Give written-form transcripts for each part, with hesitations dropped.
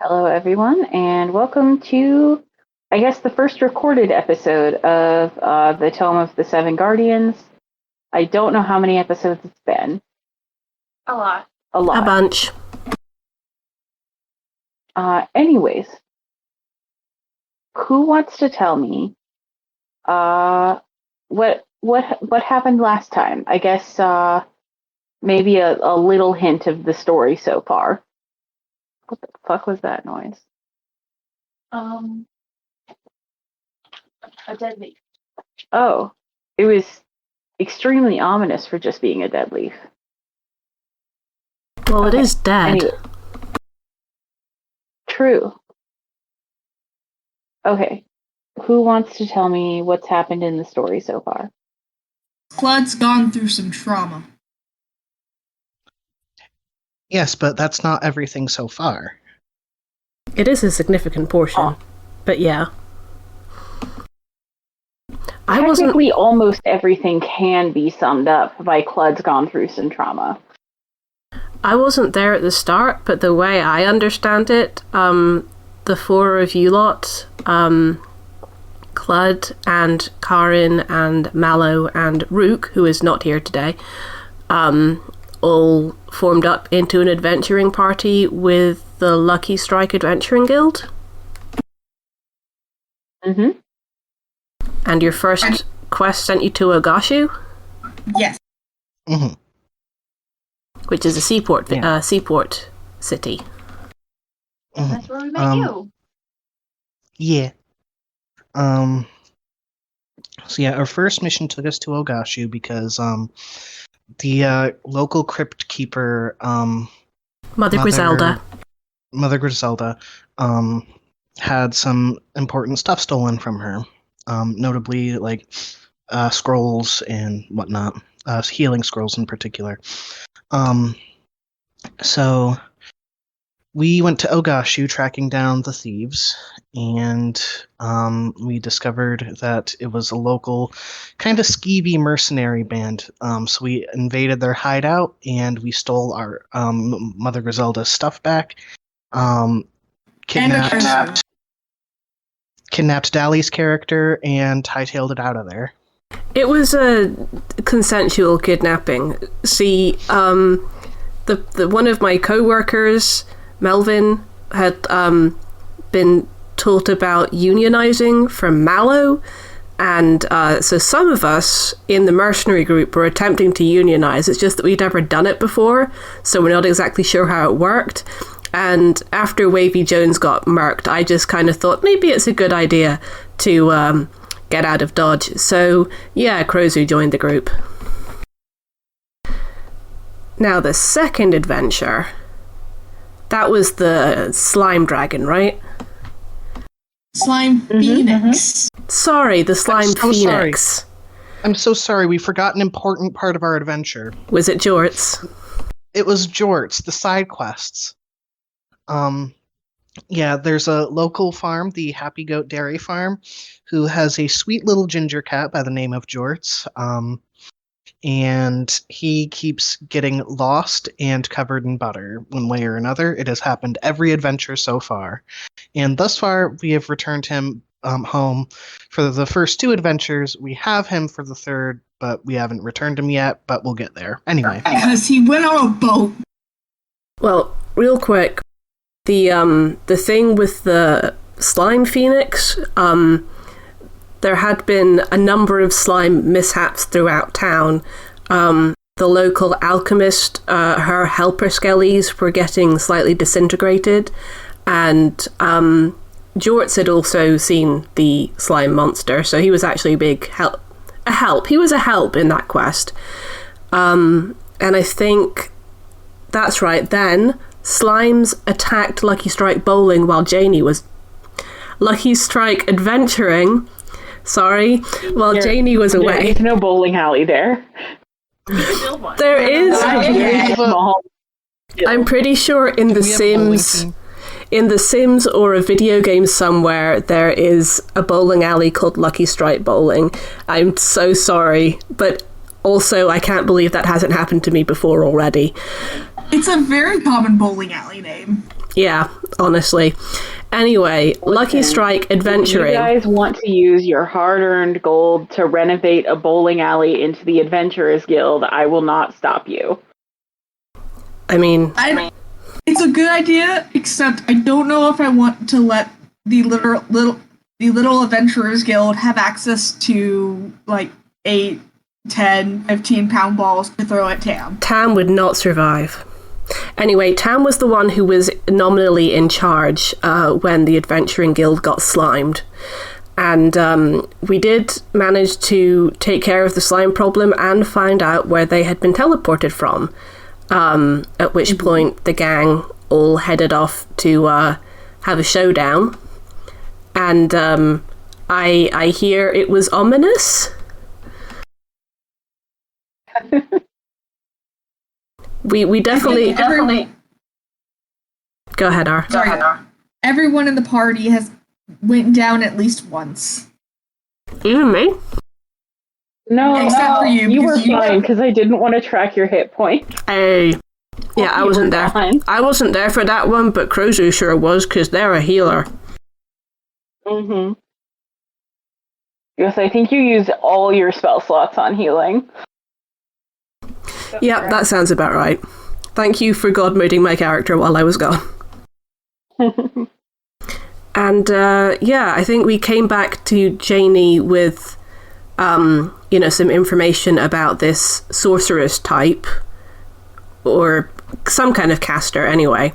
Hello, everyone, and welcome to, I guess, the first recorded episode of the Tome of the Seven Guardians. I don't know how many episodes it's been. A lot. A lot. A bunch. Anyways, who wants to tell me what happened last time? I guess maybe a little hint of the story so far. What the fuck was that noise? A dead leaf. Oh, it was extremely ominous for just being a dead leaf. Well, it is dead. Anyway. True. Okay. Who wants to tell me what's happened in the story so far? Klud's gone through some trauma. Yes, but that's not everything so far. It is a significant portion, but yeah. Technically, almost everything can be summed up by Klud's gone through some trauma. I wasn't there at the start, but the way I understand it, the four of you lot, Klud and Carrin and Mallow and Rhuk, who is not here today, all formed up into an adventuring party with the Lucky Strike Adventuring Guild. Mm-hmm. And your first quest sent you to Ogashu? Yes. Mm-hmm. Which is a seaport city. Mm-hmm. That's where we met you. Yeah. So yeah, our first mission took us to Ogashu because the local crypt keeper Mother Griselda had some important stuff stolen from her, notably like scrolls and whatnot, healing scrolls in particular. So we went to Ogashu tracking down the thieves, and we discovered that it was a local kind of skeevy mercenary band. So we invaded their hideout, and we stole our Mother Griselda's stuff back, kidnapped Dali's character, and hightailed it out of there. It was a consensual kidnapping. See, the one of my co-workers, Melvin, had been taught about unionizing from Mallow, and so some of us in the mercenary group were attempting to unionize. It's just that we'd never done it before, so we're not exactly sure how it worked. And after Wavy Jones got murked, I just kind of thought maybe it's a good idea to get out of Dodge. So yeah, Krozu joined the group. Now the second adventure, that was the slime dragon, right? Slime Phoenix. Sorry, the slime Phoenix. Sorry. I'm so sorry, we forgot an important part of our adventure. Was it Jorts? It was Jorts, the side quests. Yeah, there's a local farm, the Happy Goat Dairy Farm, who has a sweet little ginger cat by the name of Jorts. And he keeps getting lost and covered in butter one way or another. It has happened every adventure so far. And thus far, we have returned him home for the first two adventures. We have him for the third, but we haven't returned him yet, but we'll get there. Anyway. Because he went on a boat. Well, real quick, the thing with the slime phoenix, there had been a number of slime mishaps throughout town. The local alchemist, her helper skellies were getting slightly disintegrated, and Jorts had also seen the slime monster, so he was actually a big help. He was a help in that quest. And I think that's right. Then slimes attacked Lucky Strike Bowling while Janie was Lucky Strike adventuring. Sorry, while Janie was away. There's no bowling alley there. There is. I'm pretty sure in The Sims or a video game somewhere, there is a bowling alley called Lucky Strike Bowling. I'm so sorry, but also I can't believe that hasn't happened to me before already. It's a very common bowling alley name. Yeah, honestly. Anyway, Lucky Strike Adventuring. If you guys want to use your hard-earned gold to renovate a bowling alley into the Adventurers Guild, I will not stop you. I mean, it's a good idea, except I don't know if I want to let the little Adventurers Guild have access to like 8, 10, 15-pound balls to throw at Tam. Tam would not survive. Anyway, Tam was the one who was nominally in charge when the Adventuring Guild got slimed. And we did manage to take care of the slime problem and find out where they had been teleported from. At which point the gang all headed off to have a showdown. And I hear it was ominous. We definitely... Go ahead, Ahre. Sorry. Everyone in the party has went down at least once. Even me? No, Except for you, you were because you- fine, because I didn't want to track your hit points. Hey. Yeah, I wasn't there. Fine. I wasn't there for that one, but Krozu sure was, because they're a healer. Mm-hmm. Yes, I think you used all your spell slots on healing. Yeah, that sounds about right. Thank you for god moding my character while I was gone. And, yeah, I think we came back to Janie with, some information about this sorceress type, or some kind of caster anyway,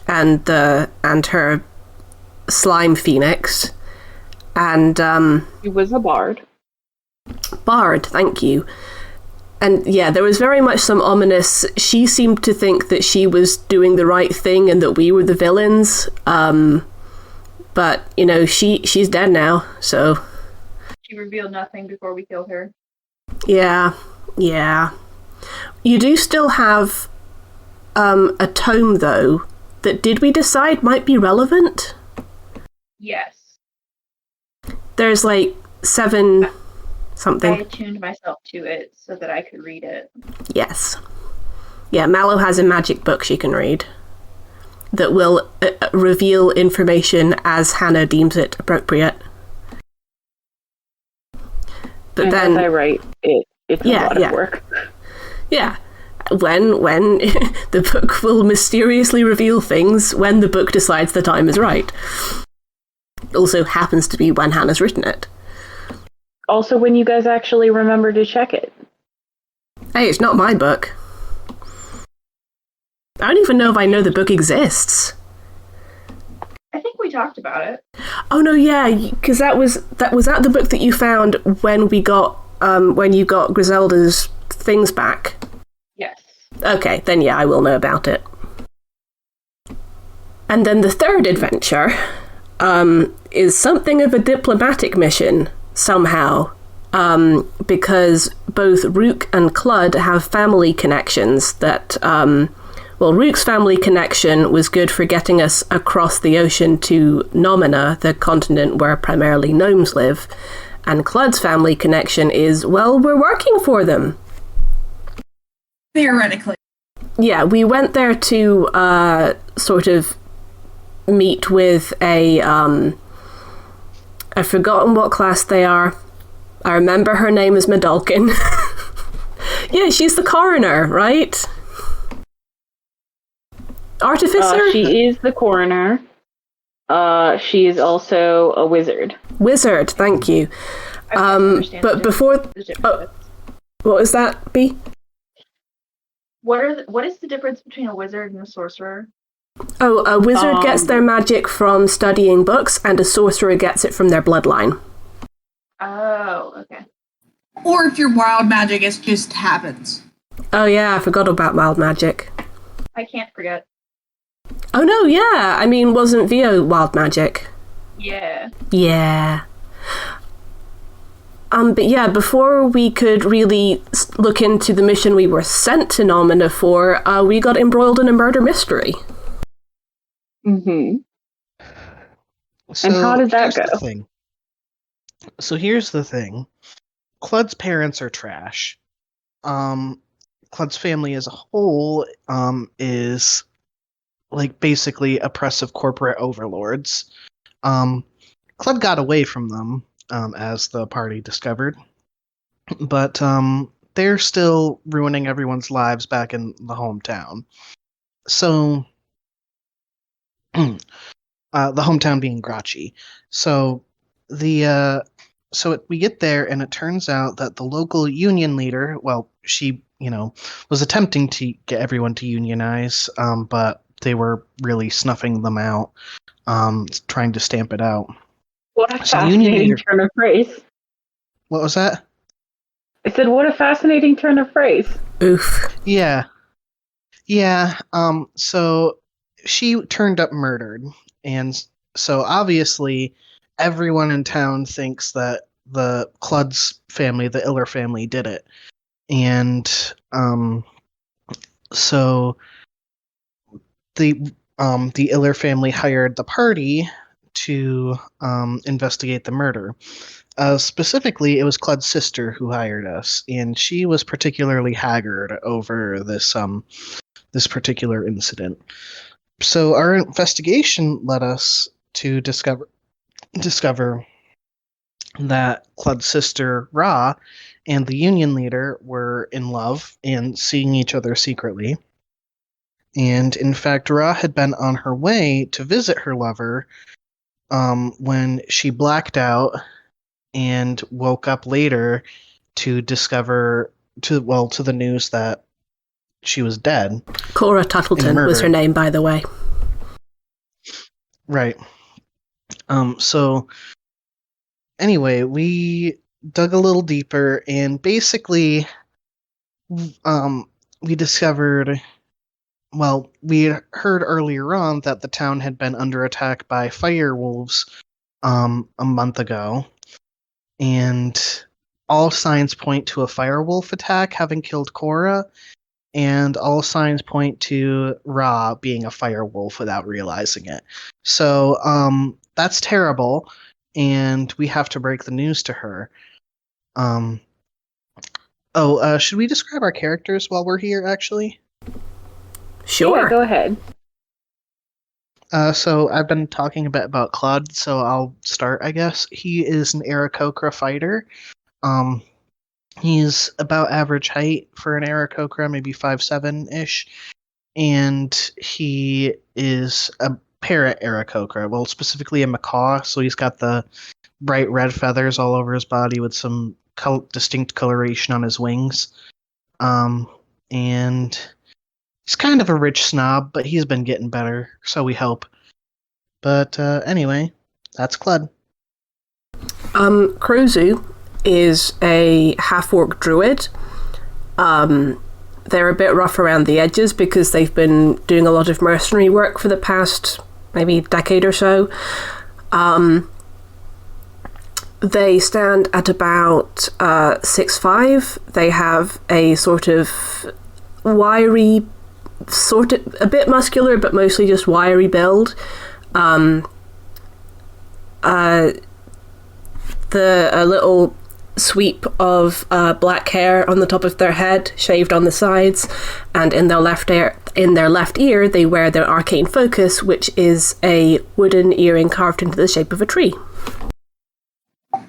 and her slime phoenix, and, He was a bard. Bard, thank you. And yeah, there was very much some ominous... She seemed to think that she was doing the right thing and that we were the villains. But, she's dead now, so... She revealed nothing before we killed her. Yeah. You do still have a tome, though, that did we decide might be relevant? Yes. There's, 7... something. I attuned myself to it so that I could read it. Yes. Yeah, Mallow has a magic book she can read that will reveal information as Hannah deems it appropriate. But And then as I write, it's a lot of work. Yeah. When the book will mysteriously reveal things when the book decides the time is right. Also happens to be when Hannah's written it. Also, when you guys actually remember to check it. Hey, it's not my book. I don't even know if I know the book exists. I think we talked about it. Oh no, yeah, because that was that the book that you found when we got when you got Griselda's things back. Yes. Okay, then yeah, I will know about it. And then the third adventure is something of a diplomatic mission. Somehow, because both Rhuk and Klud have family connections that, Rhuk's family connection was good for getting us across the ocean to Nomina, the continent where primarily gnomes live, and Klud's family connection is, well, we're working for them. Theoretically. Yeah, we went there to, sort of meet with a, I've forgotten what class they are. I remember her name is Medalkin. Yeah, she's the coroner, right? Artificer? She is the coroner. She is also a wizard. Wizard, thank you. But before... Oh, what was that, B? What is the difference between a wizard and a sorcerer? Oh, a wizard gets their magic from studying books, and a sorcerer gets it from their bloodline. Oh, okay. Or if your wild magic just happens. Oh yeah, I forgot about wild magic. I can't forget. Oh no, yeah, I mean, wasn't Vio wild magic? Yeah. Yeah. But yeah, before we could really look into the mission we were sent to Nomina for, we got embroiled in a murder mystery. Mm-hmm. So And how did that here's go? the thing. So here's the thing. Klud's parents are trash. Klud's family as a whole is like basically oppressive corporate overlords. Klud got away from them, as the party discovered, but they're still ruining everyone's lives back in the hometown. So, the hometown being Grachi. So we get there, and it turns out that the local union leader, well, she, was attempting to get everyone to unionize, but they were really snuffing them out, trying to stamp it out. What a So the union fascinating leader. turn of phrase. What was that? I said, what a fascinating turn of phrase. Oof. Yeah. Yeah. So she turned up murdered, and so obviously everyone in town thinks that the Klud's family, the Iller family, did it. And so the Iller family hired the party to investigate the murder. Specifically, it was Klud's sister who hired us, and she was particularly haggard over this particular incident. So our investigation led us to discover that Klud's sister Rha and the union leader were in love and seeing each other secretly. And in fact, Rha had been on her way to visit her lover when she blacked out and woke up later to discover to the news that she was dead. Cora Tuttleton was her name, by the way. Right. So anyway, we dug a little deeper, and basically we discovered, well, we had heard earlier on that the town had been under attack by fire wolves a month ago, and all signs point to a firewolf attack having killed Cora, and all signs point to Rha being a firewolf without realizing it. So that's terrible, and we have to break the news to her. Should we describe our characters while we're here, actually? Sure. Yeah, go ahead. So I've been talking a bit about Klud, so I'll start, I guess. He is an Aarakocra fighter. He's about average height for an Aarakocra, maybe 5'7"-ish. And he is a parrot Aarakocra, well, specifically a macaw, so he's got the bright red feathers all over his body with some distinct coloration on his wings. And he's kind of a rich snob, but he's been getting better, so we hope. But anyway, that's Klud. Krozu is a half-orc druid. They're a bit rough around the edges because they've been doing a lot of mercenary work for the past maybe decade or so. They stand at about 6'5". They have a sort of wiry, a bit muscular, but mostly just wiry build. The little sweep of black hair on the top of their head, shaved on the sides, and in their left ear they wear their arcane focus, which is a wooden earring carved into the shape of a tree.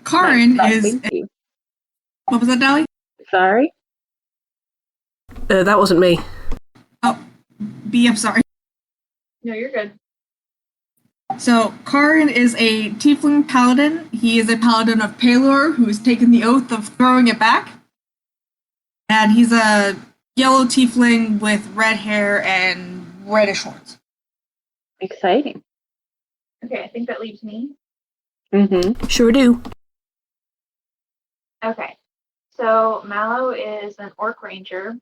Carrin Nice, is. thank you. What was that, Dally? Sorry? That wasn't me. Oh, B, I'm sorry. No, you're good. So, Carrin is a Tiefling Paladin. He is a Paladin of Pelor who has taken the oath of throwing it back. And he's a yellow Tiefling with red hair and reddish horns. Exciting. Okay, I think that leaves me. Mm-hmm. Sure do. Okay, so Mallow is an Orc Ranger.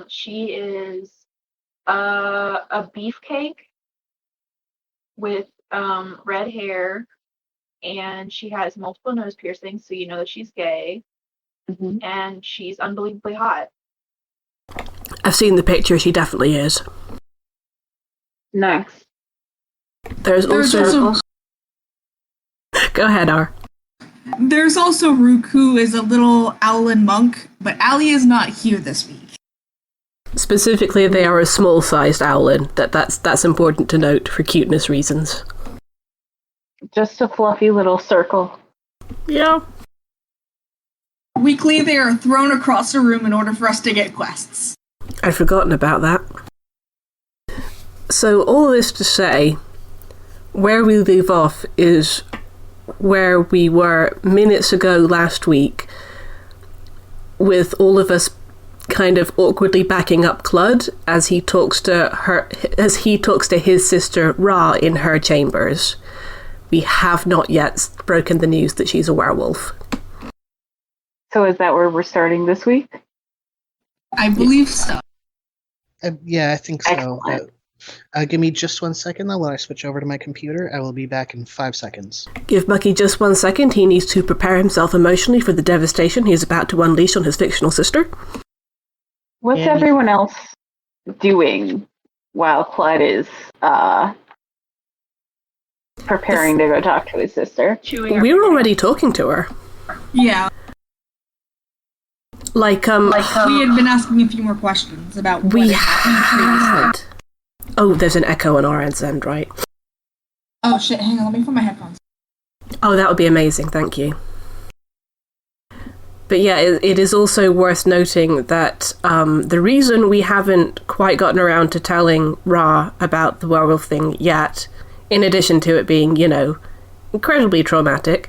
She is a beefcake with red hair, and she has multiple nose piercings, so you know that she's gay, Mm-hmm. and she's unbelievably hot. I've seen the picture, she definitely is. Nice. There's also... Go ahead, Ahre. There's also Rhuk, who is a little Owlin monk, but Allie is not here this week. Specifically, they are a small-sized owlin. That's important to note for cuteness reasons. Just a fluffy little circle. Yeah. Weekly, they are thrown across the room in order for us to get quests. I'd forgotten about that. So all this to say, where we leave off is where we were minutes ago last week, with all of us kind of awkwardly backing up Klud as he talks to his sister Rha in her chambers. We have not yet broken the news that she's a werewolf. So is that where we're starting this week? I believe so. Yeah, I think so. Excellent. Give me just 1 second, though, while I switch over to my computer. I will be back in 5 seconds. Give Bucky just 1 second. He needs to prepare himself emotionally for the devastation he is about to unleash on his fictional sister. What's everyone else doing while Klud is preparing to go talk to his sister? We're already talking to her. Yeah. Like, we had been asking a few more questions about what we had. had. Oh, there's an echo on our end, right? Oh shit, hang on, let me put my headphones. Oh, that would be amazing, thank you. But yeah, it is also worth noting that the reason we haven't quite gotten around to telling Rha about the werewolf thing yet, in addition to it being, incredibly traumatic,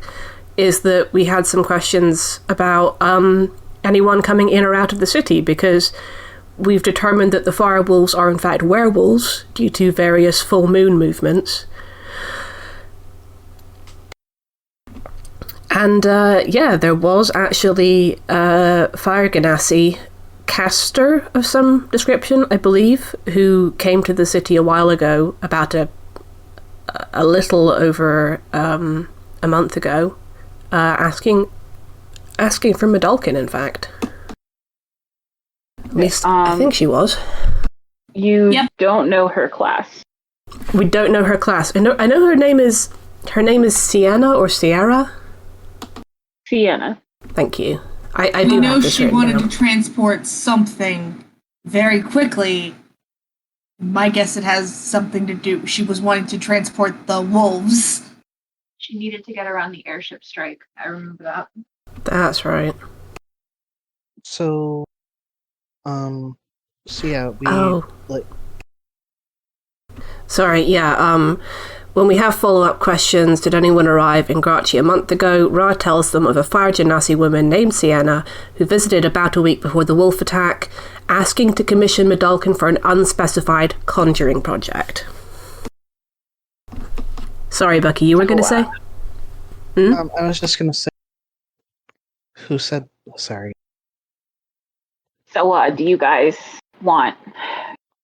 is that we had some questions about anyone coming in or out of the city, because we've determined that the firewolves are in fact werewolves due to various full moon movements. And there was actually a Fire Ganassi caster of some description, I believe, who came to the city a while ago, about a little over a month ago, asking for Medalkin, in fact. At least I think she was. You don't know her class. We don't know her class. I know her name is Sienna or Sierra. Sienna. Thank you. I do know have this she written wanted down. to transport something very quickly. My guess it has something to do. She was wanting to transport the wolves. She needed to get around the airship strike. I remember that. That's right. So, Sorry, yeah, when we have follow-up questions, did anyone arrive in Grachi a month ago? Rha tells them of a Fire Genasi woman named Sienna who visited about a week before the wolf attack, asking to commission Medalkin for an unspecified conjuring project. Sorry, Bucky, you were going to say? I was just going to say... Who said... Sorry. So, do you guys want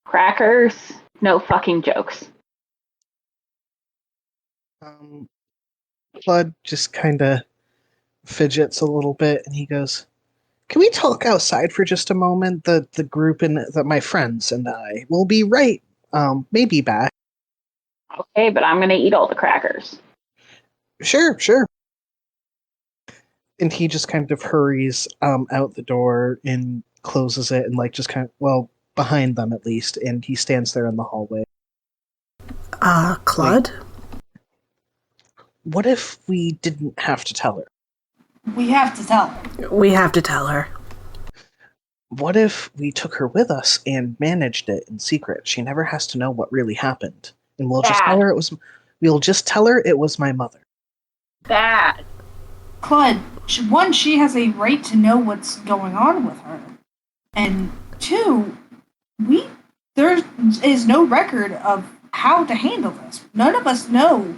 crackers? No fucking jokes. Klud just kind of fidgets a little bit, and he goes, "Can we talk outside for just a moment? The group and my friends and I will be right, maybe back." Okay, but I'm gonna eat all the crackers. Sure. And he just kind of hurries out the door and closes it, and just kind of, behind them at least, and he stands there in the hallway. Klud? What if we didn't have to tell her? We have to tell her. We have to tell her. What if we took her with us and managed it in secret? She never has to know what really happened. And we'll just tell her it was my mother. Bad. Klud, one, she has a right to know what's going on with her. And two, there is no record of how to handle this. None of us know.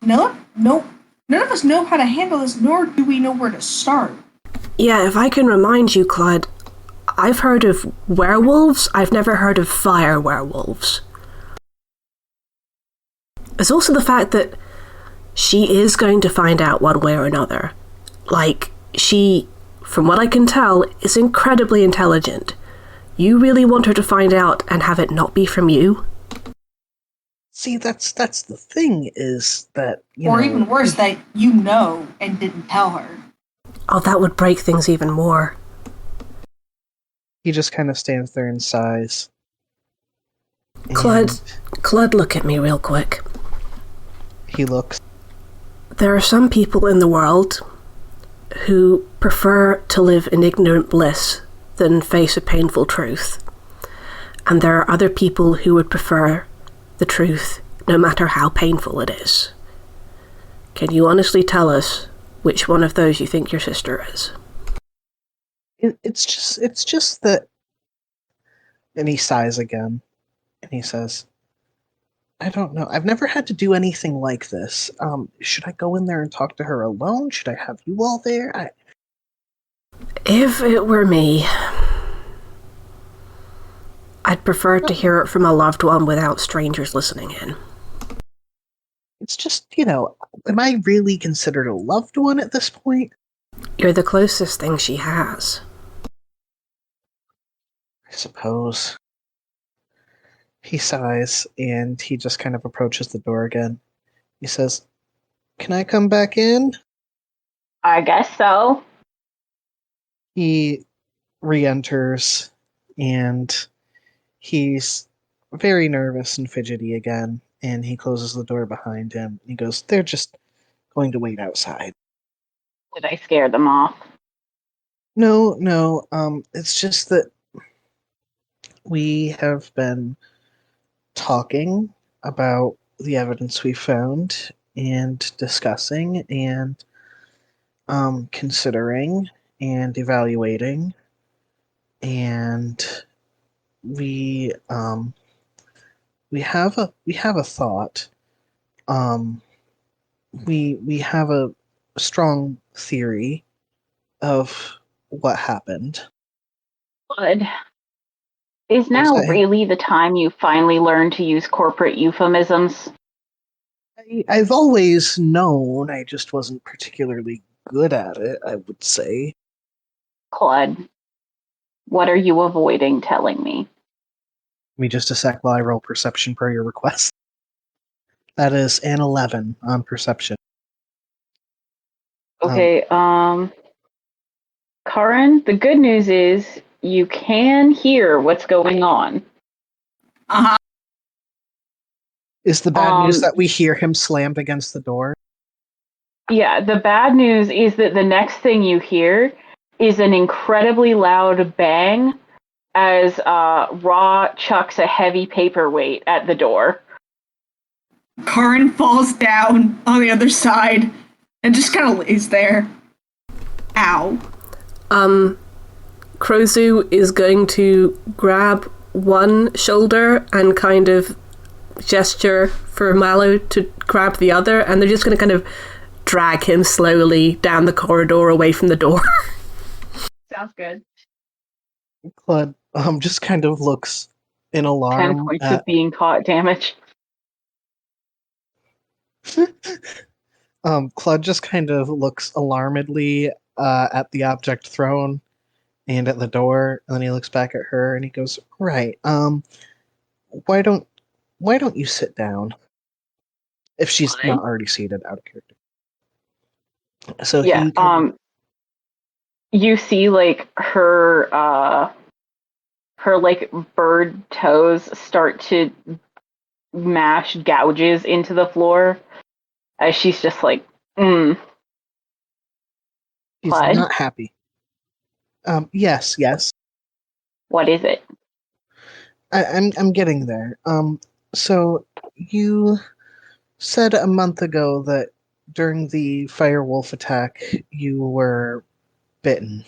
None of us know how to handle this, nor do we know where to start. Yeah, if I can remind you, Klud, I've heard of werewolves, I've never heard of fire werewolves. There's also the fact that she is going to find out one way or another. She, from what I can tell, is incredibly intelligent. You really want her to find out and have it not be from you? See, that's the thing, is that, even worse, that you know and didn't tell her. Oh, that would break things even more. He just kind of stands there and sighs. Klud, look at me real quick. He looks. There are some people in the world who prefer to live in ignorant bliss than face a painful truth. And there are other people who would prefer the truth, no matter how painful it is. Can you honestly tell us which one of those you think your sister is? It's just that. And he sighs again, and he says, I don't know. I've never had to do anything like this. Should I go in there and talk to her alone? Should I have you all there? If it were me, I'd prefer to hear it from a loved one without strangers listening in. It's just, am I really considered a loved one at this point? You're the closest thing she has. I suppose. He sighs, and he just kind of approaches the door again. He says, Can I come back in? I guess so. He re-enters, and he's very nervous and fidgety again, and he closes the door behind him. He goes, They're just going to wait outside. Did I scare them off? No, it's just that we have been talking about the evidence we found and discussing and considering and evaluating, and we have a thought. We have a strong theory of what happened. Good. Is now really the time you finally learn to use corporate euphemisms? I've always known, I just wasn't particularly good at it, I would say. Klud, what are you avoiding telling me? Give me just a sec while I roll perception per your request. That is an 11 on perception. Okay, Carrin, the good news is you can hear what's going on. Uh-huh. Is the bad news that we hear him slammed against the door? Yeah, the bad news is that the next thing you hear is an incredibly loud bang as Rha chucks a heavy paperweight at the door. Carrin falls down on the other side and just kind of lays there. Ow. Krozu is going to grab one shoulder and kind of gesture for Mallow to grab the other, and they're just going to kind of drag him slowly down the corridor away from the door. Sounds good. Klud just kind of looks in alarm. 10 points of being caught damage. Klud just kind of looks alarmedly at the object thrown and at the door, and then he looks back at her and he goes, Right, why don't you sit down? If she's not already seated, out of character. So yeah, you see like her like bird toes start to mash gouges into the floor as she's just like, She's Klud? not happy. Yes. What is it? I'm getting there. So you said a month ago that during the firewolf attack you were bitten.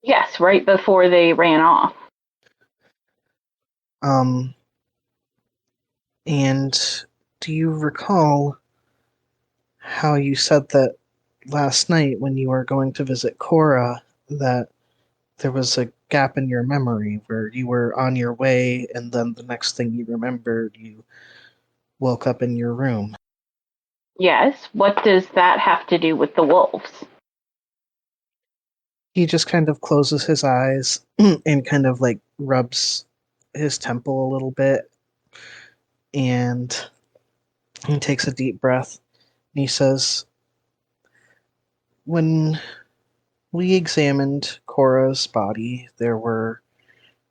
Yes, right before they ran off. And do you recall how you said that last night when you were going to visit Cora that there was a gap in your memory where you were on your way and then the next thing you remembered you woke up in your room? Yes, what does that have to do with the wolves? He just kind of closes his eyes and kind of like rubs his temple a little bit, and he takes a deep breath and he says, when We examined Cora's body. There were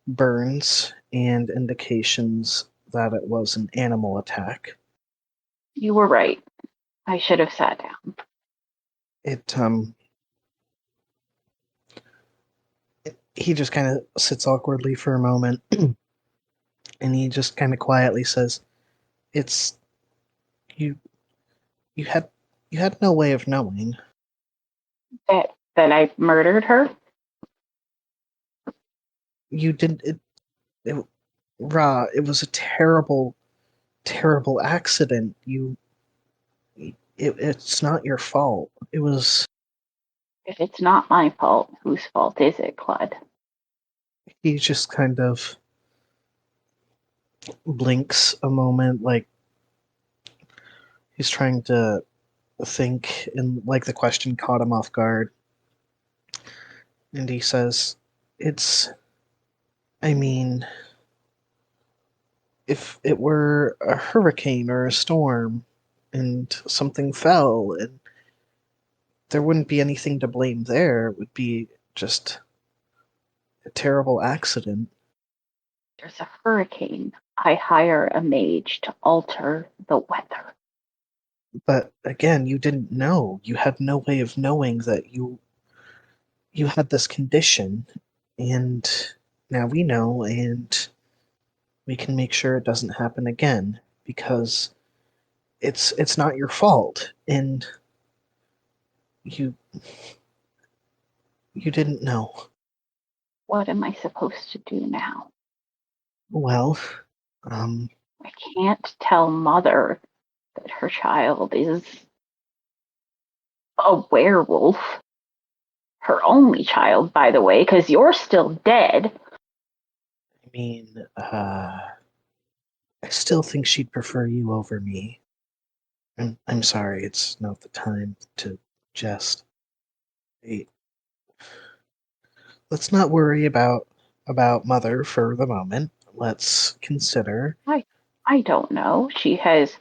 burns and indications that it was an animal attack. You were right. I should have sat down. He just kind of sits awkwardly for a moment, and he just kind of quietly says, "It's you. You had no way of knowing. That I murdered her? You didn't. It Ra, it was a terrible, terrible accident. It's not your fault. It was." If it's not my fault, whose fault is it, Klud? He just kind of blinks a moment, like he's trying to think, and like the question caught him off guard. And he says, "It's. I mean, if it were a hurricane or a storm, and something fell, and there wouldn't be anything to blame there. It would be just a terrible accident." There's a hurricane. I hire a mage to alter the weather. But again, you didn't know. You had no way of knowing that you had this condition, and now we know, and we can make sure it doesn't happen again, because it's not your fault, and you didn't know. What am I supposed to do now? Well, I can't tell Mother that her child is a werewolf. Her only child, by the way, because you're still dead. I mean, I still think she'd prefer you over me. I'm sorry, it's not the time to jest. Hey, let's not worry about Mother for the moment. Let's consider. I don't know. She has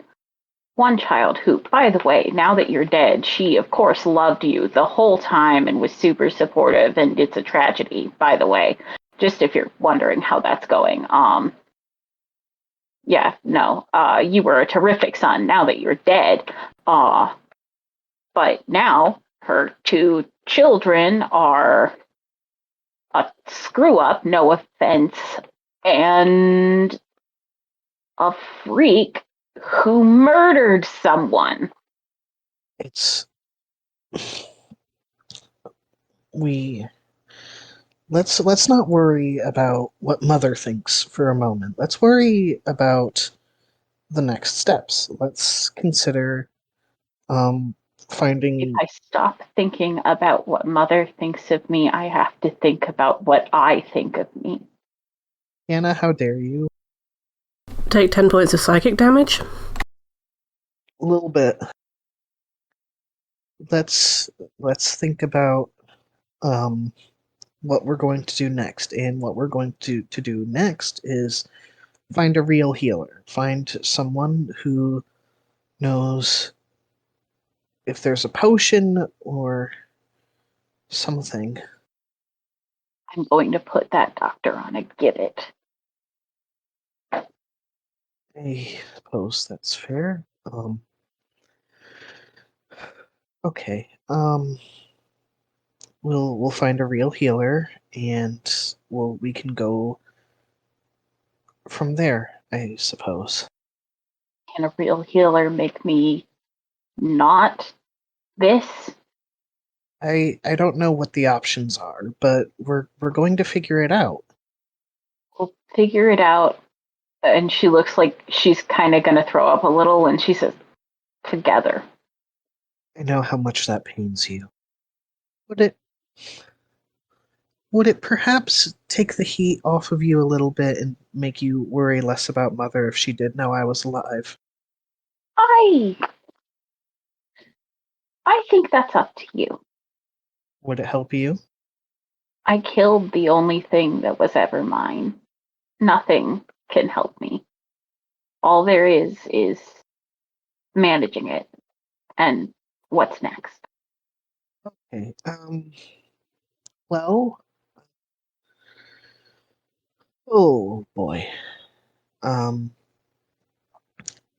one child who, by the way, now that you're dead, she of course loved you the whole time and was super supportive, and it's a tragedy, by the way. Just if you're wondering how that's going. Yeah, no. You were a terrific son now that you're dead. But now her two children are a screw up, no offense, and a freak who murdered someone. It's we let's not worry about what Mother thinks for a moment. Let's worry about the next steps. Let's consider finding. If I stop thinking about what Mother thinks of me, I have to think about what I think of me. Hannah, how dare you? Take 10 points of psychic damage. A little bit. Let's think about what we're going to do next, and what we're going to do next is find a real healer. Find someone who knows if there's a potion or something. I'm going to put that doctor on a gibbet. I suppose that's fair. Okay. We'll find a real healer, and we can go from there, I suppose. Can a real healer make me not this? I don't know what the options are, but we're going to figure it out. We'll figure it out. And she looks like she's kind of going to throw up a little, and she says, together. I know how much that pains you. Would it perhaps take the heat off of you a little bit and make you worry less about Mother if she did know I was alive? I think that's up to you. Would it help you? I killed the only thing that was ever mine. Nothing can help me. All there is managing it and what's next. Okay. Well, oh boy. Um,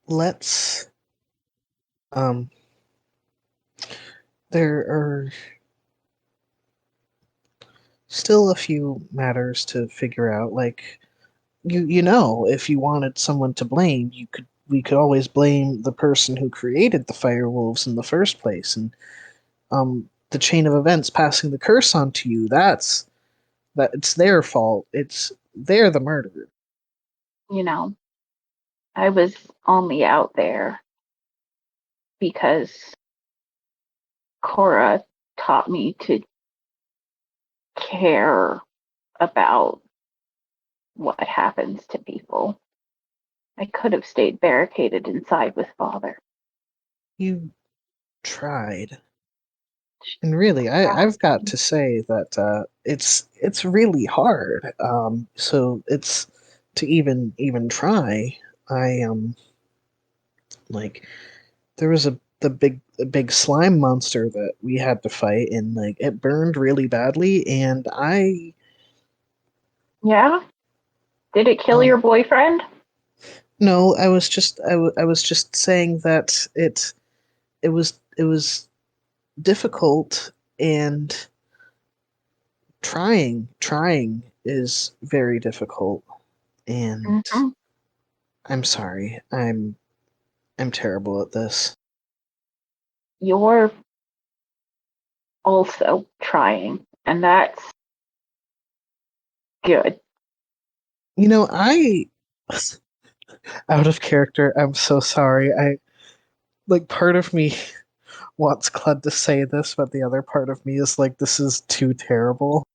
let's. Um, there are still a few matters to figure out. Like, if you wanted someone to blame, we could always blame the person who created the firewolves in the first place, and the chain of events passing the curse on to you. That it's their fault. They're the murderer. You know, I was only out there because Cora taught me to care about what happens to people. I could have stayed barricaded inside with Father. You tried. And really, I've got to say that it's really hard. So it's to even try. I like there was a big slime monster that we had to fight, and like it burned really badly. And Yeah? Did it kill your um boyfriend? no, I was just saying that it was difficult, and trying is very difficult, and Mm-hmm. I'm sorry. I'm terrible at this. You're also trying, and that's good. I out of character. I'm so sorry. I like part of me wants Klud to say this, but the other part of me is like, this is too terrible.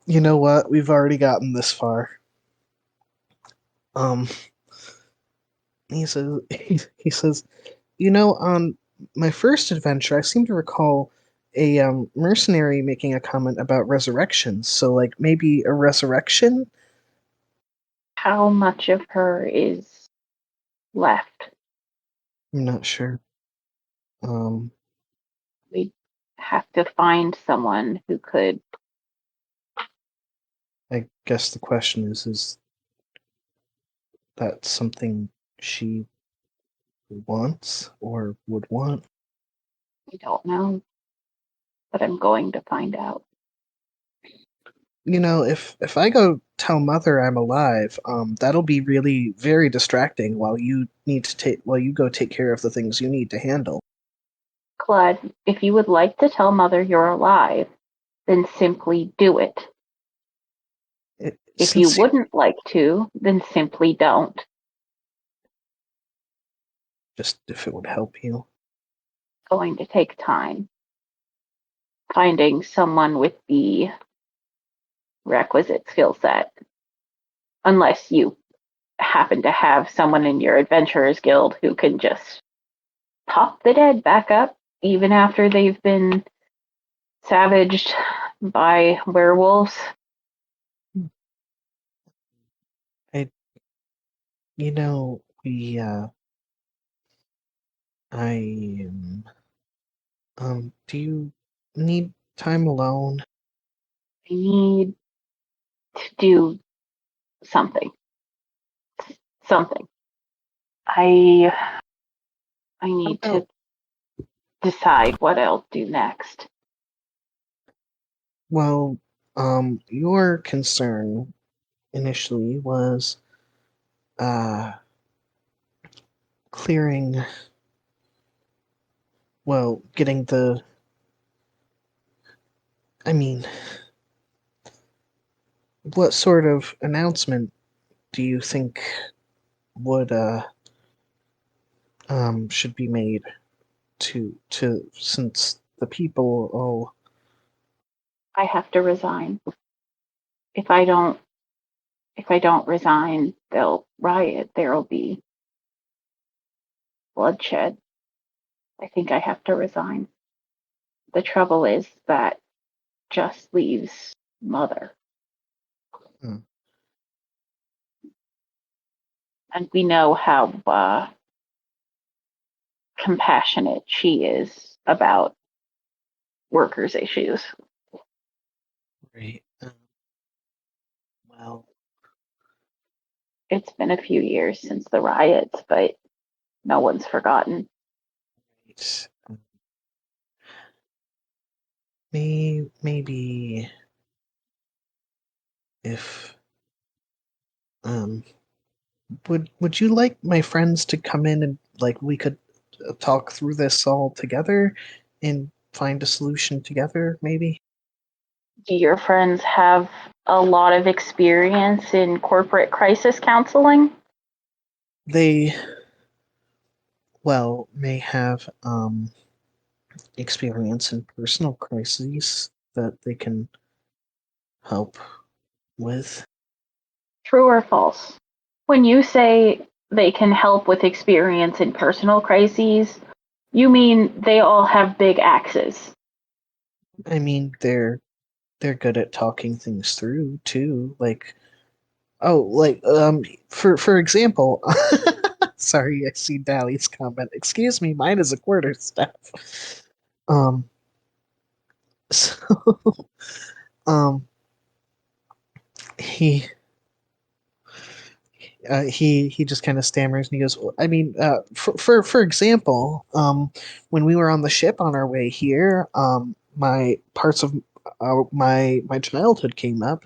You know what? We've already gotten this far. Um, he says, he says, on my first adventure, I seem to recall a mercenary making a comment about resurrections. So, like, maybe a resurrection? How much of her is left? I'm not sure. Um, We have to find someone who could. I guess the question is that something she wants or would want? We don't know, but I'm going to find out. If I go tell Mother I'm alive, that'll be really very distracting while you go take care of the things you need to handle. Klud, if you would like to tell Mother you're alive, then simply do it. If you Since wouldn't like to, then simply don't. just if it would help you. It's going to take time. Finding someone with the requisite skill set, unless you happen to have someone in your adventurers guild who can just pop the dead back up even after they've been savaged by werewolves. I we I do you need time alone? I need to do something. Something. I I need Oh, to decide what I'll do next. well, your concern initially was uh clearing, well, getting the, I mean, what sort of announcement do you think would should be made to since the people, I have to resign. If I don't if I don't resign, they'll riot. There'll be bloodshed. I think I have to resign. The trouble is that just leaves Mother. hmm, And we know how compassionate she is about workers' issues. Right. Well, It's been a few years since the riots, but no one's forgotten. right. Maybe if would you like my friends to come in and like we could talk through this all together and find a solution together, maybe? Do your friends have a lot of experience in corporate crisis counseling? They, well, may have experience in personal crises that they can help with. True or false? When you say they can help with experience in personal crises, you mean they all have big axes. I mean, they're good at talking things through too. Like, oh, like for example, sorry, I see Dally's comment. Excuse me, mine is a quarterstaff. Um, so, um, he he just kind of stammers and he goes, I mean, for example, when we were on the ship on our way here, my parts of my childhood came up,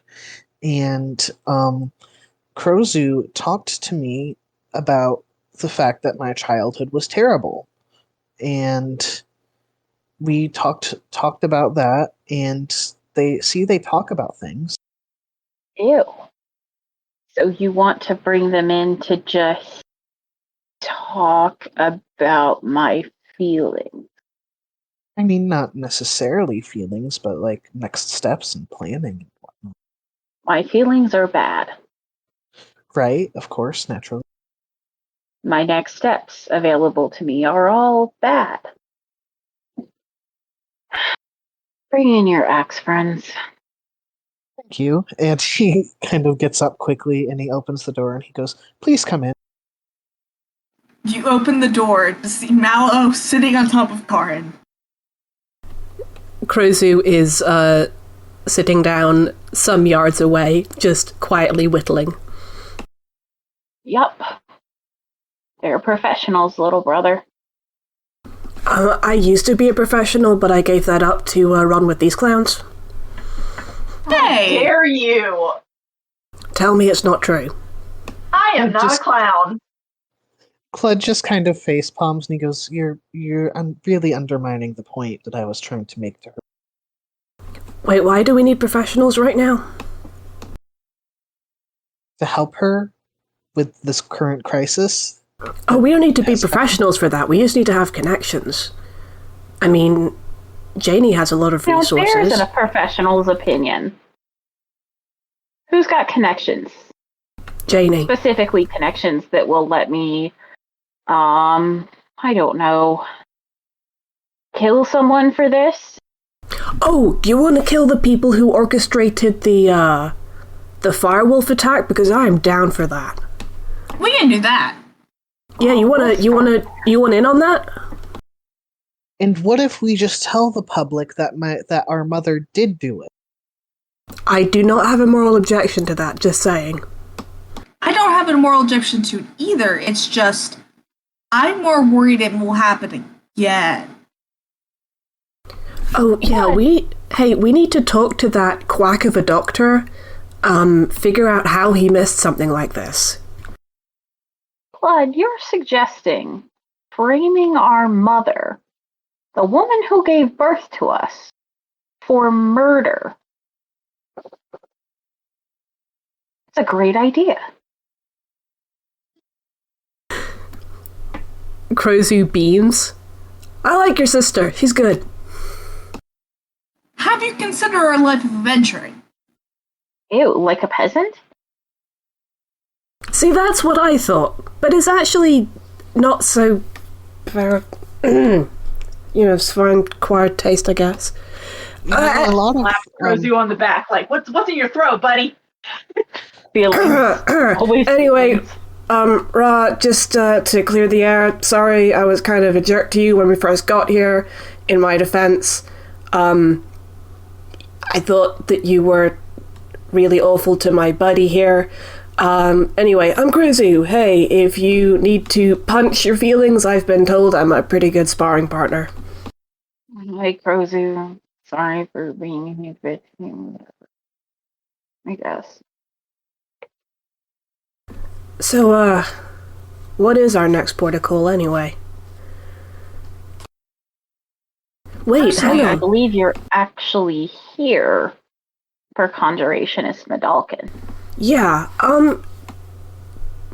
and Krozu talked to me about the fact that my childhood was terrible, and we talked about that, and they talk about things. Ew. So you want to bring them in to just talk about my feelings? I mean, not necessarily feelings, but like next steps and planning. My feelings are bad. Right, of course, naturally. My next steps available to me are all bad. Bring in your axe friends. Thank you. And he kind of gets up quickly and he opens the door and he goes, please come in. You open the door to see Mallow sitting on top of Carrin. Krozu is sitting down some yards away, just quietly whittling. Yup. They're professionals, little brother. I used to be a professional, but I gave that up to run with these clowns. Hey! How dare you! Tell me it's not true. I am not a clown. Klud just kind of face palms and he goes, you're really undermining the point that I was trying to make to her. Wait, why do we need professionals right now? To help her with this current crisis. Oh, we don't need to be professionals for that. We just need to have connections. I mean, Janie has a lot of resources. Now, there's a professional's opinion. Who's got connections? Janie. Specifically connections that will let me, I don't know, kill someone for this? Oh, do you want to kill the people who orchestrated the firewolf attack? Because I'm down for that. We can do that. Yeah, you want in on that? And what if we just tell the public that our mother did do it? I do not have a moral objection to that, just saying. I don't have a moral objection to it either. It's just, I'm more worried it will happen again. Oh, yeah, we need to talk to that quack of a doctor, figure out how he missed something like this. Klud, you're suggesting framing our mother, the woman who gave birth to us, for murder. It's a great idea. Krozu beams. I like your sister. She's good. Have you considered our life of adventuring? Ew, like a peasant? See, that's what I thought. But it's actually not so very, it's fine, acquired taste, I guess. A lot of Throws you on the back, like, what's in your throat, buddy? Anyway, Rha, just to clear the air, sorry I was kind of a jerk to you when we first got here. In my defense, I thought that you were really awful to my buddy here. Anyway, I'm Krozu. Hey, if you need to punch your feelings, I've been told I'm a pretty good sparring partner. Hi, Krozu. Sorry for being a bit, I guess. So, what is our next port of call anyway? Wait, hang I on. believe you're actually here for Conjurationist Medalkin. Yeah,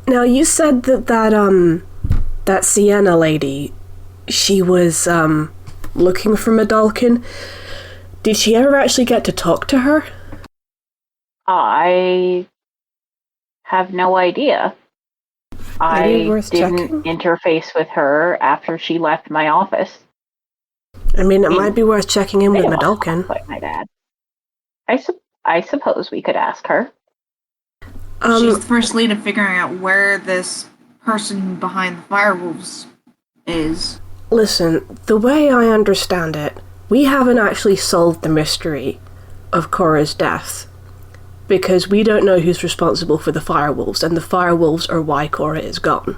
now you said that Sienna lady, she was, looking for Medalkin. Did she ever actually get to talk to her? I have no idea. Maybe I worth didn't checking? interface with her after she left my office. I mean, it might be worth checking in with Anyway, Medalkin. Like my dad. I suppose we could ask her. She's the first lead of figuring out where this person behind the firewolves is. Listen, the way I understand it, we haven't actually solved the mystery of Cora's death. Because we don't know who's responsible for the firewolves, and the firewolves are why Cora is gone.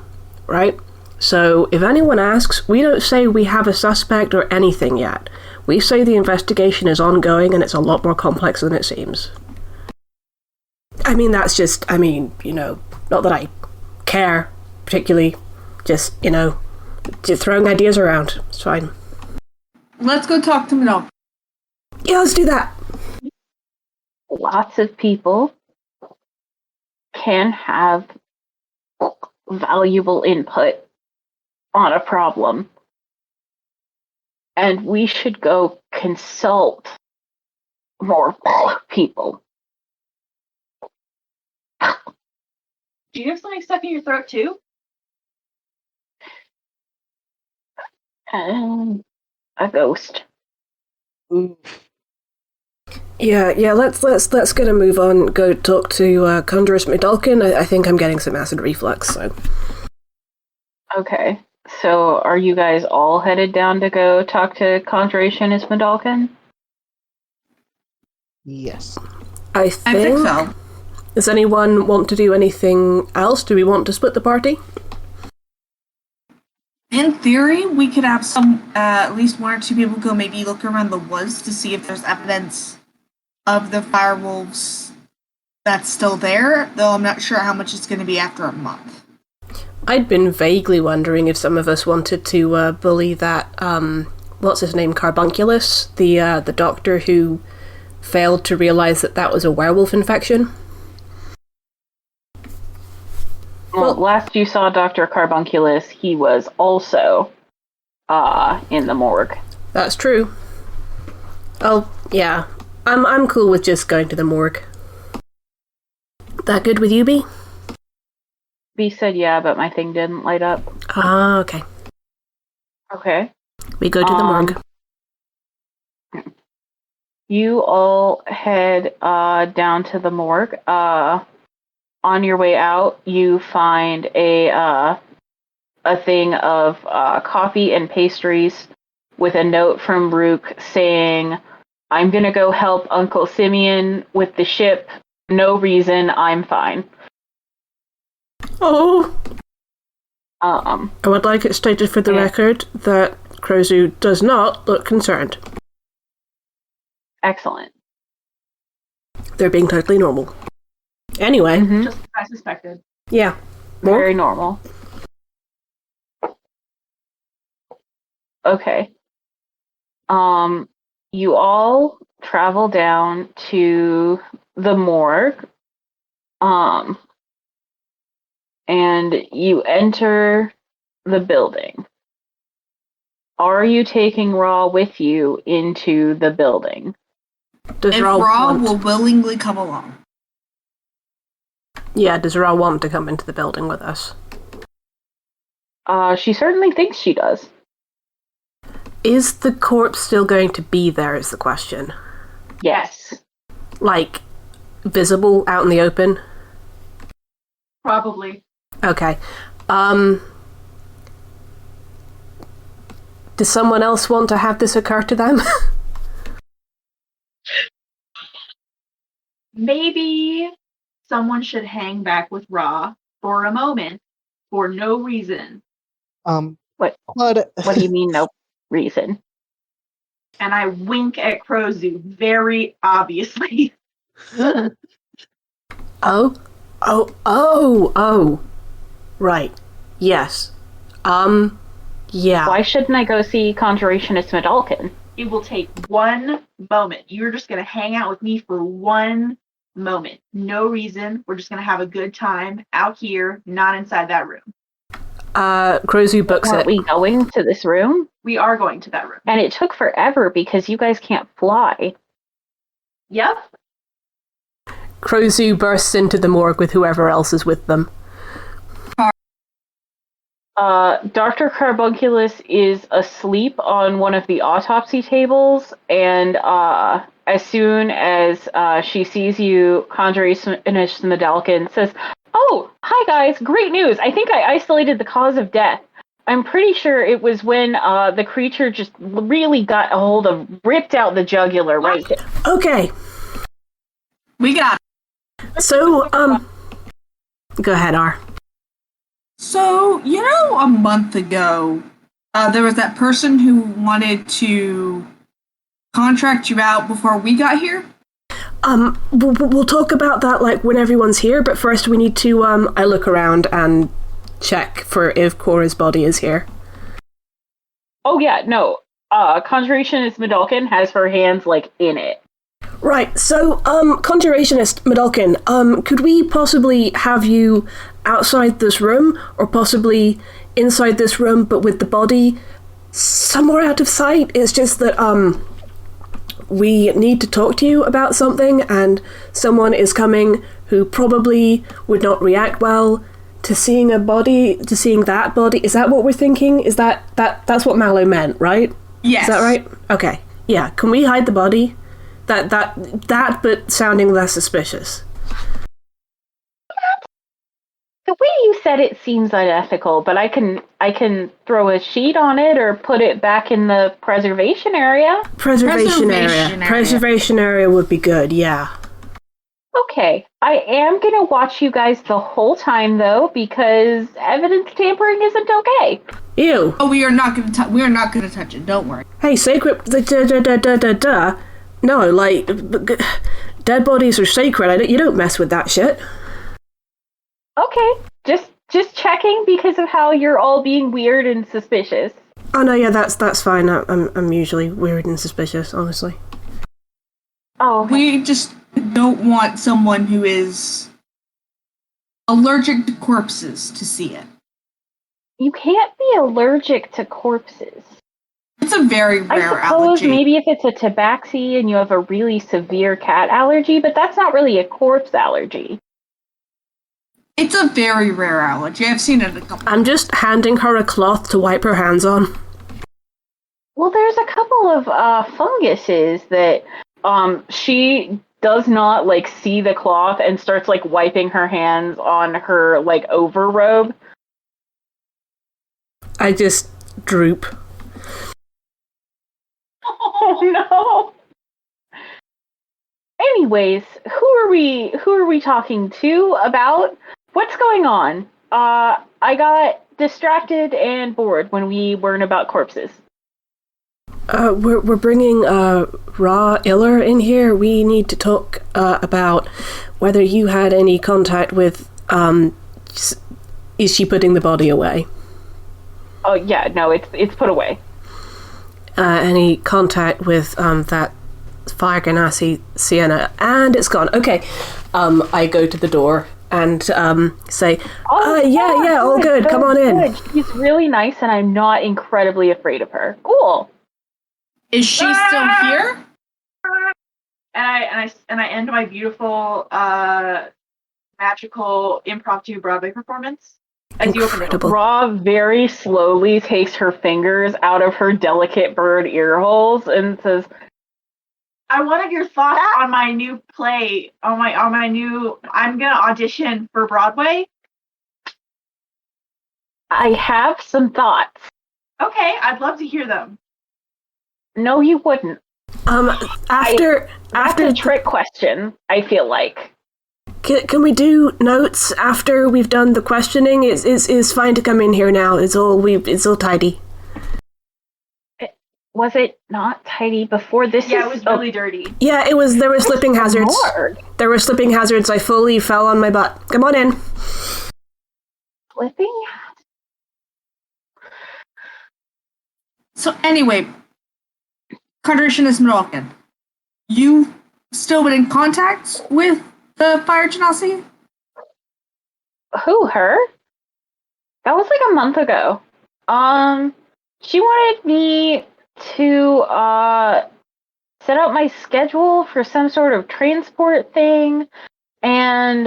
Right? So, if anyone asks, we don't say we have a suspect or anything yet. We say the investigation is ongoing and it's a lot more complex than it seems. I mean, that's just, not that I care particularly, just throwing ideas around. It's fine. Let's go talk to Madal. Yeah, let's do that. Lots of people can have valuable input on a problem. And we should go consult more people. Do you have something stuck in your throat too? A ghost. Yeah, let's get a move on. Go talk to Conjurist Medalkin. I think I'm getting some acid reflux, so. Okay. So are you guys all headed down to go talk to Conjurationist Medalkin? Yes. I I think so. Does anyone want to do anything else? Do we want to split the party? In theory, we could have at least one or two people go maybe look around the woods to see if there's evidence of the firewolves that's still there, though I'm not sure how much it's going to be after a month. I'd been vaguely wondering if some of us wanted to bully that, what's his name, Carbunculus, the doctor who failed to realize that was a werewolf infection. Well, last you saw Dr. Carbunculus, he was also in the morgue. That's true. Oh, yeah. I'm cool with just going to the morgue. That good with you, B? B said yeah, but my thing didn't light up. Ah, okay. Okay. We go to the morgue. You all head down to the morgue. On your way out, you find a thing of coffee and pastries with a note from Rhuk saying, "I'm gonna go help Uncle Simeon with the ship. No reason, I'm fine." Oh! I would like it stated for the record that Krozu does not look concerned. Excellent. They're being totally normal. Anyway. Mm-hmm. Just as I suspected. Yeah. Very normal. Okay. You all travel down to the morgue. And you enter the building. Are you taking Rha with you into the building? Does If Rha will willingly come along. Yeah, does Rha want to come into the building with us? She certainly thinks she does. Is the corpse still going to be there is the question. Yes. Like, visible out in the open? Probably. Okay. Does someone else want to have this occur to them? maybe someone should hang back with Rha for a moment for no reason. What But do you mean, no reason? And I wink at Krozu very obviously. Oh. Right. Yes. Yeah. Why shouldn't I go see Conjurationist Medalkin? It will take one moment. You're just going to hang out with me for one moment. No reason. We're just going to have a good time out here, not inside that room. Krozu books Aren't it. we going to this room? We are going to that room. And it took forever because you guys can't fly. Yep. Krozu bursts into the morgue with whoever else is with them. Dr. Carbunculus is asleep on one of the autopsy tables, and as soon as she sees you, Conjurationist Medalkin says, "Oh, hi guys, great news. I think I isolated the cause of death. I'm pretty sure it was when the creature just really got a hold of, ripped out the jugular right there." Okay. We got it. So, go ahead, R. So, a month ago, there was that person who wanted to contract you out before we got here? We'll talk about that, like, when everyone's here, but first we need to, I look around and check for if Cora's body is here. Oh yeah, no. Conjurationist Medalkin has her hands, like, in it. Right, so, Conjurationist Medalkin, could we possibly have you outside this room, or possibly inside this room, but with the body somewhere out of sight? It's just that, we need to talk to you about something, and someone is coming who probably would not react well to seeing that body. Is that what we're thinking? Is that's what Mallow meant, right? Yes. Is that right? Okay. Yeah, can we hide the body? That, but sounding less suspicious. The way you said it seems unethical, but I can throw a sheet on it or put it back in the preservation area. Preservation area would be good, yeah. Okay, I am gonna watch you guys the whole time though, because evidence tampering isn't okay. Ew. Oh, we are not gonna touch it. Don't worry. Hey, sacred. No, like, dead bodies are sacred. You don't mess with that shit. Okay, just checking because of how you're all being weird and suspicious. Oh no, yeah, that's fine. I'm usually weird and suspicious, honestly. Oh, okay. We just don't want someone who is allergic to corpses to see it. You can't be allergic to corpses. It's a very I rare suppose allergy. maybe if it's a tabaxi and you have a really severe cat allergy, but that's not really a corpse allergy. It's a very rare allergy. I've seen it a couple. I'm just handing her a cloth to wipe her hands on. Well, there's a couple of funguses that she does not like see the cloth and starts like wiping her hands on her like overrobe. I just droop. Oh no. Anyways, who are we talking to about? What's going on? I got distracted and bored when we weren't about corpses. We're bringing Rha Iller in here. We need to talk about whether you had any contact with. Is she putting the body away? Oh yeah, no, it's put away. Any contact with that fire ganassi Sienna, and it's gone. Okay, I go to the door and say, yeah, all good. Come on in. She's really nice, and I'm not incredibly afraid of her. Cool. Is she still here? And I end my beautiful magical impromptu Broadway performance. As you open the door. Rha very slowly takes her fingers out of her delicate bird ear holes and says, I wanted your thoughts on my new play, on my new, I'm gonna audition for Broadway. I have some thoughts. Okay, I'd love to hear them. No, you wouldn't. That's a trick question, I feel like. Can we do notes after we've done the questioning? It's fine to come in here now. It's all tidy. Was it not tidy before this? Yeah, it was really dirty. Yeah, it was. There were slipping hazards. There were slipping hazards. I fully fell on my butt. Come on in. Slipping? So anyway, Cardonishanus Moroccan, you still been in contact with the Fire Genasi? Who, her? That was like a month ago. She wanted me to set up my schedule for some sort of transport thing, and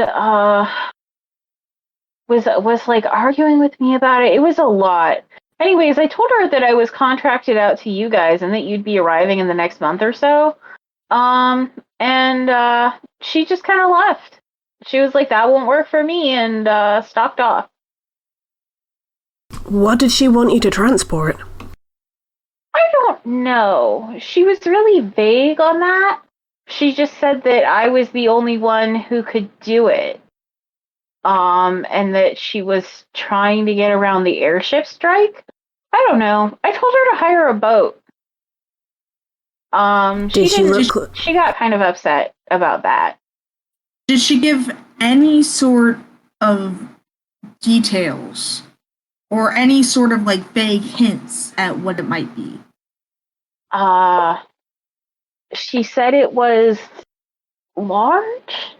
was like arguing with me about it. It was a lot. Anyways, I told her that I was contracted out to you guys and that you'd be arriving in the next month or so. And she just kind of left. She was like, that won't work for me, and stalked off. What did she want you to transport? I don't know. She was really vague on that. She just said that I was the only one who could do it. And that she was trying to get around the airship strike. I don't know. I told her to hire a boat. She got kind of upset about that. Did she give any sort of details or any sort of like vague hints at what it might be? She said it was large.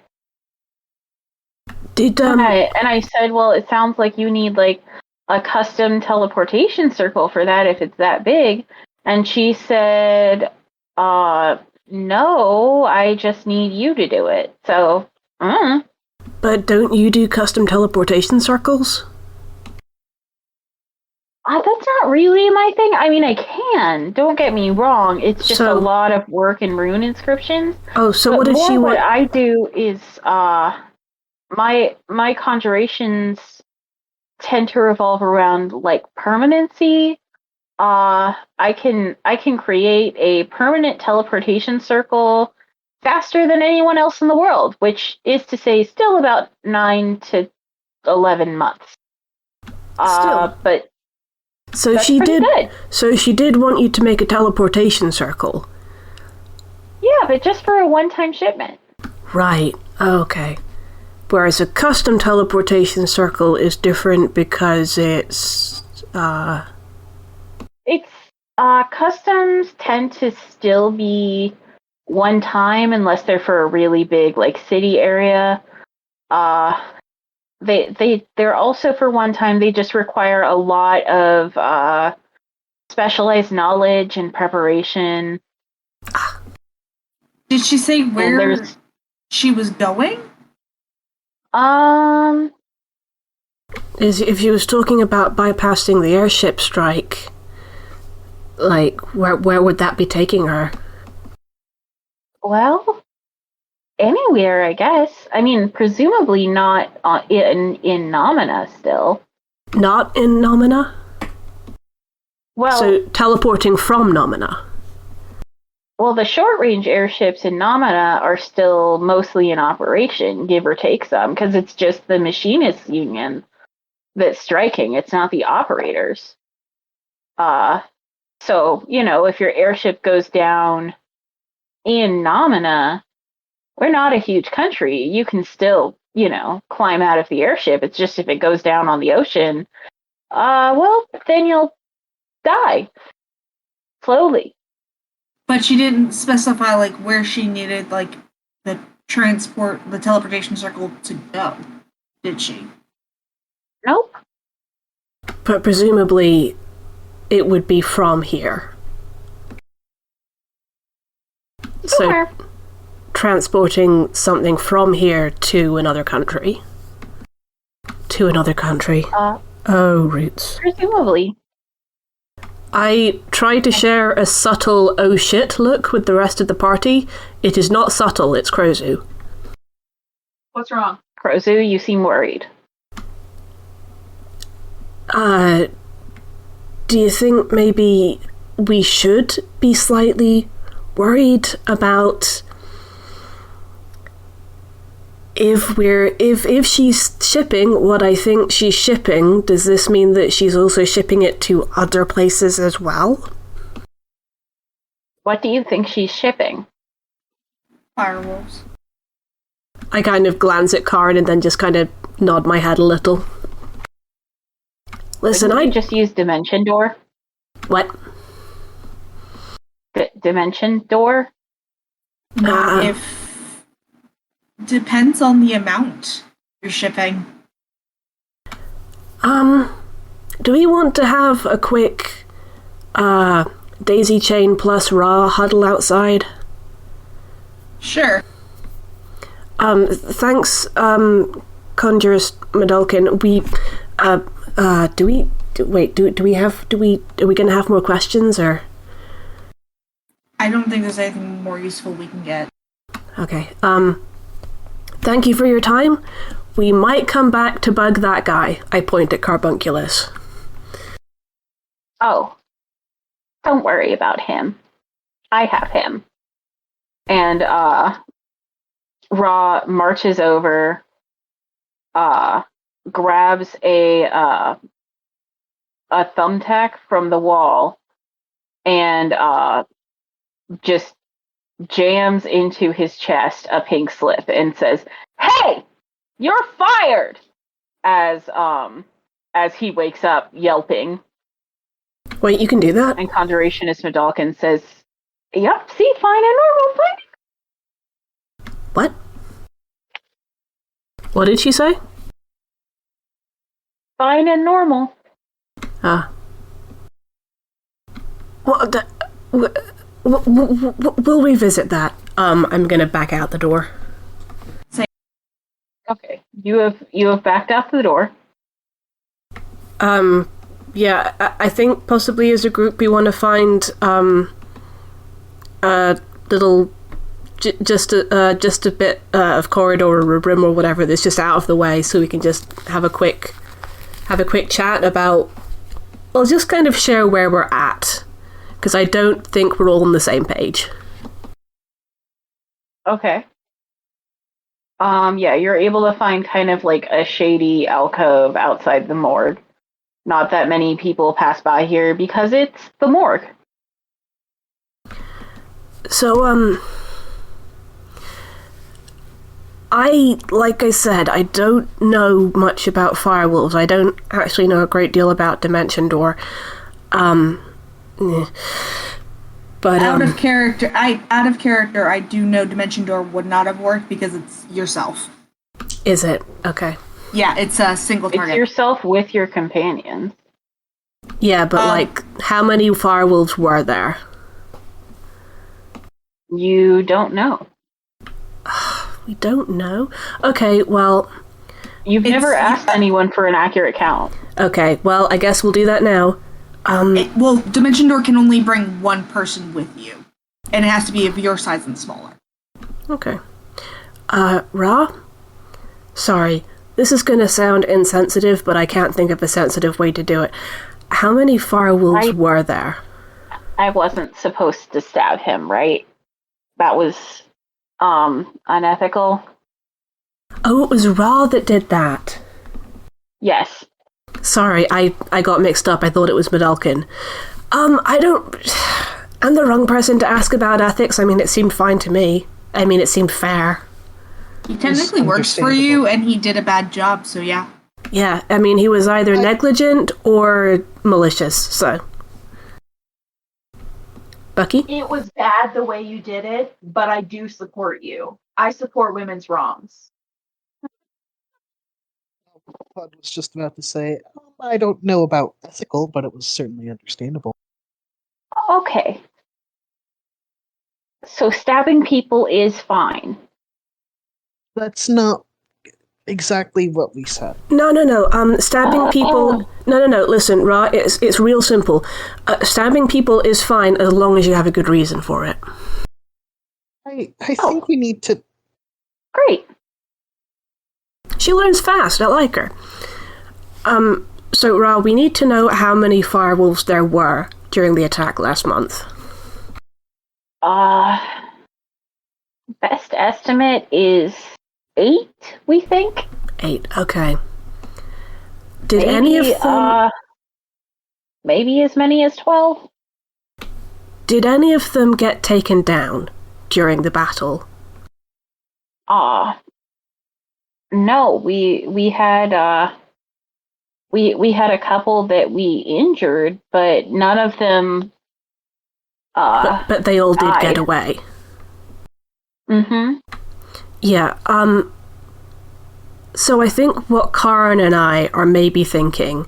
And I said, well, it sounds like you need like a custom teleportation circle for that if it's that big. And she said, no, I just need you to do it. So, But don't you do custom teleportation circles? That's not really my thing. I mean, I can. Don't get me wrong. It's just a lot of work in rune inscriptions. Oh, so what did she want? What I do is, my conjurations tend to revolve around like permanency. I can create a permanent teleportation circle faster than anyone else in the world, which is to say, still about 9 to 11 months. But so she did. Good. So she did want you to make a teleportation circle. Yeah, but just for a one-time shipment. Right. Okay. Whereas a custom teleportation circle is different because it's customs tend to still be one time unless they're for a really big like city area. They're also for one time. They just require a lot of specialized knowledge and preparation. Did she say where she was going? If she was talking about bypassing the airship strike, like where would that be taking her? Well, anywhere, I guess. I mean, presumably not in Nomina still. Not in Nomina? Well, so teleporting from Nomina. Well, the short-range airships in Nomina are still mostly in operation, give or take some, because it's just the Machinists Union that's striking. It's not the operators. So, if your airship goes down in Nomina, we're not a huge country. You can still, climb out of the airship. It's just if it goes down on the ocean, well, then you'll die. Slowly. But she didn't specify, like, where she needed, like, the teleportation circle to go, did she? Nope. But presumably, it would be from here. Sure. So, transporting something from here to another country. Oh, roots. Presumably. I try to share a subtle oh shit look with the rest of the party. It is not subtle, it's Krozu. What's wrong? Krozu, you seem worried. Do you think maybe we should be slightly worried about if she's shipping what I think she's shipping, does this mean that she's also shipping it to other places as well? What do you think she's shipping? Firewolves. I kind of glance at Carrin and then just kind of nod my head a little. Listen, I just use Dimension Door. What? Dimension Door? If depends on the amount you're shipping. Do we want to have a quick daisy chain plus Rha huddle outside? Sure. Thanks, Conjurous Medalkin. Are we gonna have more questions, or? I don't think there's anything more useful we can get. Okay, thank you for your time. We might come back to bug that guy. I point at Carbunculus. Oh, don't worry about him. I have him. And, Rha marches over, grabs a thumbtack from the wall, and just jams into his chest a pink slip and says, "Hey, you're fired!" As he wakes up yelping. Wait, you can do that? And Conjurationist Medalkin says, "Yep, see, fine and normal, fine." What? What did she say? Fine and normal. We'll revisit that. I'm gonna back out the door. Okay, you have backed out the door. Yeah, I think possibly as a group we want to find a little, just a bit of corridor or a room or whatever that's just out of the way, so we can just have a quick chat about. Well, just kind of share where we're at, because I don't think we're all on the same page. Okay. Yeah, you're able to find kind of like a shady alcove outside the morgue. Not that many people pass by here because it's the morgue. So, like I said, I don't know much about firewolves. I don't actually know a great deal about Dimension Door. But out of character, I do know Dimension Door would not have worked because it's yourself. Is it? Okay. Yeah, it's a single target. It's yourself with your companions. Yeah, but how many firewolves were there? You don't know. We don't know? Okay, well... You've never asked anyone for an accurate count. Okay, well, I guess we'll do that now. Dimension Door can only bring one person with you. And it has to be of your size and smaller. Okay. Rha? Sorry, this is gonna sound insensitive, but I can't think of a sensitive way to do it. How many firewolves were there? I wasn't supposed to stab him, right? That was, unethical. Oh, it was Rha that did that. Yes. Sorry, I got mixed up. I thought it was Medalkin. I'm the wrong person to ask about ethics. I mean, it seemed fine to me. I mean, it seemed fair. He technically works for you, and he did a bad job, so yeah. Yeah, I mean, he was either negligent or malicious, so... Bucky? It was bad the way you did it, but I do support you. I support women's wrongs. Klud was just about to say, I don't know about ethical, but it was certainly understandable. Okay. So stabbing people is fine. That's not exactly what we said. No. Stabbing people... No. Listen, Rha, it's real simple. Stabbing people is fine as long as you have a good reason for it. I think we need to... Great. She learns fast. I like her. So, Rha, we need to know how many firewolves there were during the attack last month. Best estimate is 8, we think. 8, okay. Did any of them... maybe as many as 12? Did any of them get taken down during the battle? No, we had we had a couple that we injured, but none of them but they all did died. get away. Mm-hmm. Yeah, so I think what Carrin and I are maybe thinking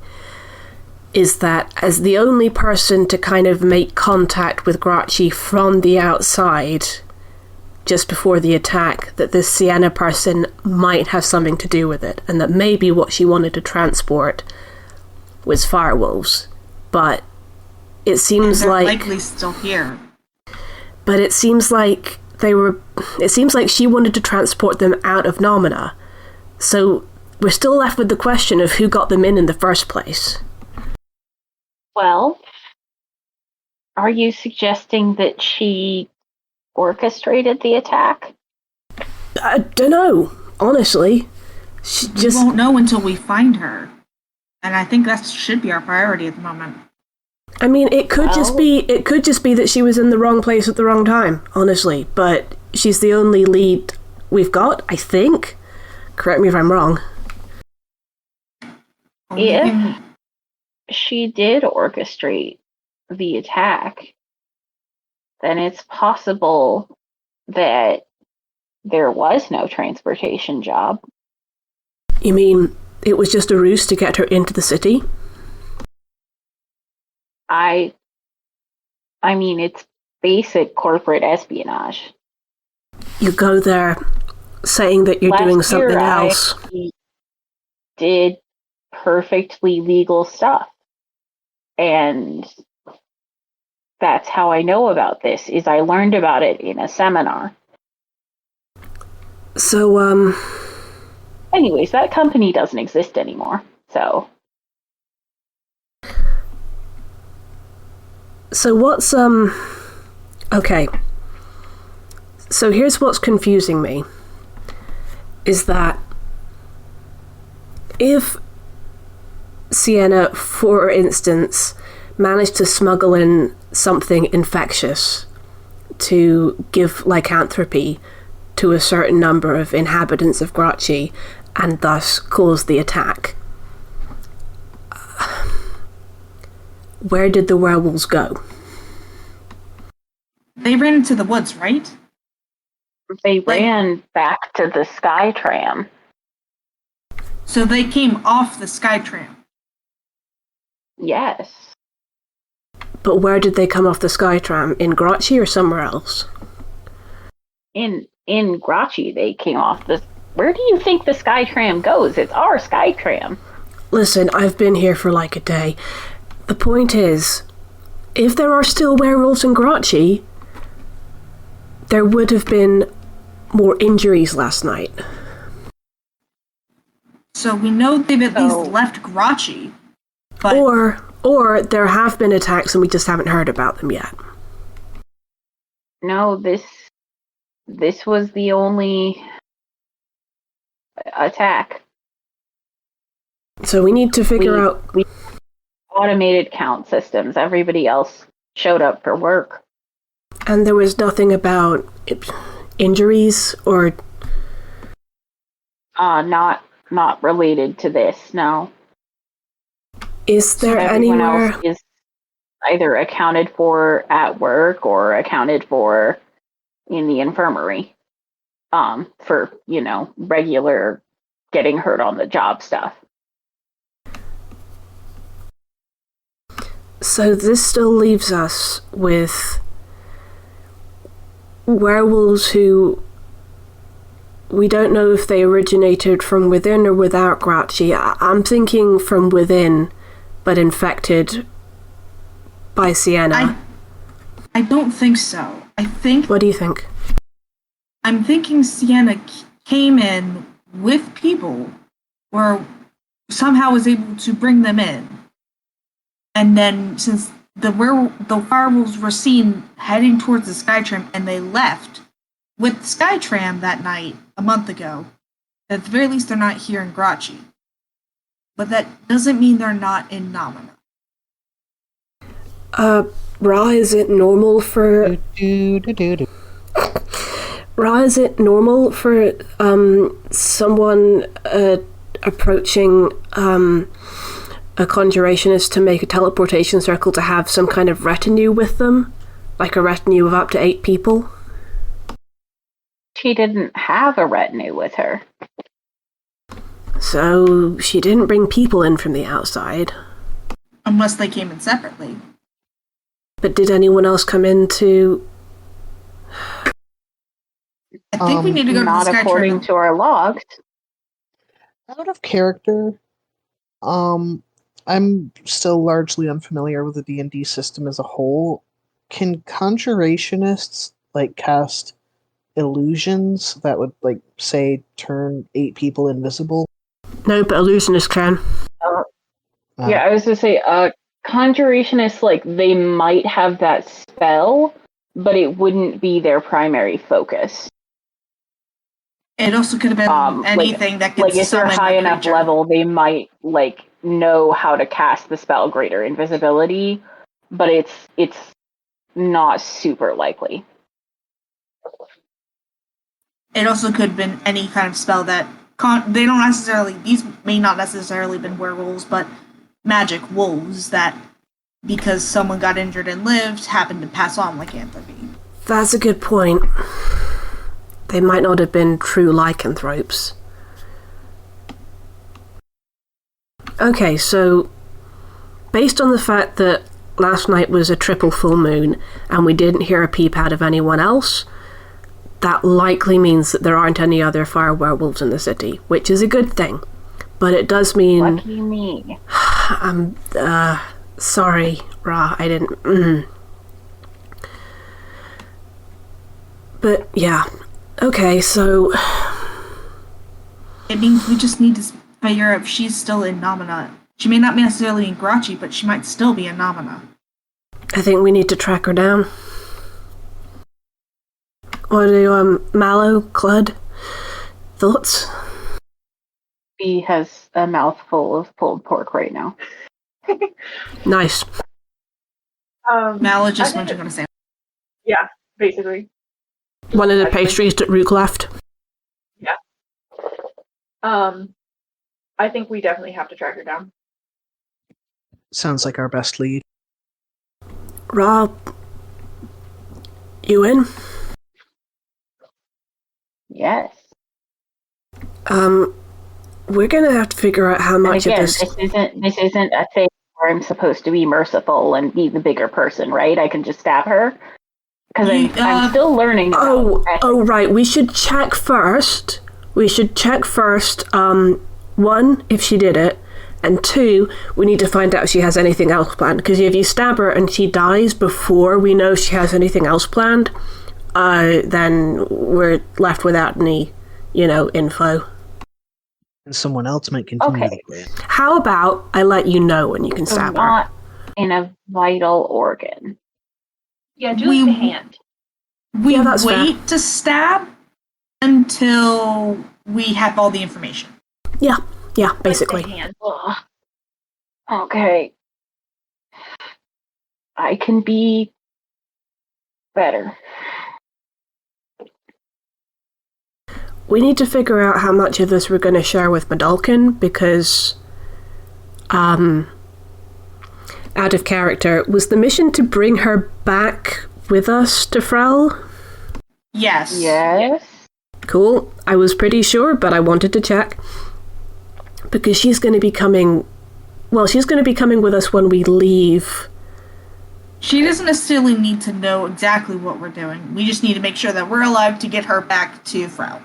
is that as the only person to kind of make contact with Grachi from the outside just before the attack, that this Sienna person might have something to do with it, and that maybe what she wanted to transport was firewolves. But it seems they're like... likely still here. But it seems like it seems like she wanted to transport them out of Nomina. So we're still left with the question of who got them in the first place. Well, are you suggesting that she orchestrated the attack? I don't know, honestly. We won't know until we find her. And I think that should be our priority at the moment. I mean, it could just be that she was in the wrong place at the wrong time, honestly. But she's the only lead we've got, I think. Correct me if I'm wrong. If she did orchestrate the attack, then it's possible that there was no transportation job. You mean it was just a ruse to get her into the city? I mean, it's basic corporate espionage. You go there saying that you're doing something else. I did perfectly legal stuff. And that's how I know about this, is I learned about it in a seminar. So, anyways, that company doesn't exist anymore, so... So what's, okay. So here's what's confusing me. Is that if Sienna, for instance, managed to smuggle in something infectious to give lycanthropy to a certain number of inhabitants of Grachi and thus cause the attack, where did the werewolves go? They ran into the woods, right? They ran back to the Sky Tram. So they came off the Sky Tram. Yes. But where did they come off the Sky Tram? In Grachi or somewhere else? In Grachi, they came off the... Where do you think the Sky Tram goes? It's our Sky Tram. Listen, I've been here for like a day. The point is, if there are still werewolves in Grachi, there would have been more injuries last night. So we know they've at least left Grachi. But... Or there have been attacks and we just haven't heard about them yet. No, this was the only attack. So we need to figure out... We automated count systems. Everybody else showed up for work. And there was nothing about injuries or... Not related to this, no. Is there everyone anywhere... else is either accounted for at work or accounted for in the infirmary. For, regular getting hurt on the job stuff. So this still leaves us with werewolves who we don't know if they originated from within or without Grachi. I'm thinking from within, but infected by Sienna. I don't think so. I think... What do you think? I'm thinking Sienna came in with people, or somehow was able to bring them in. And then, since the werewolves were seen heading towards the Skytram, and they left with the Skytram that night a month ago. At the very least, they're not here in Grachi. But that doesn't mean they're not in Nomina. Rha, is it normal for... Rha, is it normal for someone approaching a conjurationist to make a teleportation circle to have some kind of retinue with them? Like a retinue of up to 8 people? She didn't have a retinue with her. So she didn't bring people in from the outside. Unless they came in separately. But did anyone else come in to... I think we need to go to the Not Skytram. according to our logs. Out of character, I'm still largely unfamiliar with the D&D system as a whole. Can conjurationists, cast illusions that would, say, turn 8 people invisible? No, but illusionists can. Yeah, I was going to say, conjurationists, they might have that spell, but it wouldn't be their primary focus. It also could have been anything that could if they're high enough level, they might, know how to cast the spell Greater Invisibility, but it's not super likely. It also could have been any kind of spell that they don't necessarily. These may not necessarily been werewolves, but magic wolves that, because someone got injured and lived, happened to pass on lycanthropy. That's a good point. They might not have been true lycanthropes. Okay, so based on the fact that last night was a triple full moon and we didn't hear a peep out of anyone else, that likely means that there aren't any other fire werewolves in the city, which is a good thing. But it does mean... What do you mean? I'm, sorry, Rha, I didn't... But, yeah. Okay, so... It means we just need to figure out if she's still in Nomina. She may not be necessarily in Grachi, but she might still be in Nomina. I think we need to track her down. What do, Mallow, Klud, thoughts? He has a mouthful of pulled pork right now. Nice. Mallow just mentioned going to say. Yeah, basically. One of the pastries that Rhuk left. Yeah. I think we definitely have to track her down. Sounds like our best lead. Rha, you in? Yes. We're gonna have to figure out how much again, of this... This isn't a thing where I'm supposed to be merciful and be the bigger person, right? I can just stab her. Because I'm still learning. Oh, right. We should check first. One, if she did it, and 2, we need to find out if she has anything else planned. Because if you stab her and she dies before we know she has anything else planned, then we're left without any, info. And someone else might continue the plan. How about I let you know when you can stab her? Not in a vital organ. Yeah, do the hand. We that's wait fair. to stab until we have all the information. Yeah, basically. The hand. Ugh. Okay. I can be better. We need to figure out how much of this we're going to share with Medalkin, because, out of character, was the mission to bring her back with us to Frell? Yes. Yes. Cool. I was pretty sure, but I wanted to check. Because she's going to be coming... Well, she's going to be coming with us when we leave. She doesn't necessarily need to know exactly what we're doing. We just need to make sure that we're alive to get her back to Frell.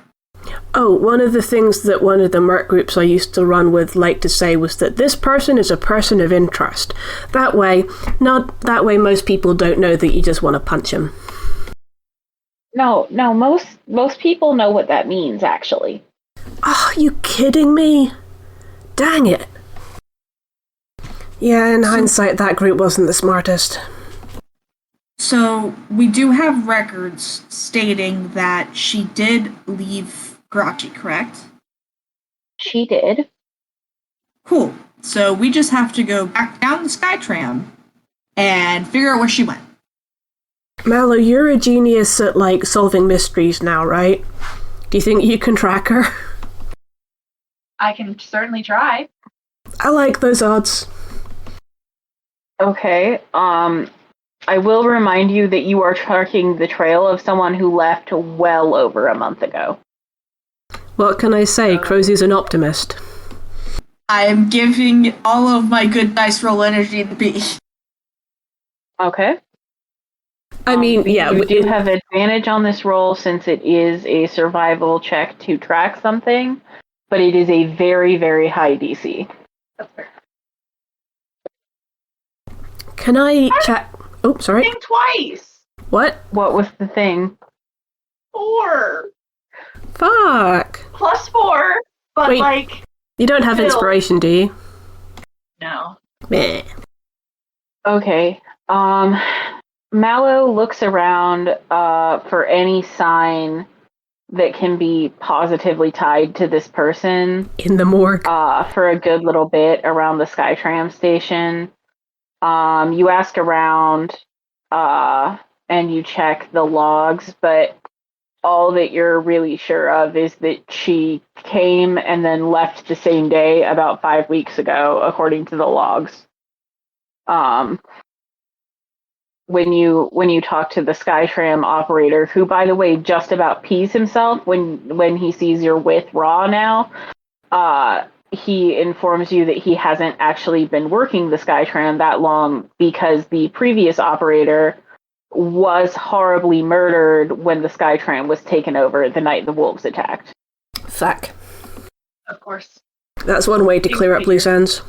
Oh, one of the things that one of the merc groups I used to run with liked to say was that this person is a person of interest. That way most people don't know that you just want to punch him. No, most people know what that means, actually. Oh, you kidding me? Dang it. Yeah, in hindsight, that group wasn't the smartest. So we do have records stating that she did leave Grachi, correct? She did. Cool. So we just have to go back down the Skytram and figure out where she went. Mallow, you're a genius at, solving mysteries now, right? Do you think you can track her? I can certainly try. I like those odds. Okay. I will remind you that you are tracking the trail of someone who left well over a month ago. What can I say? Krozu's an optimist. I am giving all of my good dice roll energy to B. Okay. I mean, yeah. You do have advantage on this roll since it is a survival check to track something, but it is a very, very high DC. That's fair. Can I check? Oh, sorry. Think twice. What? What was the thing? 4 Fuck. plus 4, but Wait. You don't have Still. inspiration, do you? no. Meh. Okay. Mallow looks around for any sign that can be positively tied to this person In the morgue. for a good little bit around the Skytram station. You ask around and you check the logs, but all that you're really sure of is that she came and then left the same day about 5 weeks ago, according to the logs. When you talk to the Skytram operator, who, by the way, just about pees himself when he sees you're with Rha now, he informs you that he hasn't actually been working the Skytram that long because the previous operator was horribly murdered when the Skytram was taken over the night the wolves attacked. Fuck. Of course. That's one way to clear up loose ends.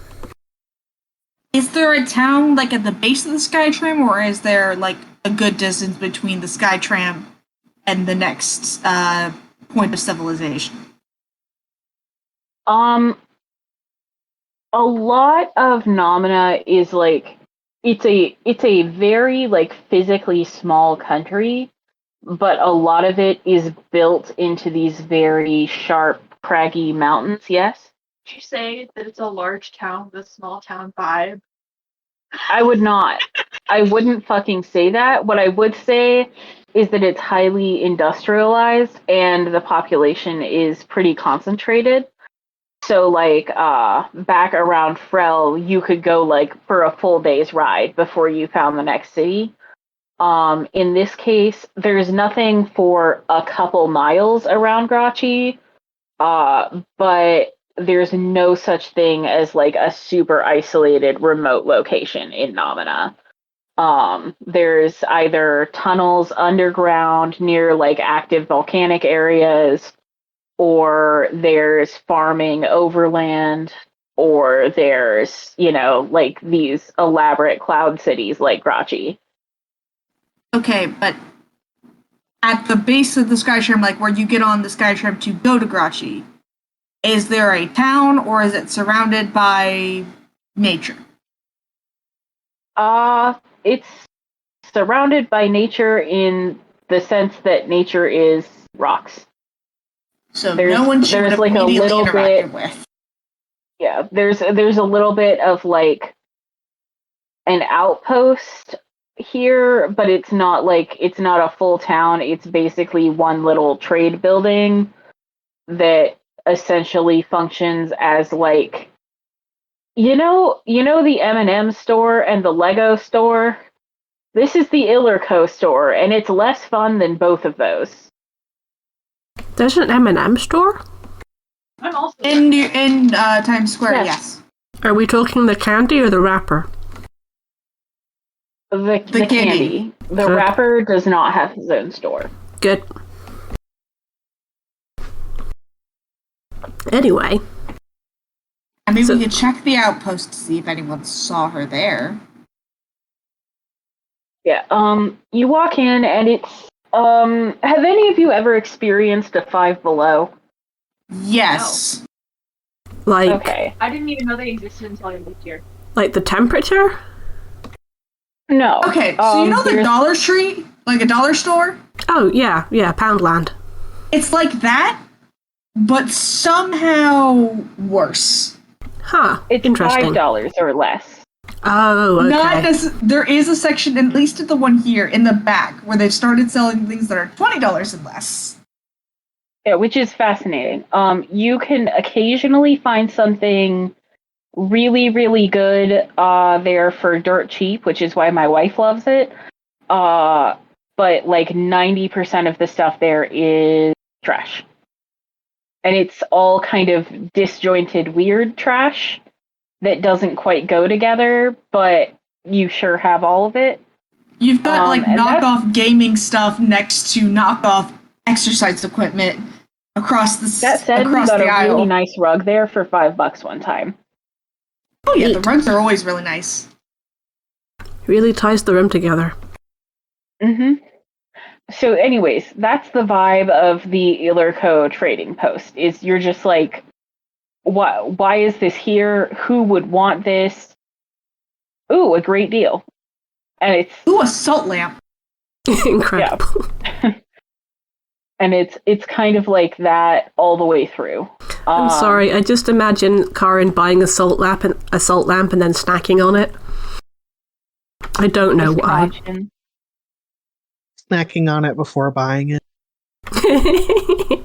Is there a town, at the base of the Skytram, or is there, a good distance between the Skytram and the next point of civilization? A lot of Nomina is it's a very physically small country, but a lot of it is built into these very sharp, craggy mountains. Yes, Did you say that it's a large town with a small town vibe? I would not. I wouldn't fucking say that. What I would say is that it's highly industrialized and the population is pretty concentrated. So, back around Frell, you could go, for a full day's ride before you found the next city. In this case, there's nothing for a couple miles around Grachi, but there's no such thing as, a super isolated remote location in Nomina. There's either tunnels underground near, active volcanic areas, or there's farming overland, or there's, these elaborate cloud cities like Grachi. Okay, but at the base of the Skytram, where you get on the Skytram to go to Grachi, is there a town, or is it surrounded by nature? It's surrounded by nature in the sense that nature is rocks. So no one should have immediately interacted with. Yeah, there's a little bit of an outpost here, but it's not a full town. It's basically one little trade building that essentially functions as the M&M store and the Lego store. This is the Iller store, and it's less fun than both of those. There's an M&M store? I'm also In Times Square, yes. Are we talking the candy or the wrapper? The candy. The Good. wrapper does not have his own store. Good. Anyway. I mean, So- we could check the outpost to see if anyone saw her there. Yeah, you walk in and it's, have any of you ever experienced a Five Below? Yes. Like, Okay. I didn't even know they existed until I moved here. Like the temperature? No. Okay, so you know the Dollar Tree? Like a dollar store? Oh, yeah, Poundland. It's like that, but somehow worse. Huh, It's interesting. $5 or less. Oh, okay. There is a section, at least at the one here, in the back, where they've started selling things that are $20 and less. Yeah, which is fascinating. You can occasionally find something really, really good there for dirt cheap, which is why my wife loves it. But like 90% of the stuff there is trash. And it's all kind of disjointed, weird trash that doesn't quite go together, but you sure have all of it. You've got like knockoff gaming stuff next to knockoff exercise equipment across the That said, we got a aisle. really nice rug there for $5 one time. Oh yeah, the rugs are always really nice. Really ties the room together. Mm-hmm. So anyways, that's the vibe of the Iller trading post, is you're just like, why is this here? Who would want this? Ooh, a great deal. And it's... Ooh, a salt lamp. Incredible. Yeah. And it's kind of like that all the way through. I'm sorry, I just imagine Carrin buying a salt lamp and then snacking on it. I don't know why. Snacking on it before buying it.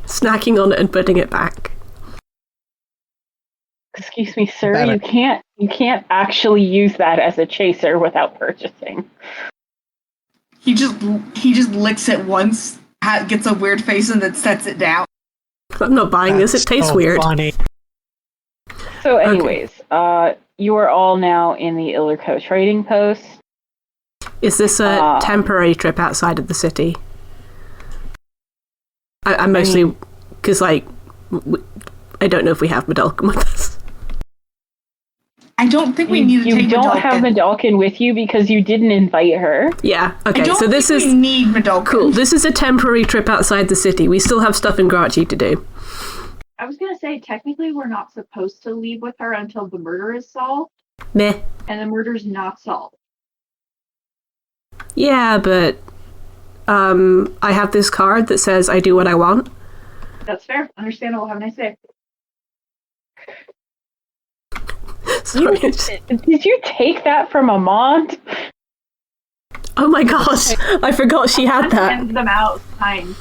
Snacking on it and putting it back. Excuse me, sir, you can't actually use that as a chaser without purchasing. He just licks it once, gets a weird face, and then sets it down. I'm not buying this, it tastes weird. Funny. So anyways, you are all now in the Illerco trading post. Is this a temporary trip outside of the city? I'm mostly... Because, like, I don't know if we have Medalkin with us. I don't think we need to take Medalkin. You don't have Medalkin with you because you didn't invite her. Yeah, okay, so this is... we need Medalkin. Cool, this is a temporary trip outside the city. We still have stuff in Grachi to do. I was going to say, technically we're not supposed to leave with her until the murder is solved. Meh. And the murder's not solved. Yeah, but I have this card that says I do what I want. That's fair. Understandable. Have a nice day. Sorry. Did you take that from Amand? Oh my gosh, I forgot she had that. Sends them out. Fine.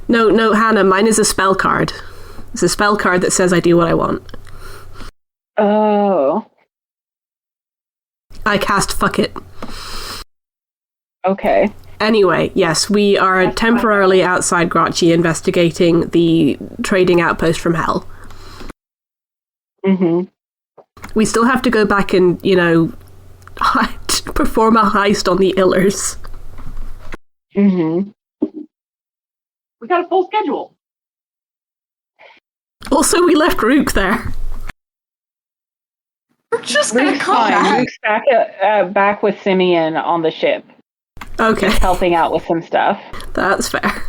No, Hannah, mine is a spell card. It's a spell card that says I do what I want. Oh. I cast fuck it. Okay. Anyway, yes, we are temporarily outside Grachi investigating the trading outpost from hell. Mm-hmm. We still have to go back and, perform a heist on the Illers. Mm-hmm. We got a full schedule. Also, we left Rhuk there. We're just gonna Rhuk's come fine. back. Rhuk's back with Simeon on the ship. Okay. Just helping out with some stuff. That's fair.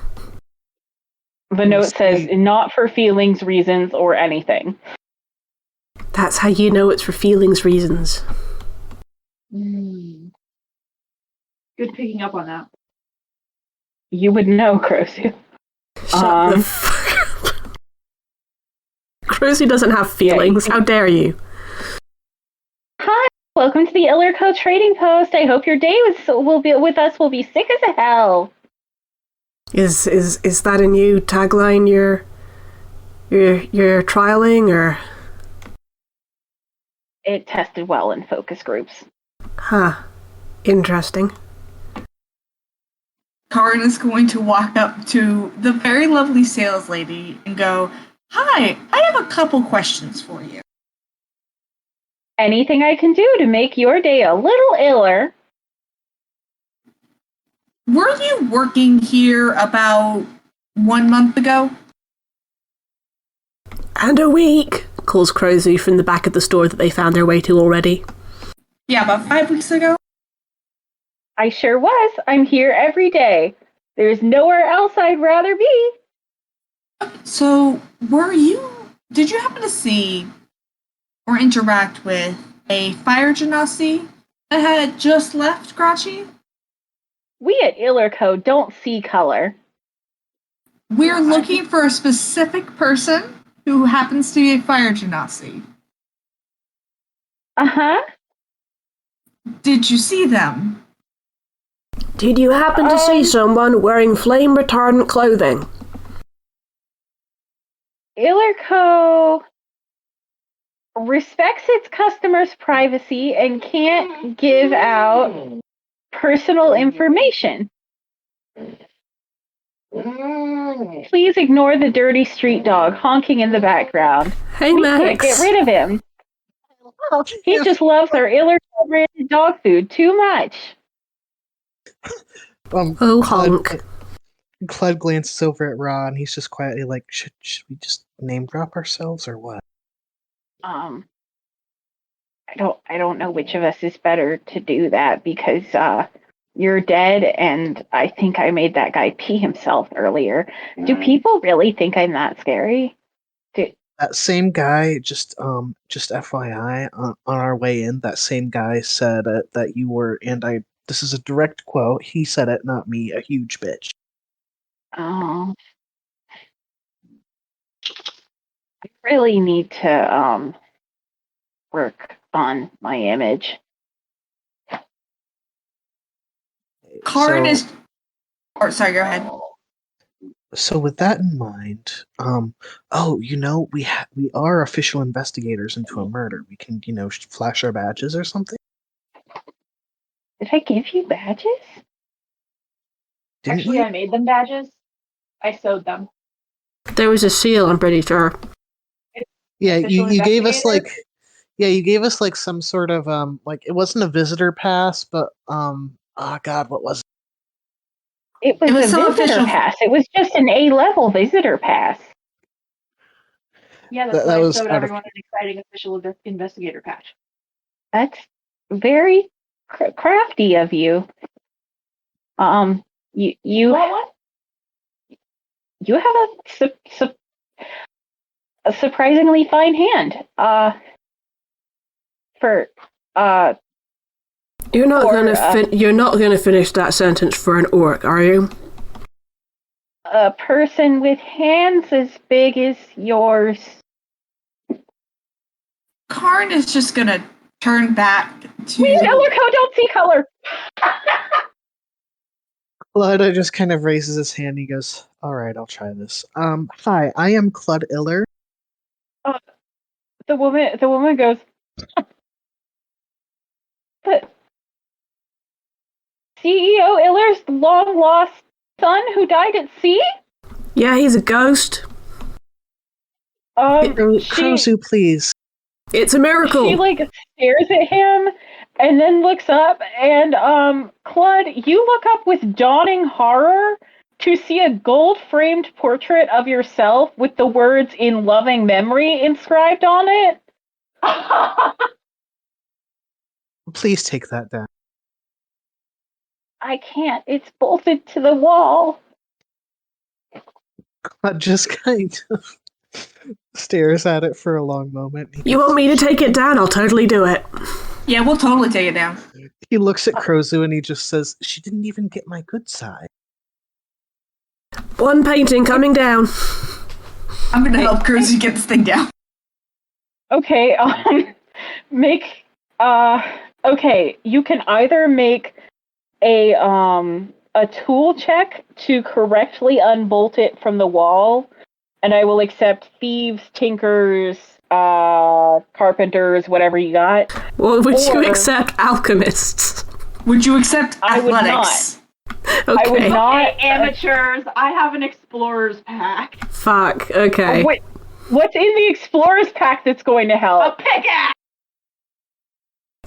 The note says, not for feelings, reasons, or anything. That's how you know it's for feelings reasons. Good picking up on that. You would know, Krozu. Shut the fuck up. Krozu doesn't have feelings. How dare you? Hi, welcome to the Illerco Trading Post. I hope your day will be sick as a hell. Is that a new tagline you're trialing, or? It tested well in focus groups. Huh. Interesting. Carrin is going to walk up to the very lovely sales lady and go, "Hi, I have a couple questions for you." Anything I can do to make your day a little iller. Were you working here about 1 month ago? And a week, calls Krozu from the back of the store that they found their way to already. Yeah, about 5 weeks ago. I sure was. I'm here every day. There's nowhere else I'd rather be. So, did you happen to see or interact with a fire genasi that had just left Grachi. We at Illerco don't see color. We're looking for a specific person who happens to be a fire genasi. Uh-huh. Did you see them? Did you happen to see someone wearing flame-retardant clothing? Illerco respects its customers' privacy and can't give out personal information. Please ignore the dirty street dog honking in the background. Hey, We Max. can't get rid of him. He just loves our Illerco branded dog food too much. Oh, honk. Klud glances over at Rha, and he's just quietly like, should we just name drop ourselves or what? I don't know which of us is better to do that because you're dead and I think I made that guy pee himself earlier. Do people really think I'm that scary? That same guy, just FYI, on our way in, that same guy said that you were, and this is a direct quote, he said it, not me, a huge bitch. Oh. I really need to work on my image. Carrin So- is. Or sorry, go ahead. So with that in mind, we are official investigators into a murder. We can, flash our badges or something. Did I give you badges? Didn't Actually, you? I made them badges. I sewed them. There was a seal, I'm pretty sure. Yeah, Official you gave us investigator? you gave us some sort of it wasn't a visitor pass, but oh god, what was it? It was was a some visitor official- pass. It was just an A-level visitor pass. Yeah, that's That why I was sewed out of- everyone an exciting official investigator patch. That's very crafty of you. You What? you have a surprisingly fine hand. You're not Or, gonna finish that sentence for an orc, are you? a person with hands as big as yours. Carrin is just gonna turn back to. We Ellerco don't see color. Klud just kind of raises his hand. He goes, "All right, I'll try this. Hi, I am Rha Iller. The woman goes, but CEO Iller's long lost son who died at sea? Yeah, he's a ghost. Krozu, please." It's a miracle. She stares at him and then looks up and Klud, you look up with dawning horror to see a gold-framed portrait of yourself with the words "in loving memory" inscribed on it. Please take that down. I can't. It's bolted to the wall. Klud just kind of stares at it for a long moment. You want me to take it down? I'll totally do it. Yeah, we'll totally take it down. He looks at Krozu and he just says, "She didn't even get my good side." One painting coming down. I'm gonna help Krozu get this thing down. Okay, okay, you can either make a tool check to correctly unbolt it from the wall, and I will accept thieves, tinkers, carpenters, whatever you got. Well, would you Or- accept alchemists? Would you accept I would athletics? I would Okay. not. Okay, amateurs. I have an explorer's pack. Fuck. Okay. Wait, what's in the explorer's pack that's going to A help? pickaxe.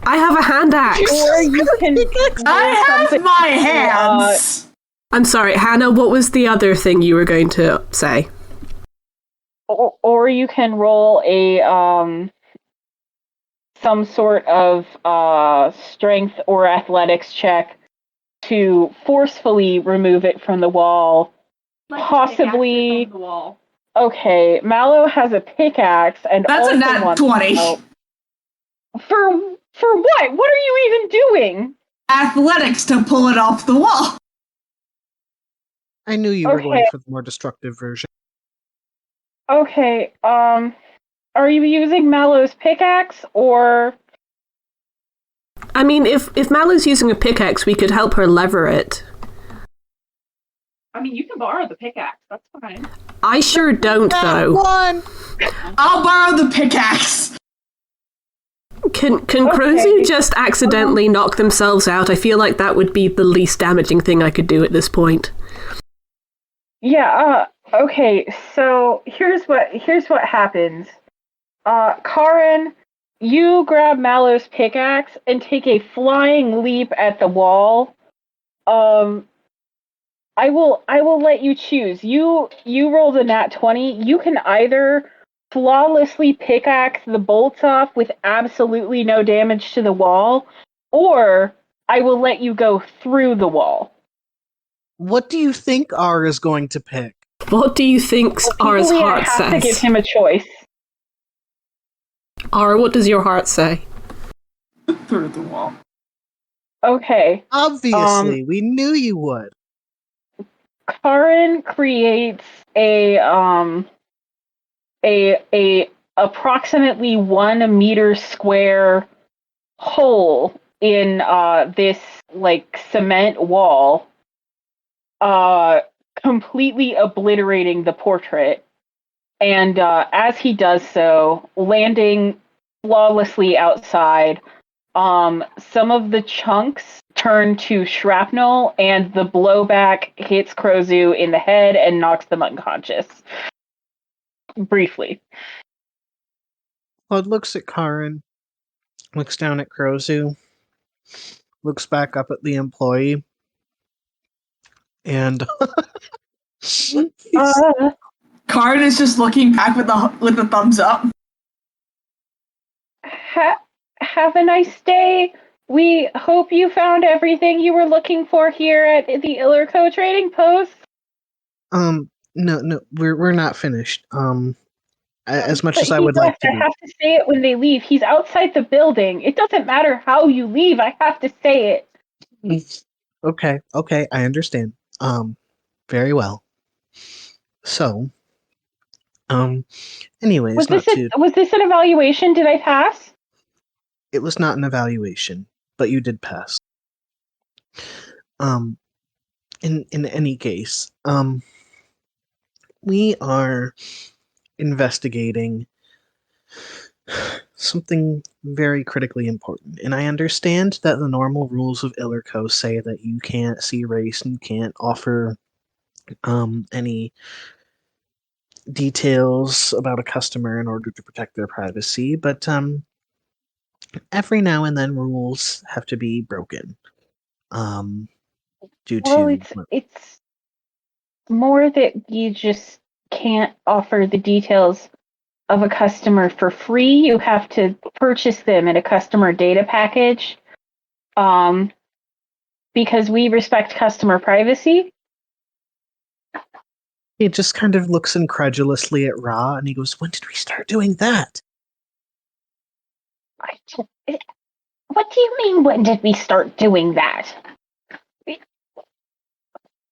I have a hand axe. Or you can. I have something- my hands. I'm sorry, Hannah. What was the other thing you were going to say? Or you can roll a some sort of strength or athletics check to forcefully remove it from the wall. Let's Possibly- pickaxe it from the wall. Okay, Mallow has a pickaxe and That's also a nat wants 20. help. For For what? What are you even doing? Athletics to pull it off the wall. I knew you were Okay. going for the more destructive version. Okay, are you using Mallow's pickaxe, or... I mean, if Mallow's using a pickaxe, we could help her lever it. I mean, you can borrow the pickaxe. That's fine. I sure don't, though. I'll borrow the pickaxe. Can Krozu just accidentally knock themselves out? I feel like that would be the least damaging thing I could do at this point. Yeah, okay, so here's what happens. Carrin, you grab Mallow's pickaxe and take a flying leap at the wall. I will let you choose. You rolled a nat 20. You can either flawlessly pickaxe the bolts off with absolutely no damage to the wall, or I will let you go through the wall. What do you think R is going to pick? What do you think Ahre's Legally, heart I have to give says? him a choice. Ahre, what does your heart say? Through the wall. Okay. Obviously, we knew you would. Carrin creates a approximately 1 meter square hole in this like cement wall, completely obliterating the portrait. And as he does so, landing flawlessly outside, some of the chunks turn to shrapnel, and the blowback hits Krozu in the head and knocks them unconscious. Briefly. Klud looks at Carrin, looks down at Krozu, looks back up at the employee, and Carrin is just looking back with the thumbs up. Have a nice day. We hope you found everything you were looking for here at the Iller trading post. no, we're not finished. As much as I would like to I be. have to say it when they leave. He's outside the building. It doesn't matter how you leave. I have to say it. Okay, I understand. Very well. So, anyways, Was this an evaluation? Did I pass? It was not an evaluation, but you did pass. In any case, we are investigating something very critically important, and I understand that the normal rules of Illerco say that you can't see race and you can't offer any details about a customer in order to protect their privacy, but every now and then rules have to be broken. It's more that you just can't offer the details of a customer for free. You have to purchase them in a customer data package, because we respect customer privacy. He just kind of looks incredulously at Rha, and he goes, "When did we start doing that?" What do you mean, when did we start doing that?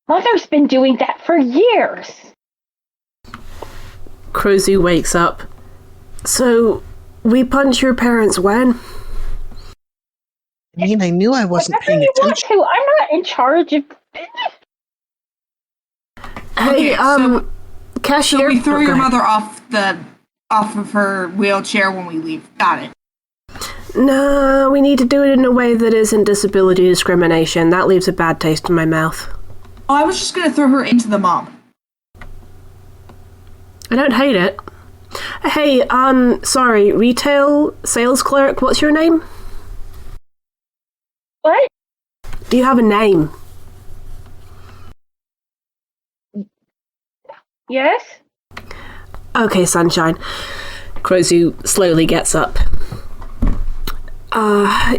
Mother's been doing that for years. Krozu wakes up. So, we punch your parents when? I mean, I knew I wasn't Whenever paying you attention. want to. I'm not in charge of... Hey, so cashier... we throw your go ahead. mother off of her wheelchair when we leave. Got it. No, we need to do it in a way that isn't disability discrimination. That leaves a bad taste in my mouth. Oh, I was just gonna throw her into the mob. I don't hate it. Hey, sorry, retail sales clerk, what's your name? What? Do you have a name? Yes? Okay, sunshine. Krozu slowly gets up.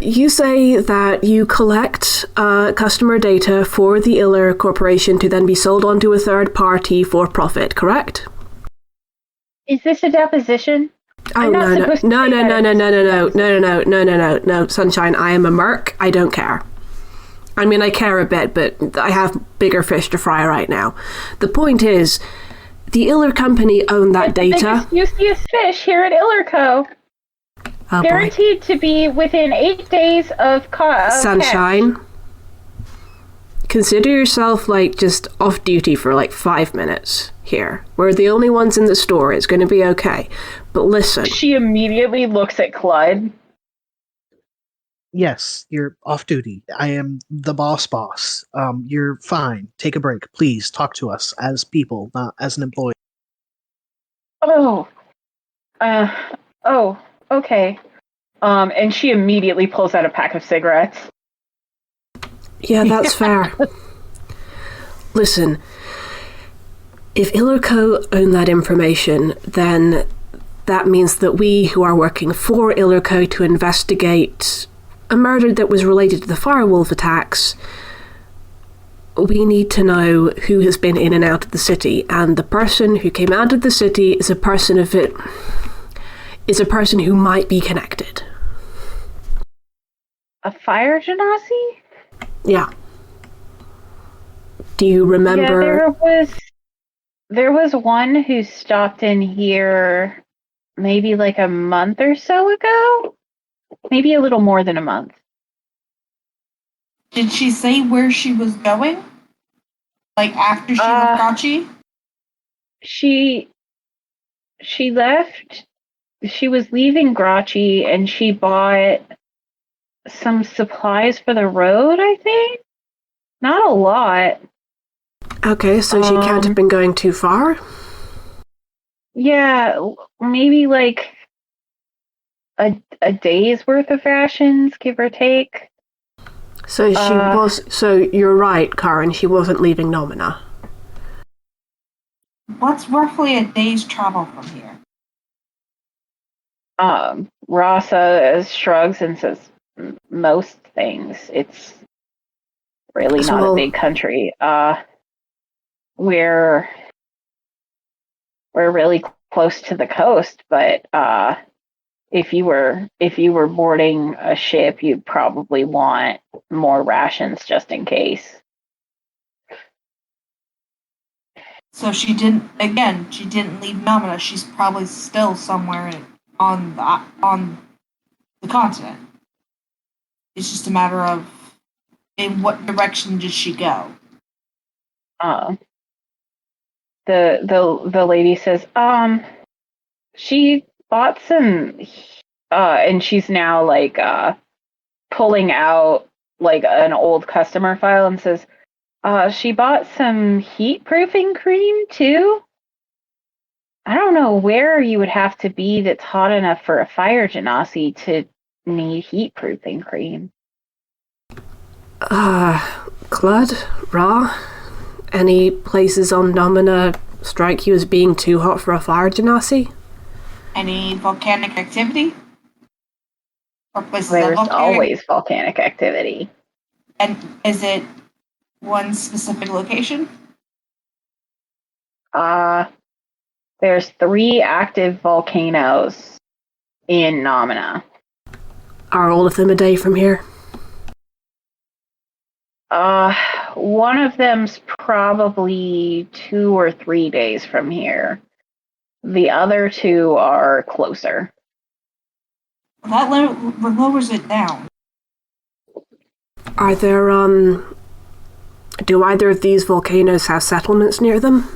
You say that you collect customer data for the Iller Corporation to then be sold on to a third party for profit, correct? Is this a deposition? Oh, I'm not no, supposed to no, say no, that no, in no, this no, no, no, episode. no, no, no, no, no, no, Sunshine, I am a merc. I don't care. I mean, I care a bit, but I have bigger fish to fry right now. The point is, the Iller Company own that It's the data. biggest, juiciest fish here at Illerco. Oh, boy. Guaranteed to be within 8 days of catch. Sunshine, consider yourself, like, just off duty for, like, 5 minutes here. We're the only ones in the store. It's going to be okay. But listen. She immediately looks at Klud. Yes, you're off duty. I am the boss. You're fine. Take a break. Please talk to us as people, not as an employee. Oh. Oh, okay. And she immediately pulls out a pack of cigarettes. Yeah, that's fair. Listen, if Illerco own that information, then that means that we, who are working for Illerco to investigate a murder that was related to the Firewolf attacks, we need to know who has been in and out of the city, and the person who came out of the city is a person who might be connected. A fire genasi? Yeah. Do you remember? Yeah, there was one who stopped in here maybe like a month or so ago. Maybe a little more than a month. Did she say where she was going? Like after she left Kachi? She left. She was leaving Grachi and she bought some supplies for the road, I think. Not a lot. Okay, so she can't have been going too far? Yeah, maybe like a day's worth of rations, give or take. So so you're right, Carrin, she wasn't leaving Nomina. What's roughly a day's travel from here? Rasa shrugs and says, most things. It's really not a big country. We're really close to the coast, but if you were boarding a ship, you'd probably want more rations just in case. So she didn't leave Nomina. She's probably still somewhere on the continent. It's just a matter of in what direction did she go? The lady says, she bought some, and she's now like pulling out like an old customer file and says, she bought some heat proofing cream too. I don't know where you would have to be that's hot enough for a fire genasi to need heat proofing cream. Klud, Rha, any places on Nomina strike you as being too hot for a fire genasi? Any volcanic activity? Or places There's always volcanic activity. And is it one specific location? There's 3 active volcanoes in Nomina. Are all of them a day from here? One of them's probably 2 or 3 days from here. The other 2 are closer. That lowers it down. Are there, do either of these volcanoes have settlements near them?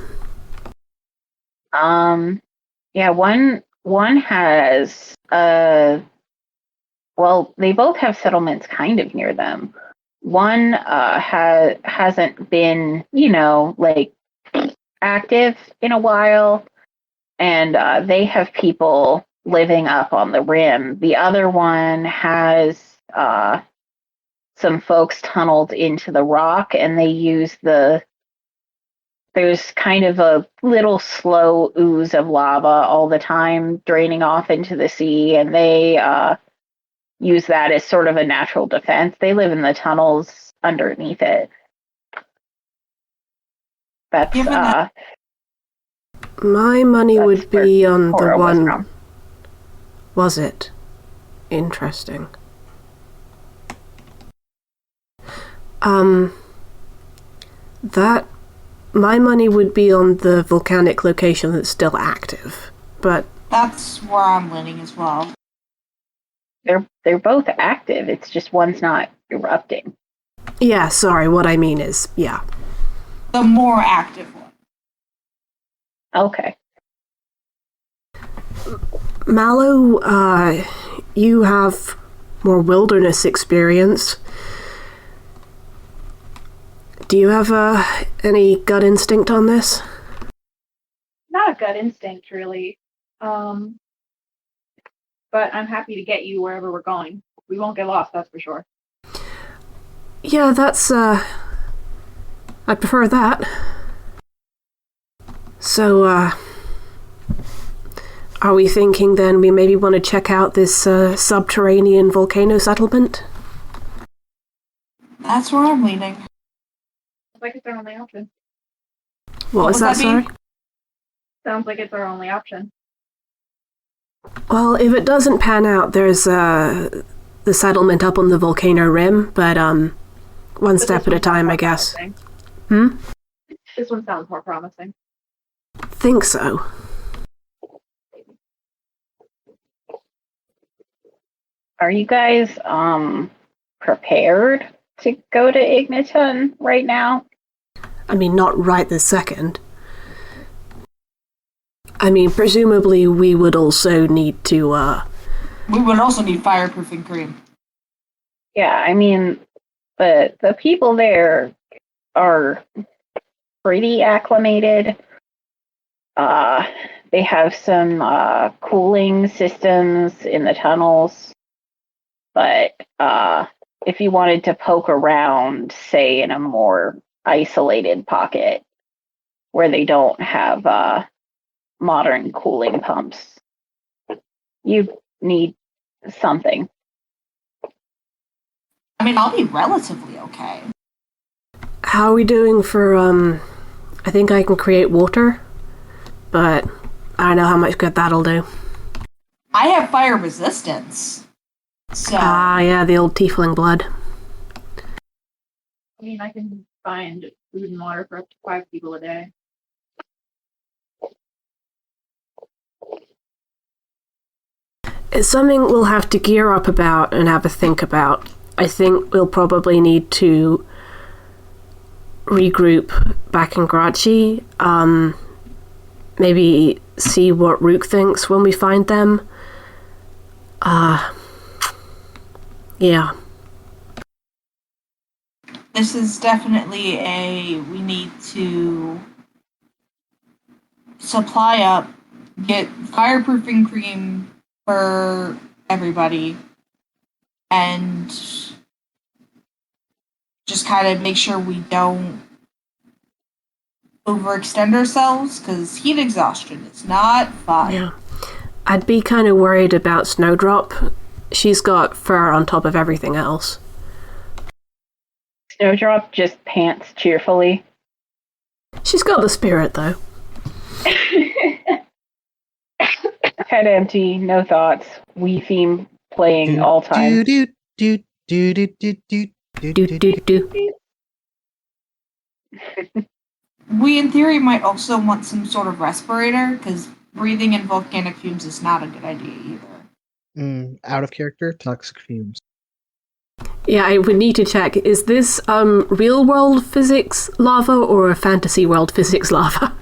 Yeah, one has, well, they both have settlements kind of near them. One, hasn't been, like, active in a while, and, they have people living up on the rim. The other one has, some folks tunneled into the rock, and they use there's kind of a little slow ooze of lava all the time draining off into the sea, and they use that as sort of a natural defense. They live in the tunnels underneath it. That's my money would be on the one. Was it? Interesting. That... My money would be on the volcanic location that's still active, but... That's where I'm leaning as well. They're both active, it's just one's not erupting. Yeah, sorry, what I mean is, yeah. The more active one. Okay. Mallow, you have more wilderness experience. Do you have any gut instinct on this? Not a gut instinct, really. But I'm happy to get you wherever we're going. We won't get lost, that's for sure. Yeah, that's, I prefer that. So, are we thinking then we maybe want to check out this, subterranean volcano settlement? That's where I'm leaning. Sounds like it's our only option. What was that, sorry? Sounds like it's our only option. Well, if it doesn't pan out, there's, the settlement up on the volcano rim, but, one step at a time, I guess. Promising. This one sounds more promising. Think so. Are you guys prepared to go to Igniton right now? I mean, not right this second. I mean, presumably we would also need to, We would also need fireproofing cream. Yeah, I mean, the people there are pretty acclimated. They have some cooling systems in the tunnels. But if you wanted to poke around, say, in a more isolated pocket where they don't have modern cooling pumps, you need something. I mean, I'll be relatively okay. how are we doing for, I think I can create water, but I don't know how much good that'll do. I have fire resistance. So. Ah, yeah, the old tiefling blood. I mean, I can find food and water for up to 5 people a day. It's something we'll have to gear up about and have a think about. I think we'll probably need to regroup back in Grachi. Maybe see what Rhuk thinks when we find them. Yeah. This is definitely we need to supply up, get fireproofing cream for everybody, and just kind of make sure we don't overextend ourselves, because heat exhaustion is not fun. Yeah. I'd be kind of worried about Snowdrop. She's got fur on top of everything else. Snowdrop just pants cheerfully. She's got the spirit, though. Head empty, no thoughts. Wii theme playing all time. We, in theory, might also want some sort of respirator, because breathing in volcanic fumes is not a good idea either. Out of character, toxic fumes. Yeah, I would need to check. Is this real world physics lava or a fantasy world physics lava?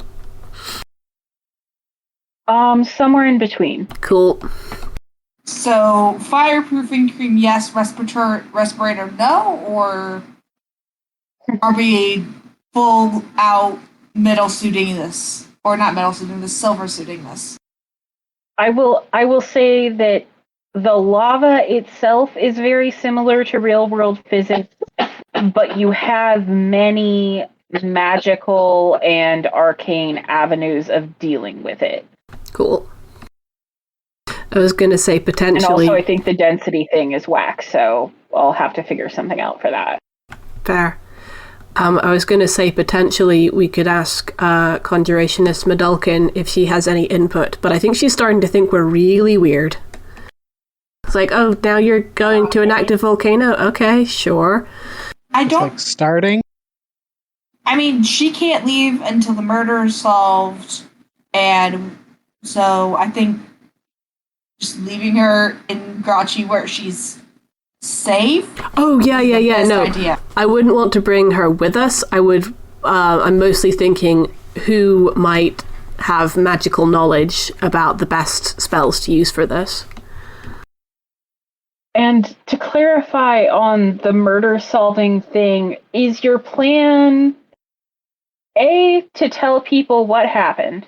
Somewhere in between. Cool. So, fireproofing cream, yes. Respirator, no? Or are we full out metal suiting this? Or not metal suiting this, silver suiting this? I will say that the lava itself is very similar to real world physics, but you have many magical and arcane avenues of dealing with it. Cool. I was going to say potentially... And also I think the density thing is whack, so I'll have to figure something out for that. Fair. I was going to say potentially we could ask Conjurationist Medulkin if she has any input, but I think she's starting to think we're really weird. It's like, oh, now you're going to an active volcano? Okay, sure. I don't... Like starting? I mean, she can't leave until the murder is solved, and so I think just leaving her in Grachi where she's safe. Oh, yeah, no. Idea. I wouldn't want to bring her with us. I'm mostly thinking who might have magical knowledge about the best spells to use for this. And to clarify on the murder-solving thing, is your plan A, to tell people what happened,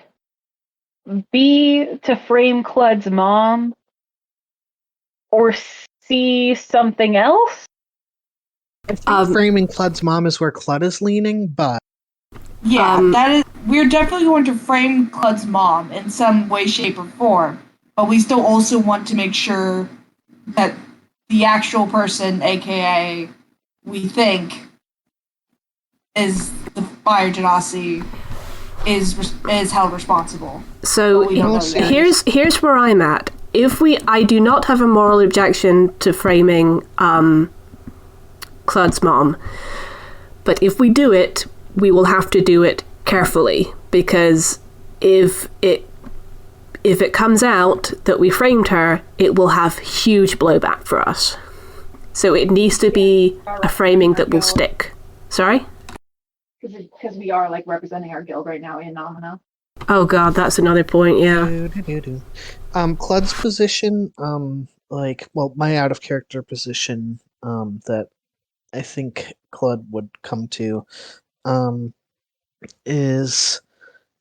B, to frame Klud's mom, or C, something else? I think framing Klud's mom is where Klud is leaning, but... Yeah, that is... We're definitely going to frame Klud's mom in some way, shape, or form, but we still also want to make sure that the actual person, aka we think is the Fire Genasi, is held responsible. So here's where I'm at. I do not have a moral objection to framing Klud's mom, but if we do it, we will have to do it carefully, because if it comes out that we framed her, it will have huge blowback for us. So it needs to be a framing that will stick. Sorry? Because we are like representing our guild right now in Nomina. Oh god, that's another point, yeah. Klud's position, my out of character position, that I think Klud would come to, is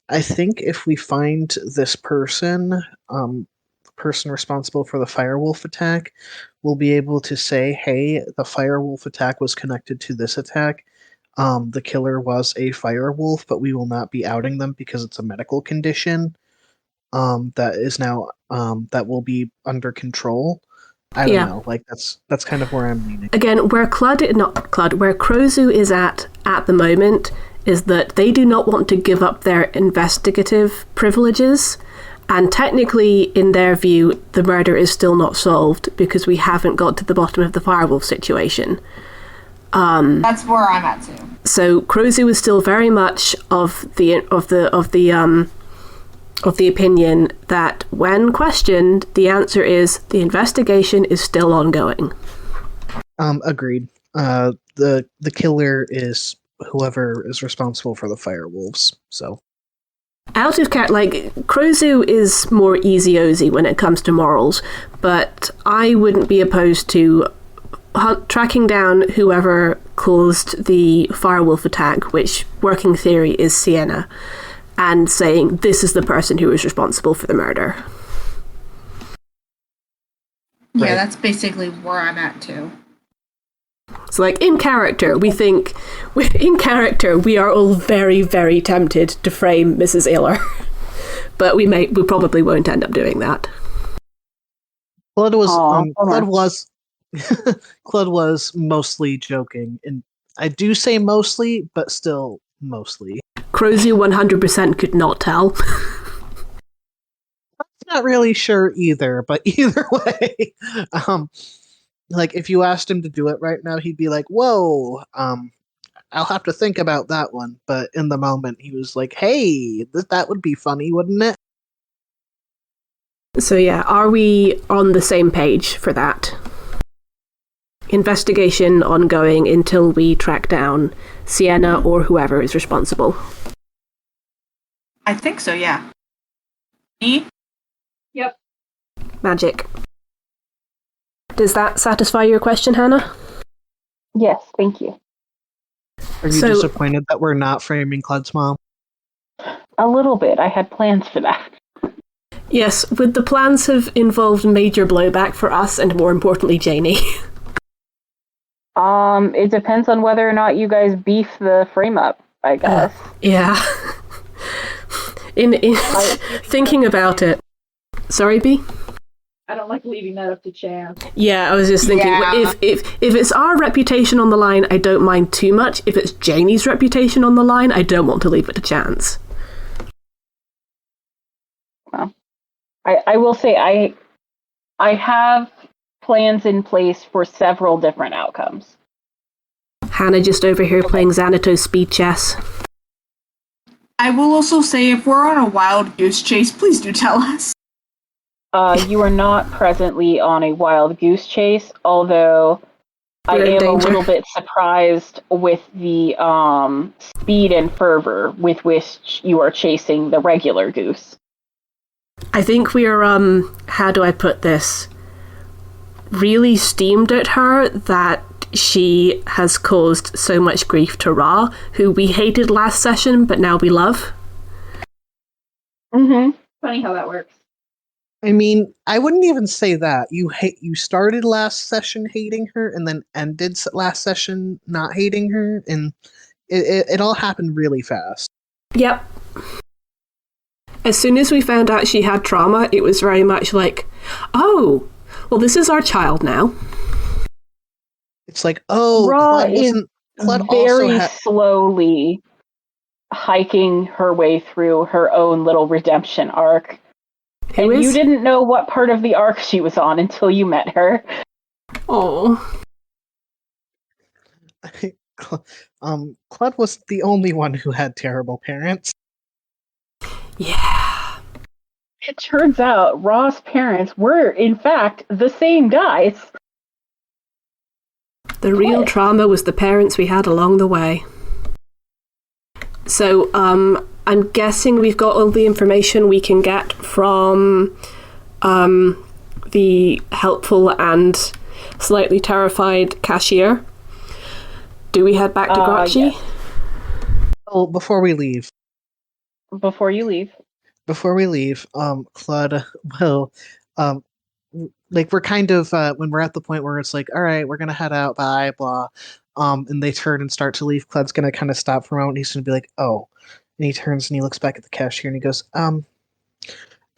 I think if we find this person, person responsible for the firewolf attack, we'll be able to say, hey, the firewolf attack was connected to this attack. The killer was a firewolf, but we will not be outing them because it's a medical condition that is now that will be under control. I don't know. Like that's kind of where I'm leaning. Again, where where Krozu is at the moment is that they do not want to give up their investigative privileges, and technically, in their view, the murder is still not solved because we haven't got to the bottom of the firewolf situation. That's where I'm at too. So Krozu is still very much of the opinion that when questioned, the answer is the investigation is still ongoing. Agreed. The killer is whoever is responsible for the firewolves. So out of Krozu is more easy-ozy when it comes to morals, but I wouldn't be opposed to tracking down whoever caused the firewolf attack, which working theory is Sienna, and saying this is the person who is responsible for the murder. Yeah, that's basically where I'm at too. So, in character, we are all very, very tempted to frame Mrs. Iller, but we probably won't end up doing that. Klud was mostly joking, and I do say mostly, but still mostly. Krozu 100% could not tell. I'm not really sure either, but either way, if you asked him to do it right now, he'd be like, whoa, I'll have to think about that one. But in the moment, he was like, hey, that would be funny, wouldn't it? So yeah, are we on the same page for that? Investigation ongoing until we track down Sienna or whoever is responsible. I think so, yeah. E? Yep. Magic. Does that satisfy your question, Hannah? Yes, thank you. Are you disappointed that we're not framing Klud's mom? A little bit. I had plans for that. Yes, would the plans have involved major blowback for us and, more importantly, Janie? It depends on whether or not you guys beef the frame up, I guess. Yeah. in thinking about it. Sorry, B? I don't like leaving that up to chance. Yeah, I was just thinking, if it's our reputation on the line, I don't mind too much. If it's Janie's reputation on the line, I don't want to leave it to chance. Well, I will say I have plans in place for several different outcomes. Hannah just over here playing Xanatos speed chess. I will also say, if we're on a wild goose chase, please do tell us. You are not presently on a wild goose chase, although I You're in am danger. a little bit surprised with the speed and fervor with which you are chasing the regular goose. I think we are, how do I put this? Really steamed at her that she has caused so much grief to Rha, who we hated last session, but now we love. Mm-hmm. Funny how that works. I mean, I wouldn't even say that. You started last session hating her, and then ended last session not hating her, and it all happened really fast. Yep. As soon as we found out she had trauma, it was very much like, oh, well, this is our child now. It's like, oh, Rha Klud is wasn't. Klud also very had. slowly hiking her way through her own little redemption arc. Who and is? you didn't know what part of the arc she was on until you met her. Oh. Klud was the only one who had terrible parents. Yeah. It turns out Ra's parents were, in fact, the same guys. The real What? trauma was the parents we had along the way. So, I'm guessing we've got all the information we can get from the helpful and slightly terrified cashier. Do we head back to Gratchi? Yes. Oh, before we leave, Before you leave. Klud will, like, we're kind of, when we're at the point where it's like, all right, we're gonna head out, bye, blah, and they turn and start to leave, Klud's gonna kind of stop for a moment, and he's gonna be like, oh, and he turns and he looks back at the cashier and he goes,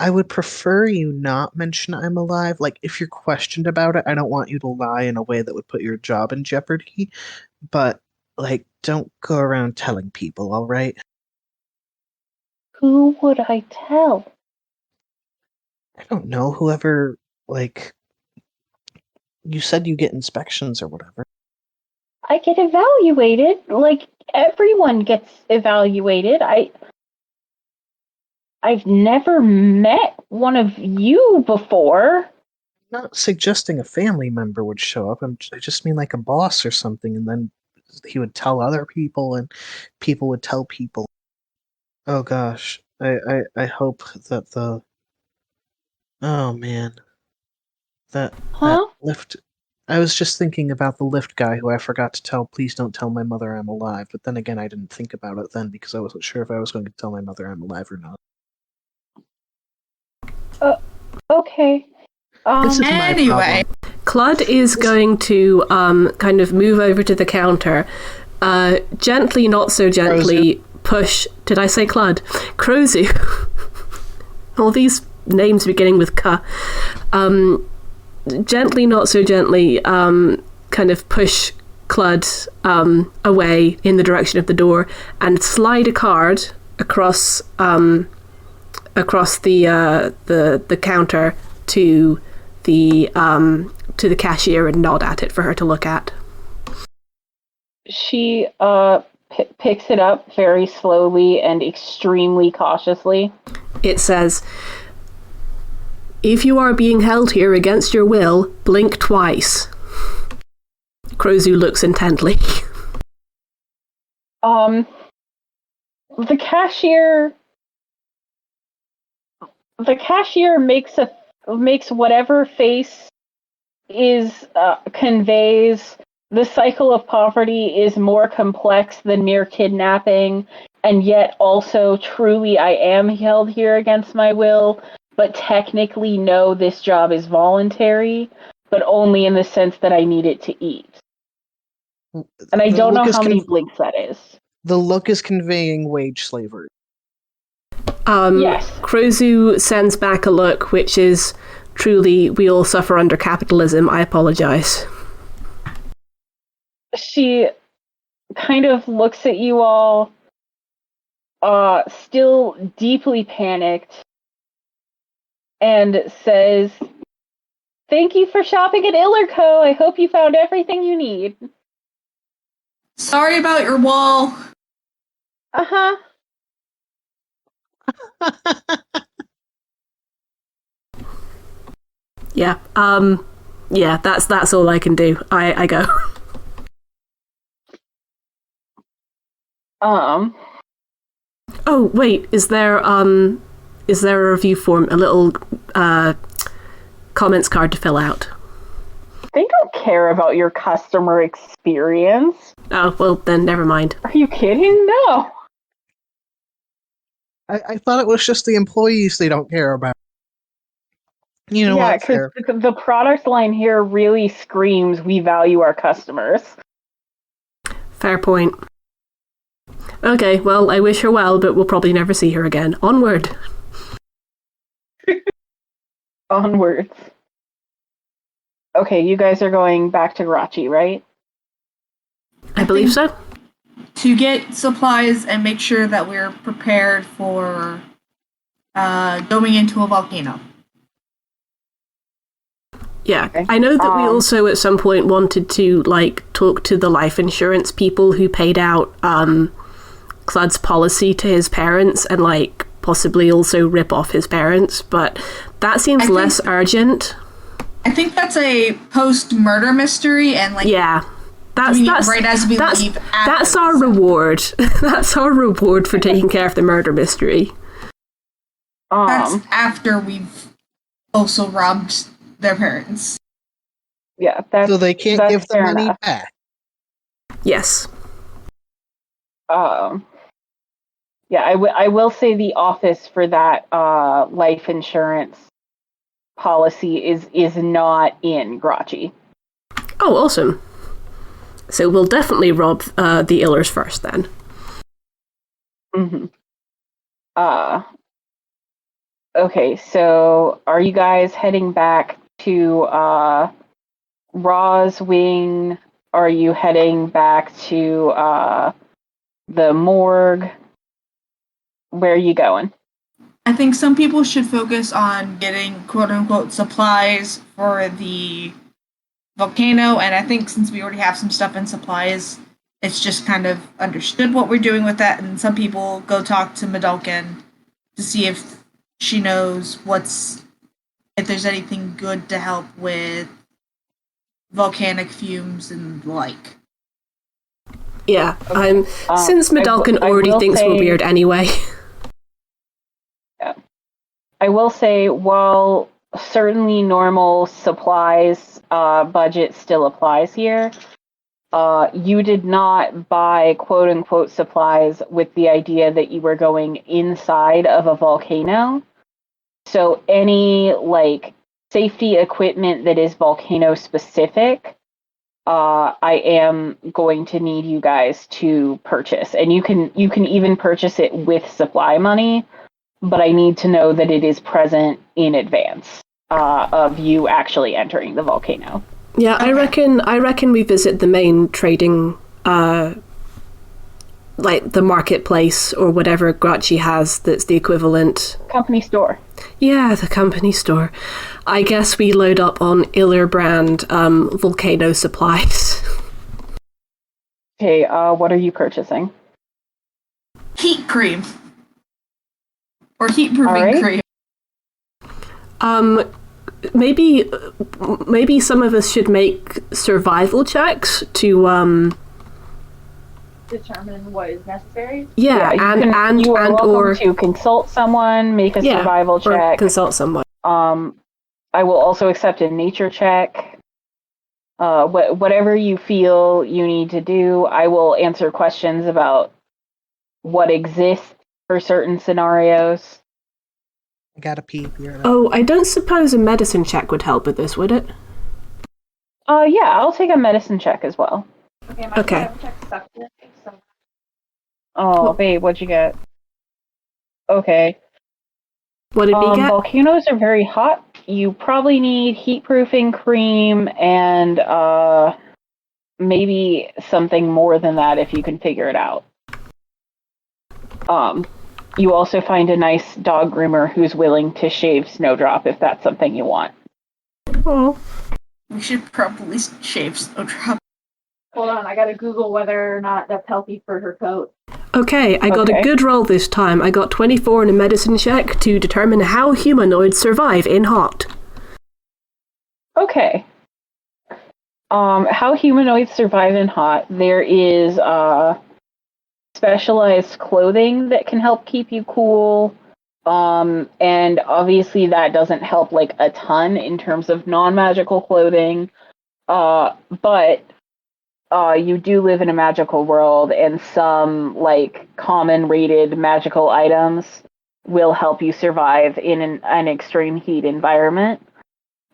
I would prefer you not mention I'm alive. Like, if you're questioned about it, I don't want you to lie in a way that would put your job in jeopardy, but, like, don't go around telling people, all right? Who would I tell? I don't know, whoever, like, you said you get inspections or whatever. I get evaluated. Like, everyone gets evaluated. I've never met one of you before. I'm not suggesting a family member would show up. I just mean like a boss or something, and then he would tell other people, and people would tell people. Oh gosh, I hope that the. Oh man, that Huh? lift. I was just thinking about the lift guy who I forgot to tell. Please don't tell my mother I'm alive. But then again, I didn't think about it then because I wasn't sure if I was going to tell my mother I'm alive or not. Okay. This is my Anyway. problem. Klud is going to kind of move over to the counter, gently, not so gently, push. Did I say Klud? Krozu. All these names beginning with K. Gently, not so gently, kind of push Klud away in the direction of the door and slide a card across the counter to the cashier and nod at it for her to look at. She picks it up very slowly and extremely cautiously. It says, "If you are being held here against your will, blink twice." Krozu looks intently. The cashier makes whatever face is conveys the cycle of poverty is more complex than mere kidnapping, and yet also truly I am held here against my will, but technically no, this job is voluntary, but only in the sense that I need it to eat. And I don't know how many blinks that is. The look is conveying wage slavery. Yes. Krozu sends back a look, which is truly, we all suffer under capitalism. I apologize. She kind of looks at you all, still deeply panicked, and says, Thank you for shopping at Iller Co. I hope you found everything you need. Sorry about your wall. Uh-huh. Yeah. Yeah, that's all I can do. I go. Oh, wait, is there a review form, a little comments card to fill out? They don't care about your customer experience. Oh, well, then never mind. Are you kidding? No. I thought it was just the employees they don't care about. You know Yeah, what? because Fair. the product line here really screams we value our customers. Fair point. Okay, well, I wish her well, but we'll probably never see her again. Onward! Onwards. Okay, you guys are going back to Grachi, right? I believe so. To get supplies and make sure that we're prepared for going into a volcano. Yeah, Okay. I know that we also at some point wanted to, talk to the life insurance people who paid out Klud's policy to his parents and, possibly also rip off his parents, but that seems less urgent. I think that's a post-murder mystery, and, Yeah. That's right as we leave. That's our reward. That's our reward for taking care of the murder mystery. That's after we've also robbed their parents. Yeah, that's So they can't that's give the fair money enough. back. Yes. Yeah, I will say the office for that life insurance policy is not in Grachi. Oh, awesome. So we'll definitely rob the Illers first, then. Mm-hmm. Okay, so are you guys heading back to Ra's wing? Are you heading back to the morgue? Where are you going? I think some people should focus on getting quote-unquote supplies for the volcano, and I think since we already have some stuff in supplies, it's just kind of understood what we're doing with that, and some people go talk to Medalkin to see if she knows if there's anything good to help with volcanic fumes and the like. Yeah, since Medalkin already thinks we're weird anyway. Yeah. I will say, while certainly normal supplies budget still applies here, you did not buy quote-unquote supplies with the idea that you were going inside of a volcano. So any, safety equipment that is volcano specific, I am going to need you guys to purchase. And you can even purchase it with supply money, but I need to know that it is present in advance of you actually entering the volcano. Yeah, I reckon we visit the main trading, the marketplace or whatever Grachi has that's the equivalent. Company store. Yeah, the company store. I guess we load up on Iller brand volcano supplies. Okay, what are you purchasing? Heat cream. Or heat-proofing cream. Maybe some of us should make survival checks to Determine what is necessary. You are welcome to consult someone, make a survival check. Or consult someone. I will also accept a nature check. Whatever you feel you need to do, I will answer questions about what exists for certain scenarios. I gotta pee. Oh, I don't suppose a medicine check would help with this, would it? Yeah, I'll take a medicine check as well. Okay. Medicine check sucked. Oh, babe, what'd you get? Okay. What did we get? Volcanoes are very hot. You probably need heat-proofing cream and maybe something more than that if you can figure it out. You also find a nice dog groomer who's willing to shave Snowdrop if that's something you want. Oh. We should probably shave Snowdrop. Hold on, I gotta Google whether or not that's healthy for her coat. Okay, I got a good roll this time. I got 24 in a medicine check to determine how humanoids survive in hot. Okay. How humanoids survive in hot. There is specialized clothing that can help keep you cool. And obviously that doesn't help like a ton in terms of non-magical clothing. But you do live in a magical world, and some like common rated magical items will help you survive in an extreme heat environment.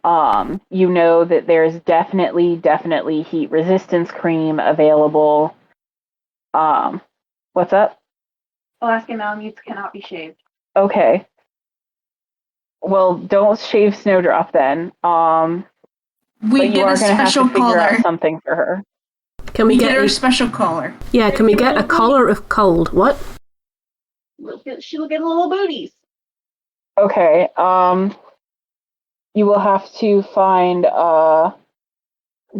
You know that there's definitely heat resistance cream available. What's up? Alaskan Malamutes cannot be shaved. Okay. Well, don't shave Snowdrop then. We but you get are a going to have special to figure collar. out something for her. Can we get get her a a special collar? Yeah, can we get a collar of cold? What? She'll get little booties. Okay. You will have to find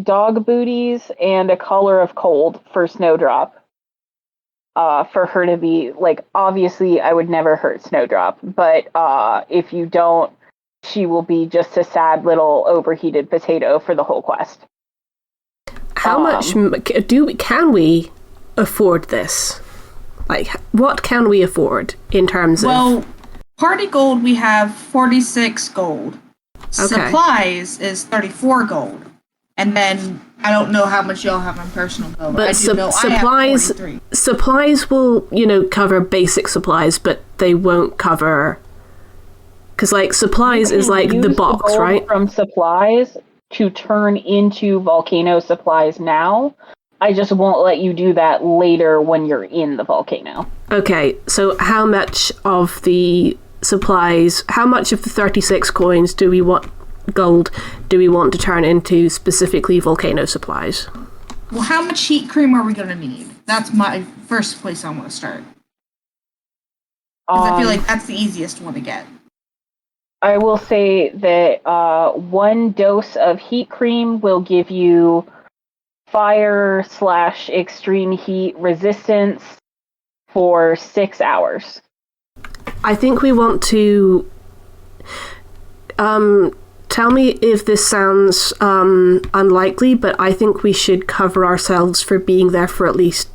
dog booties and a collar of cold for Snowdrop. For her to be like, obviously I would never hurt Snowdrop, but if you don't, she will be just a sad little overheated potato for the whole quest. How much can we afford this? Like, what can we afford in terms of... Well, party gold, we have 46 gold. Supplies is 34 gold. And then, I don't know how much y'all have on personal gold. But I do know I have 43. Supplies will, cover basic supplies, but they won't cover... Because, like, supplies is like the box, gold right? From supplies to turn into volcano supplies now. I just won't let you do that later when you're in the volcano. Okay, so how much of the supplies, how much of the 36 coins gold do we want to turn into specifically volcano supplies? Well, how much heat cream are we going to need? That's my first place I want to start. Because I feel like that's the easiest one to get. I will say that 1 dose of heat cream will give you fire/extreme heat resistance for 6 hours. I think we want to... tell me if this sounds unlikely, but I think we should cover ourselves for being there for at least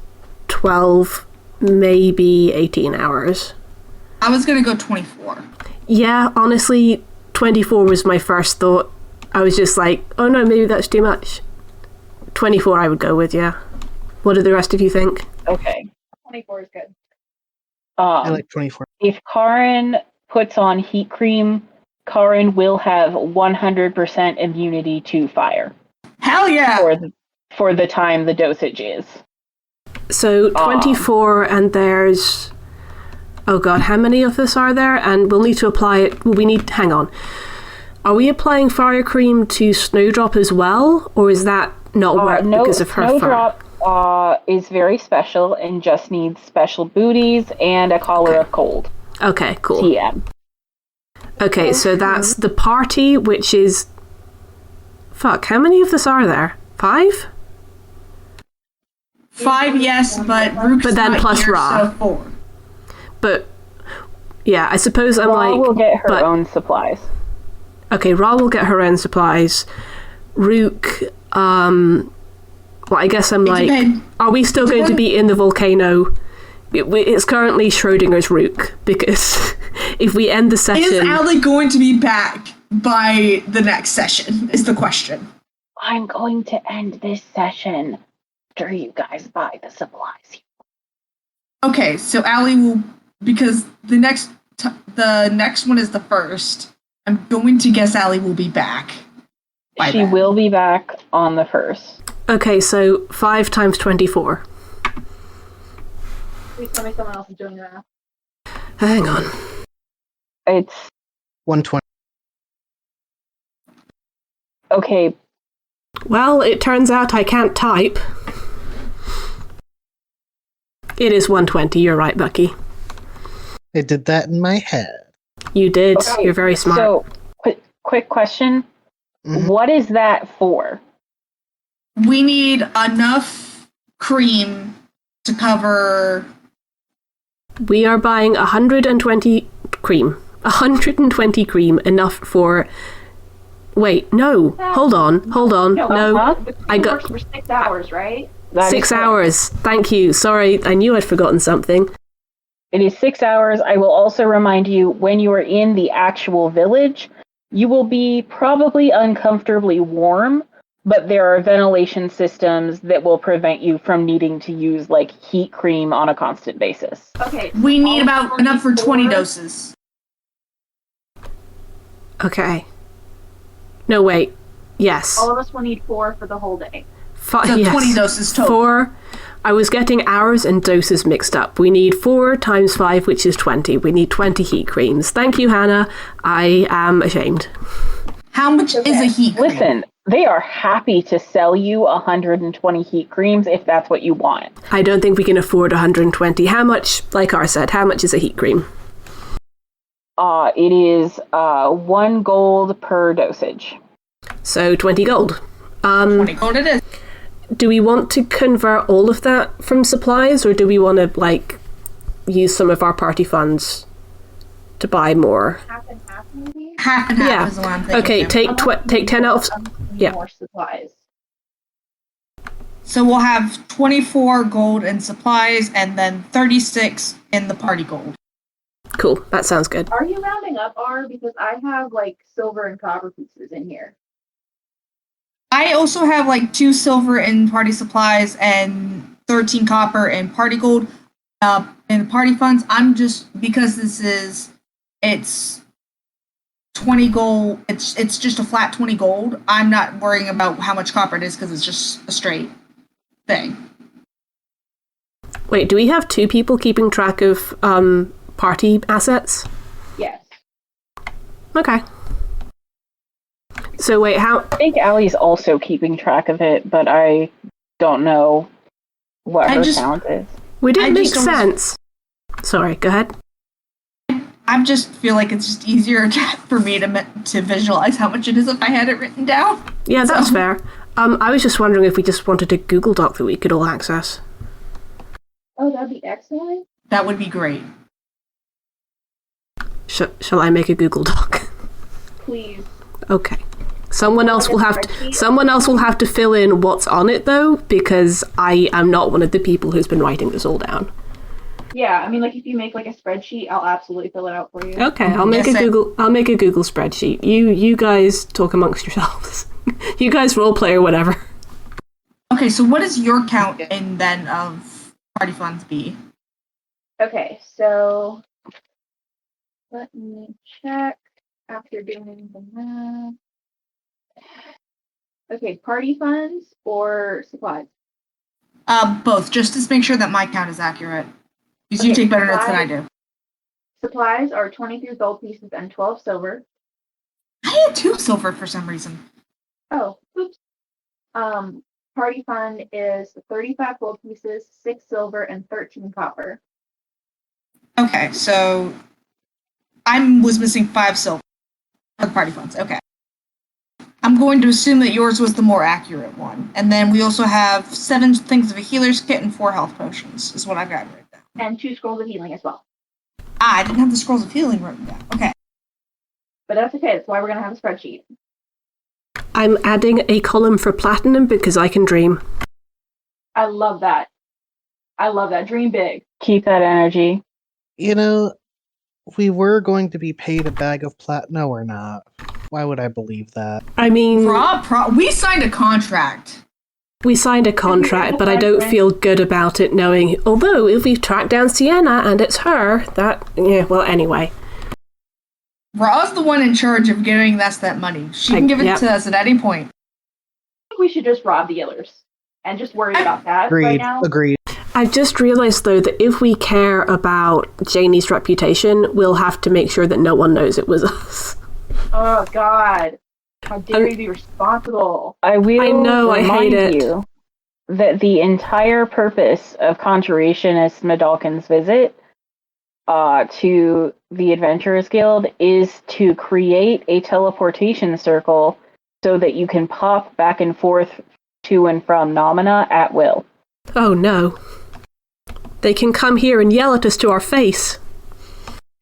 12, maybe 18 hours. I was going to go 24. Yeah, honestly, 24 was my first thought. I was just like, oh no, maybe that's too much. 24 I would go with, yeah. What do the rest of you think? Okay. 24 is good. I like 24. If Carrin puts on heat cream, Carrin will have 100% immunity to fire. Hell yeah! For the time the dosage is. So 24, and there's... Oh god, how many of us are there? And we'll need to apply it... Well, hang on. Are we applying fire cream to Snowdrop as well? Or is that not work because of her Snowdrop, fur? Is very special and just needs special booties and a collar of cold. Okay, cool. TM. Okay, so that's the party, which is... Fuck, how many of us are there? 5? 5, yes, but Rhuk's But then not plus here, Rha. so 4. But, yeah, I suppose I'm Rha like... will get her own supplies. Okay, Rha will get her own supplies. Rhuk, well, I guess I'm like... Are we still going to be in the volcano? It's currently Schrodinger's Rhuk, because if we end the session... Is Allie going to be back by the next session, is the question. I'm going to end this session after you guys buy the supplies. Okay, so Allie will... Because the next one is the first. I'm going to guess Allie will be back. She will be back on the 1st. Okay, so 5 times 24. Please tell me someone else is doing that. Hang on. It's 120. okay. Well, it turns out I can't type. It is 120, you're right, Bucky. I did that in my head. You did. Okay, You're very smart. So, quick question. Mhm. What is that for? We need enough cream to cover. We are buying 120 cream. 120 cream, enough for... Wait, no. Hold on. No. The I cream got- works for 6 hours, right? That is 6 correct. hours. Thank you. Sorry, I knew I'd forgotten something. It is 6 hours. I will also remind you, when you are in the actual village, you will be probably uncomfortably warm, but there are ventilation systems that will prevent you from needing to use like heat cream on a constant basis. Okay. We need all about of enough for 20 4 doses. Okay. No, wait. Yes. All of us will need 4 for the whole day. So Yes. 20 doses total. 4. I was getting hours and doses mixed up. We need 4 times 5, which is 20. We need 20 heat creams. Thank you, Hannah. I am ashamed. How much is a heat cream? Listen, they are happy to sell you 120 heat creams if that's what you want. I don't think we can afford 120. How much, like Ahre said, how much is a heat cream? It is 1 gold per dosage. So 20 gold. 20 gold it is. Do we want to convert all of that from supplies, or do we want to, like, use some of our party funds to buy more? Half and half, maybe? Half and half Yeah. is what I'm thinking. Okay, take 10 out of... yeah. More supplies. So we'll have 24 gold in supplies and then 36 in the party gold. Cool, that sounds good. Are you rounding up, R? Because I have like silver and copper pieces in here. I also have like 2 silver in party supplies and 13 copper in party gold. In party funds, I'm just, because it's 20 gold. It's just a flat 20 gold. I'm not worrying about how much copper it is because it's just a straight thing. Wait, do we have 2 people keeping track of party assets? Yes. Okay. So wait, how... I think Allie's also keeping track of it, but I don't know what her count is. Would it I make just don't- sense? Sorry, go ahead. I just feel like it's just easier for me to visualize how much it is if I had it written down. Yeah, that's So- fair. I was just wondering if we just wanted a Google Doc that we could all access. Oh, that'd be excellent. That would be great. Shall I make a Google Doc? Please. Okay. Someone else will have to fill in what's on it though, because I am not one of the people who's been writing this all down. Yeah, I mean, like if you make like a spreadsheet, I'll absolutely fill it out for you. Okay, I'll make a Google spreadsheet. You guys talk amongst yourselves. You guys roleplay or whatever. Okay, so what is your count in then of party funds be? Okay, so let me check after doing the math. Okay, party funds or supplies? Both, just to make sure that my count is accurate. Because you Okay, take better notes than I do. Supplies are 23 gold pieces and 12 silver. I had 2 silver for some reason. Oh, oops. Party fund is 35 gold pieces, 6 silver, and 13 copper. Okay, so I was missing 5 silver for the party funds. Okay. I'm going to assume that yours was the more accurate one. And then we also have 7 things of a healer's kit and 4 health potions, is what I've got written down. And 2 scrolls of healing as well. I didn't have the scrolls of healing written down. Okay. But that's okay, that's why we're going to have a spreadsheet. I'm adding a column for platinum because I can dream. I love that. Dream big. Keep that energy. You know, we were going to be paid a bag of platinum or not. Why would I believe that? I mean, We signed a contract. we signed a contract, but I don't feel good about it knowing, although if we track down Sienna and it's her, well, anyway. Ra's the one in charge of giving us that money. She can give it to us at any point. I think we should just rob the Illers and just worry about that right now. Agreed. I just realised, though, that if we care about Janie's reputation, we'll have to make sure that no one knows it was us. Oh, God. How dare you be responsible? I know, I hate remind it. you that the entire purpose of Conjurationist Medalkin's visit to the Adventurers Guild is to create a teleportation circle so that you can pop back and forth to and from Nomina at will. Oh no. They can come here and yell at us to our face.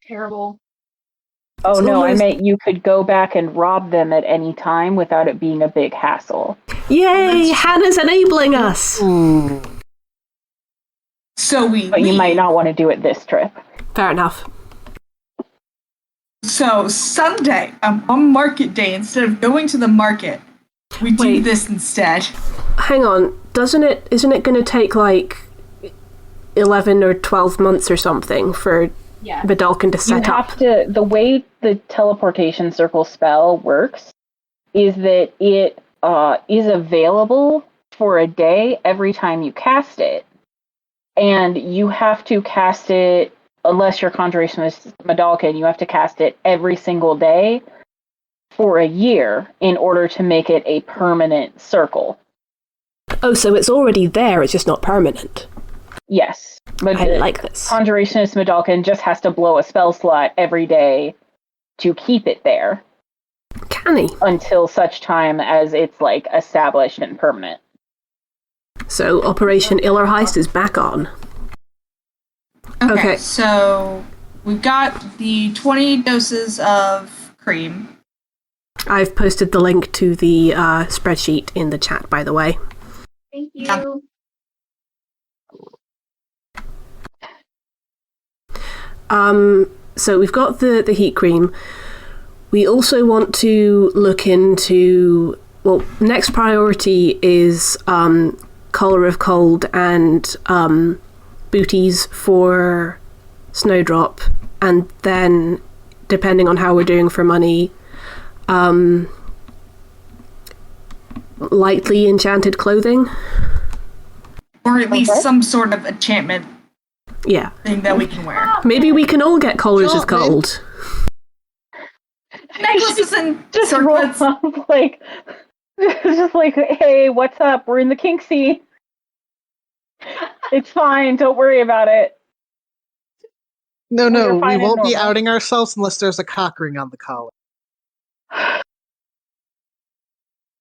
Terrible. Oh It's no, almost- I meant you could go back and rob them at any time without it being a big hassle. Yay! Hannah's enabling us! Ooh. So we But you leave. might not want to do it this trip. Fair enough. So Sunday, on market day, instead of going to the market, we do Wait. this instead. Hang on, isn't it going to take like 11 or 12 months or something for Yeah. Vidalkin to You set up? have to, the way the teleportation circle spell works is that it is available for a day every time you cast it. And you have to cast it, unless your conjuration is Vidalkin, you have to cast it every single day for a year in order to make it a permanent circle. Oh, so it's already there, it's just not permanent. Yes. But I like this. Conjurationist Vidalkin just has to blow a spell slot every day to keep it there Canny. until such time as it's like established and permanent. So Operation Iller Heist is back on. Okay. So we've got the 20 doses of cream. I've posted the link to the spreadsheet in the chat, by the way. Thank you. Yeah. So we've got the heat cream. We also want to look into, well, next priority is Collar of Cold and booties for Snowdrop, and then, depending on how we're doing for money, lightly enchanted clothing. Or at least Okay. some sort of enchantment Yeah. thing that we can wear. Maybe we can all get Collars of Sure, maybe. Cold. Necklaces and Just roll circlets. up like, just like, hey, what's up? We're in the kink scene. It's fine. Don't worry about it. No, We're we fine and won't be normal. outing ourselves unless there's a cock ring on the collar.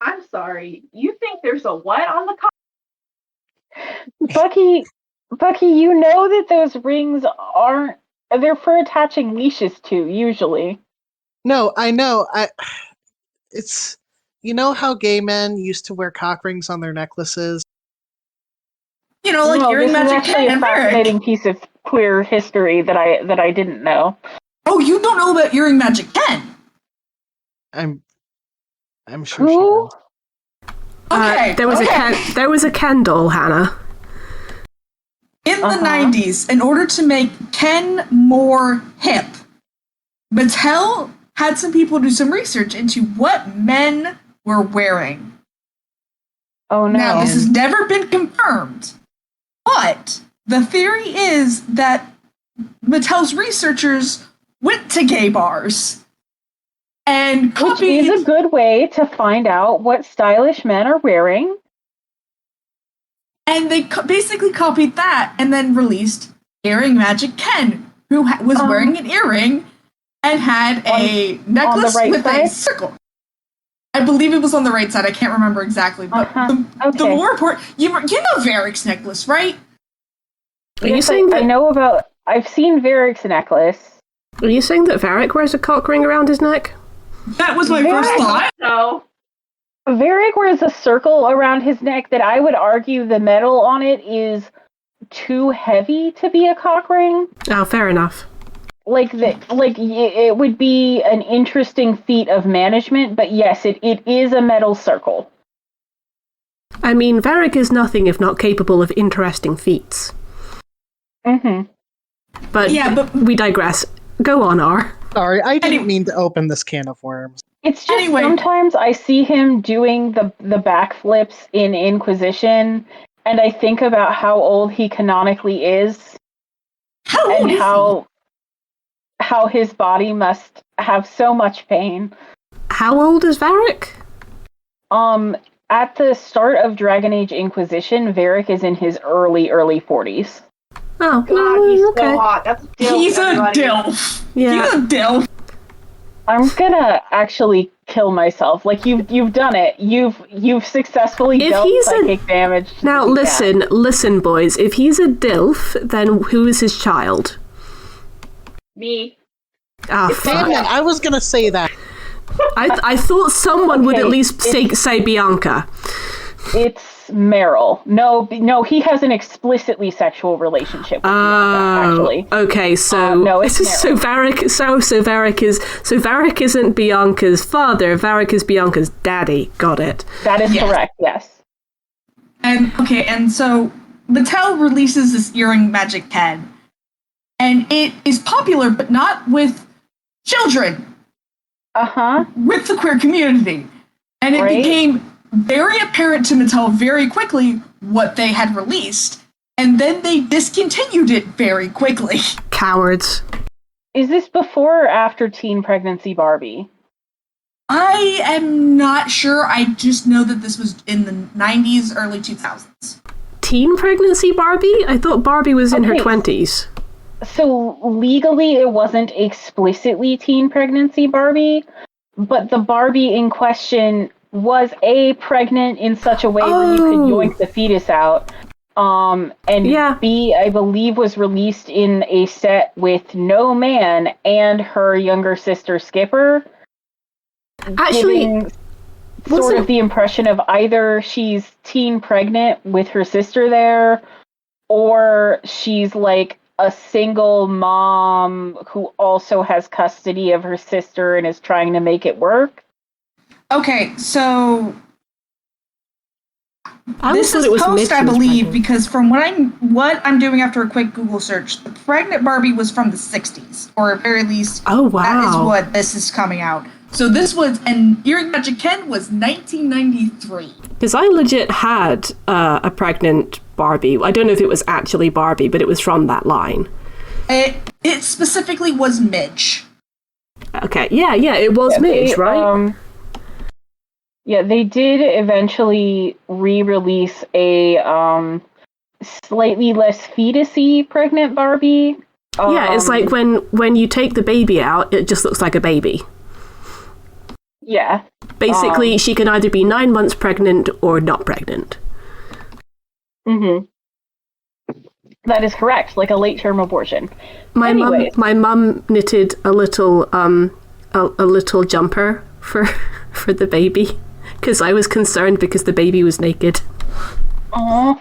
I'm sorry. You think there's a what on the Bucky, you know that those rings aren't. They're for attaching leashes to, usually. No, I know. It's you know how gay men used to wear cock rings on their necklaces? You know, like No, earring this is magic actually a and fascinating Eric. piece of queer history that I didn't know. Oh, you don't know about earring magic 10? I'm sure she Who? does. Okay. There was okay. there was a Ken doll, Hannah. In the Uh-huh. 90s, in order to make Ken more hip, Mattel had some people do some research into what men were wearing. Oh no. Now, this has never been confirmed, but the theory is that Mattel's researchers went to gay bars and Which copied. is a good way to find out what stylish men are wearing. And they basically copied that and then released Earring Magic Ken, who was wearing an earring and had a necklace right with a side? circle. I believe it was on the right side. I can't remember exactly. But the Okay. more important, you know Varric's necklace, right? Are you Yes, saying I that? know about. I've seen Varric's necklace. Are you saying that Varric wears a cock ring around his neck? That was my first Varric- thought. No. Varric wears a circle around his neck that I would argue the metal on it is too heavy to be a cock ring. Oh, fair enough. It would be an interesting feat of management, but yes, it is a metal circle. I mean, Varric is nothing if not capable of interesting feats. Mm-hmm. But, Yeah, but- we digress. Go on, R. Sorry, I didn't mean to open this can of worms. It's just Anyway. sometimes I see him doing the backflips in Inquisition, and I think about how old he canonically is, How old and is how his body must have so much pain. How old is Varric? At the start of Dragon Age Inquisition, Varric is in his early 40s. Oh, God, he's okay. so hot. That's a he? dilf, He's a everybody. dilf. Yeah. He's a dilf. I'm gonna actually kill myself. Like you've done it. You've successfully dealt psychic damage. To now listen, boys. If he's a DILF, then who is his child? Me. Ah, Damn it! I was gonna say that. I thought someone would at least say Bianca. It's Meryl. No, he has an explicitly sexual relationship with Bianca, actually. Okay, so no, it's Varric isn't Bianca's father. Varric is Bianca's daddy. Got it. That is correct. Yes. And so Mattel releases this earring magic pen, and it is popular, but not with children. With the queer community, and it became very apparent to Mattel very quickly what they had released, and then they discontinued it very quickly. Cowards. Is this before or after teen pregnancy Barbie? I am not sure. I just know that this was in the 90s, early 2000s. Teen pregnancy Barbie? I thought Barbie was in her 20s. So legally it wasn't explicitly teen pregnancy Barbie, but the Barbie in question was pregnant in such a way where you could yoink the fetus out. B, I believe, was released in a set with no man and her younger sister Skipper. Actually, sort of the impression of either she's teen pregnant with her sister there, or she's like a single mom who also has custody of her sister and is trying to make it work. Okay, so this is post, I believe, because from what I'm doing after a quick Google search, the pregnant Barbie was from the 60s, or at very least, that is what this is coming out. So this was, and Earring Magic Ken was 1993. Because I legit had a pregnant Barbie. I don't know if it was actually Barbie, but it was from that line. It specifically was Midge. Okay, yeah, it was Midge, right? Yeah, they did eventually re-release a slightly less fetus-y pregnant Barbie. Yeah, it's like when you take the baby out, it just looks like a baby. Yeah. Basically, she can either be 9 months pregnant or not pregnant. Mm-hmm. That is correct, like a late-term abortion. My mum knitted a little jumper for the baby, because I was concerned because the baby was naked. Aww.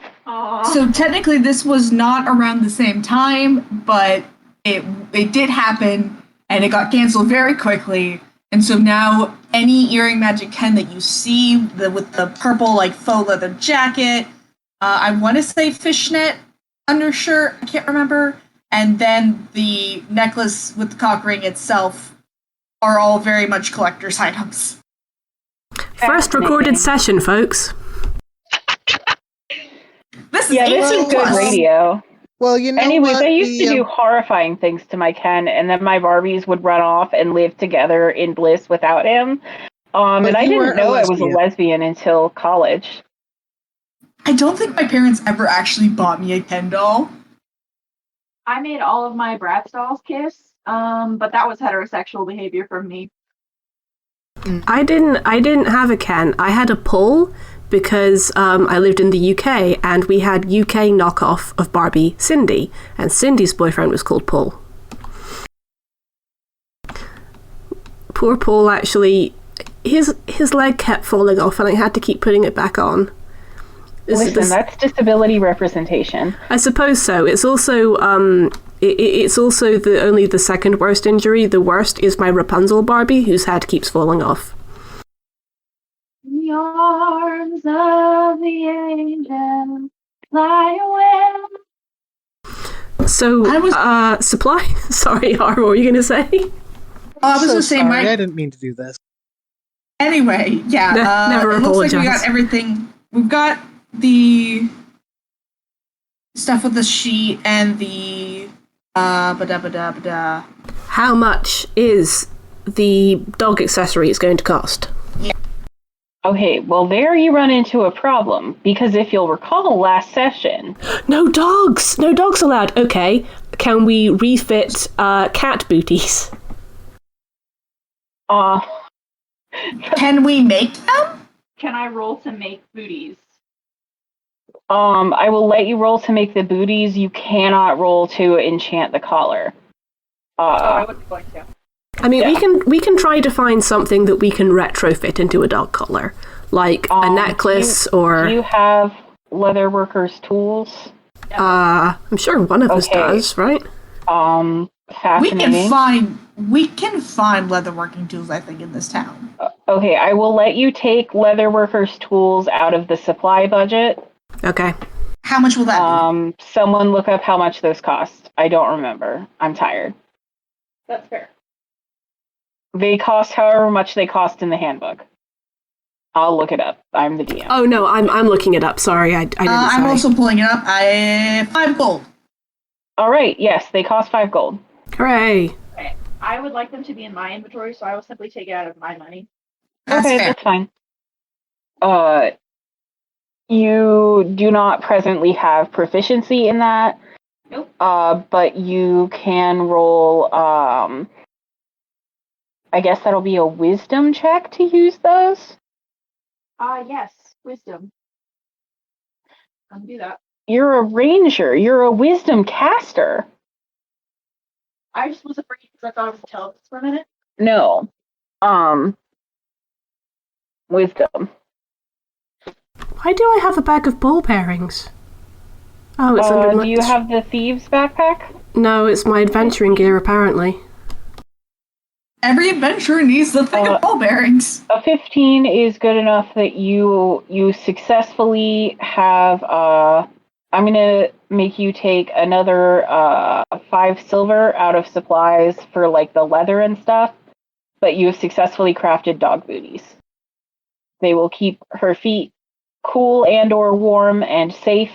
So technically this was not around the same time, but it did happen, and it got canceled very quickly. And so now any Earring Magic Ken that you see with the purple like faux leather jacket, I want to say fishnet undershirt, I can't remember, and then the necklace with the cock ring itself are all very much collector's items. First recorded session, folks. This is good radio. Well, you know. Anyways, what? I used to do horrifying things to my Ken, and then my Barbies would run off and live together in bliss without him. And I didn't know I was a lesbian until college. I don't think my parents ever actually bought me a Ken doll. I made all of my Bratz dolls kiss, but that was heterosexual behavior from me. I didn't have a Ken. I had a Pull because I lived in the UK and we had UK knockoff of Barbie, Cindy, and Cindy's boyfriend was called Pull. Poor Paul, actually, his leg kept falling off and I had to keep putting it back on. That's disability representation. I suppose so. It's also it's also only the second worst injury. The worst is my Rapunzel Barbie, whose head keeps falling off. In the arms of the angel, fly away. So, supply? Sorry, Ahre, what were you going to say? Oh, I was going to say, I didn't mean to do this. Anyway, yeah. Never it apologize. looks like we got everything. We've got the stuff with the sheet and the How much is the dog accessory is going to cost? Yeah. Okay, well there you run into a problem, because if you'll recall last session... No dogs allowed. Okay, can we refit cat booties? Uh, Can we make them? Can I roll to make booties? I will let you roll to make the booties. You cannot roll to enchant the collar. I would like to. I mean, Yeah. we can try to find something that we can retrofit into a dog collar, like a necklace or. Do you have leatherworkers' tools? I'm sure one of us Okay. does, right? Fascinating. We can find leatherworking tools, I think, in this town. Okay, I will let you take leatherworkers' tools out of the supply budget. Okay. How much will that be? Someone look up how much those cost. I don't remember. I'm tired. That's fair. They cost however much they cost in the handbook. I'll look it up. I'm the DM. Oh no, I'm looking it up. Sorry, I didn't. I'm say. also pulling it up. 5 gold. All right. Yes, they cost 5 gold. Hooray! Okay. I would like them to be in my inventory, so I will simply take it out of my money. That's Okay, fair. that's fine. You do not presently have proficiency in that. Nope. But you can roll. I guess that'll be a wisdom check to use those. Yes, wisdom. I'll do that. You're a ranger. You're a wisdom caster. I just was afraid because I thought I was a telepath for a minute. No. Wisdom. Why do I have a bag of ball bearings? Oh, it's under my. Do you have the thieves' backpack? No, it's my adventuring gear, apparently. Every adventurer needs the thing of ball bearings. A 15 is good enough that you successfully have. I'm gonna make you take another 5 silver out of supplies for like the leather and stuff, but you have successfully crafted dog booties. They will keep her feet cool and/or warm and safe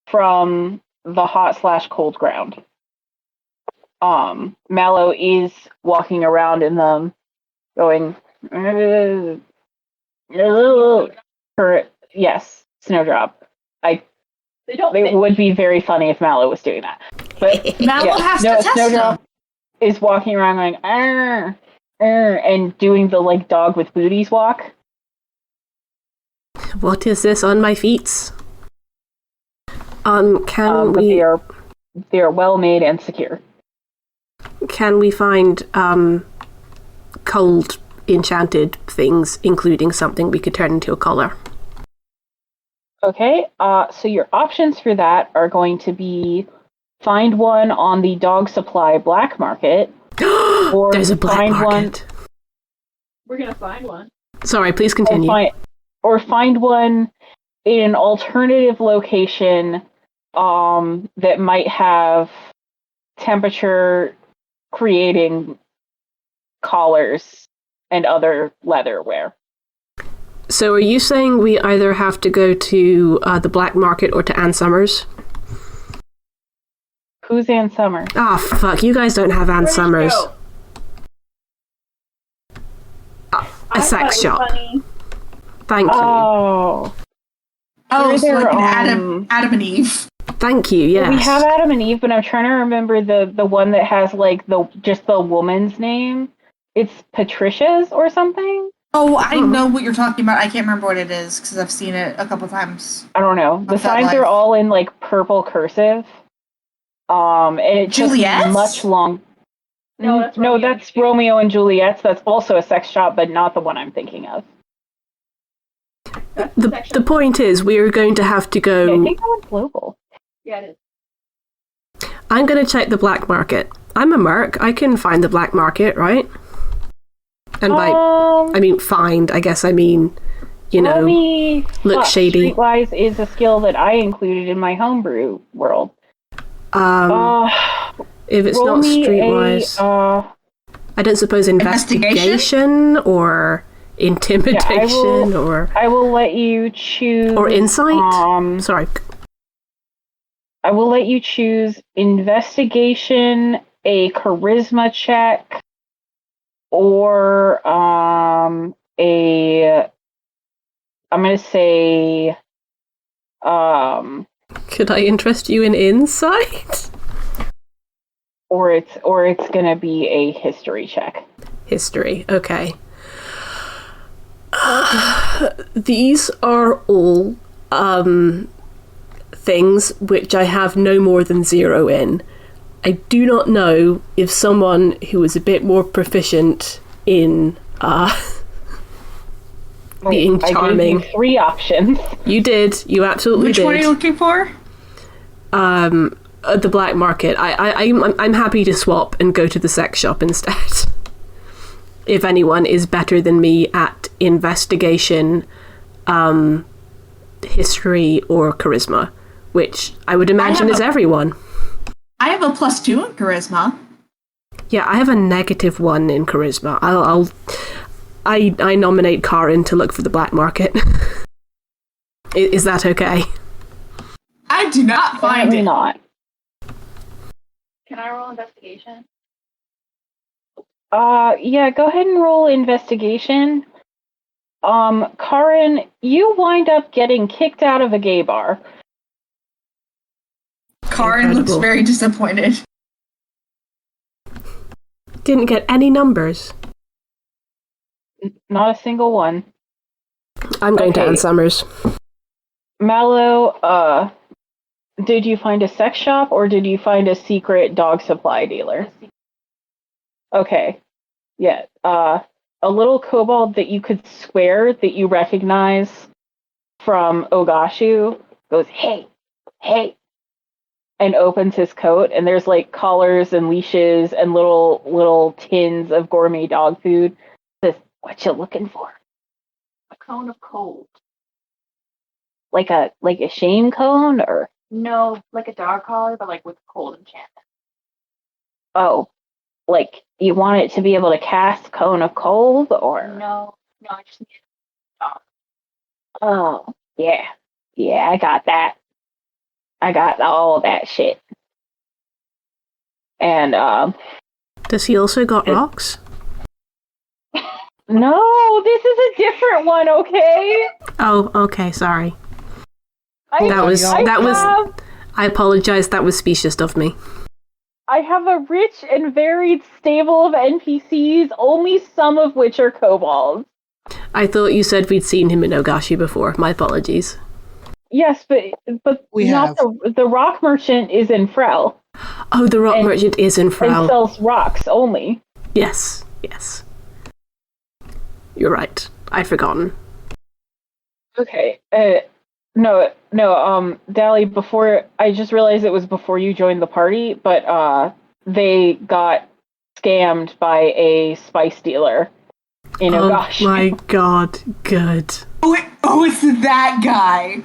from the hot/cold ground. Mallow is walking around in them, going. Yes, Snowdrop. They don't. It would be very funny if Mallow was doing that. But Mallow has to test Snowdrop them. is walking around going "Arr, arr," and doing the like dog with booties walk. What is this on my feet? Can But we they are well made and secure. can we find cold enchanted things, including something we could turn into a collar? Okay, so your options for that are going to be find one on the dog supply black market, or There's a black find market. We're gonna find one. Sorry, please one, continue. or find one in an alternative location that might have temperature creating collars and other leatherware. So are you saying we either have to go to the black market or to Ann Summers? Who's Ann Summers? Ah, fuck, you guys don't have Ann Summers. A sex shop. Thank you. Oh, Oh, so They're, like an Adam and Eve. Thank you, yes. we have Adam and Eve, but I'm trying to remember the one that has like just the woman's name. It's Patricia's or something. Oh, I know what you're talking about. I can't remember what it is because I've seen it a couple times. I don't know. The What's that signs are like? all in like purple cursive. And it took Juliet's? much long. No, that's no, Romeo and that's Juliet. Romeo and Juliet's. That's also a sex shop, but not the one I'm thinking of. That's The section. point is, we are going to have to Yeah, I go... think that one's global. Yeah, it is. I'm going to check the black market. I'm a merc. I can find the black market, right? And by... I mean, find, I guess I mean, you know... roll me look fuck. shady. Streetwise is a skill that I included in my homebrew world. If it's Roll not me streetwise... I don't suppose investigation or intimidation or... I will let you choose. Or insight? Sorry. I will let you choose investigation, a charisma check, or I'm gonna say Could I interest you in insight? or it's gonna be a history check. History, okay. These are all things which I have no more than 0 in. I do not know if someone who is a bit more proficient in being charming. I gave you 3 options. You did. You absolutely Which did. one are you looking for? At the black market. I'm happy to swap and go to the sex shop instead. If anyone is better than me at investigation, history, or charisma, which I would imagine is everyone. I have a +2 in charisma. Yeah, I have a -1 in charisma. I nominate Carrin to look for the black market. Is that okay? I do not find Apparently it. not. Can I roll investigation? Yeah, go ahead and roll investigation. Carrin, you wind up getting kicked out of a gay bar. Carrin looks Incredible. very disappointed. Didn't get any numbers. Not a single one. I'm going to Okay. Ann Summers. Mallow, did you find a sex shop or did you find a secret dog supply dealer? Okay. Yeah. A little kobold that you could swear that you recognize from Ogashu goes, hey, and opens his coat, and there's like collars and leashes and little tins of gourmet dog food. Says, what you looking for? A cone of cold. Like a shame cone, or No, like a dog collar, but like with cold enchantment. oh, like you want it to be able to cast cone of cold, or No, I just need a dog. oh yeah, I got that. I got all that shit. And Does he also got rocks? no, this is a different one. Okay. Oh, okay, sorry. I apologize, that was specious of me. I have a rich and varied stable of NPCs, only some of which are kobolds. I thought you said we'd seen him in Ogashi before. My apologies. Yes, but We not the rock merchant is in Frell Oh, the rock And- merchant is in and Frell. sells rocks only. Yes. You're right. I'd forgotten. Okay. No, Dally, before I just realized it was before you joined the party, but they got scammed by a spice dealer in Ogashi. Oh my god, good. Oh, it's that guy.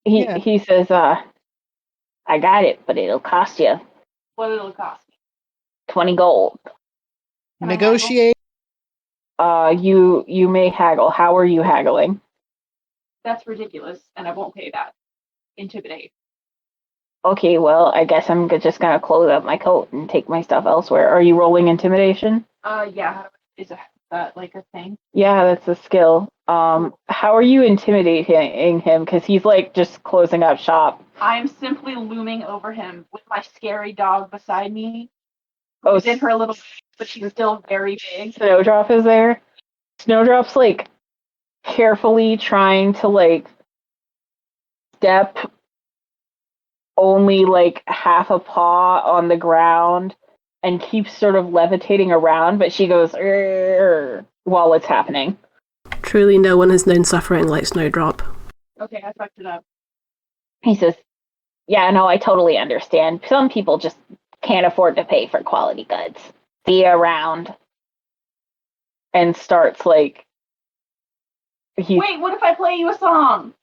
He says, I got it, but it'll cost you What it'll cost me. 20 gold. Can I Negotiate. You may haggle. How are you haggling? That's ridiculous, and I won't pay that. Intimidate. Okay, well, I guess I'm just gonna close up my coat and take my stuff elsewhere. Are you rolling intimidation? Yeah. Is that like a thing? Yeah, that's a skill. How are you intimidating him? Because he's like just closing up shop. I'm simply looming over him with my scary dog beside me. Oh, Within her little, but she's still very big. Snowdrop is there. Snowdrop's like carefully trying to like step only like half a paw on the ground and keeps sort of levitating around, but she goes "Arr," while it's happening. Truly no one has known suffering like Snowdrop. Okay, I fucked it up. He says, yeah, no, I totally understand. Some people just can't afford to pay for quality goods. See you around. And starts like Wait, what if I play you a song?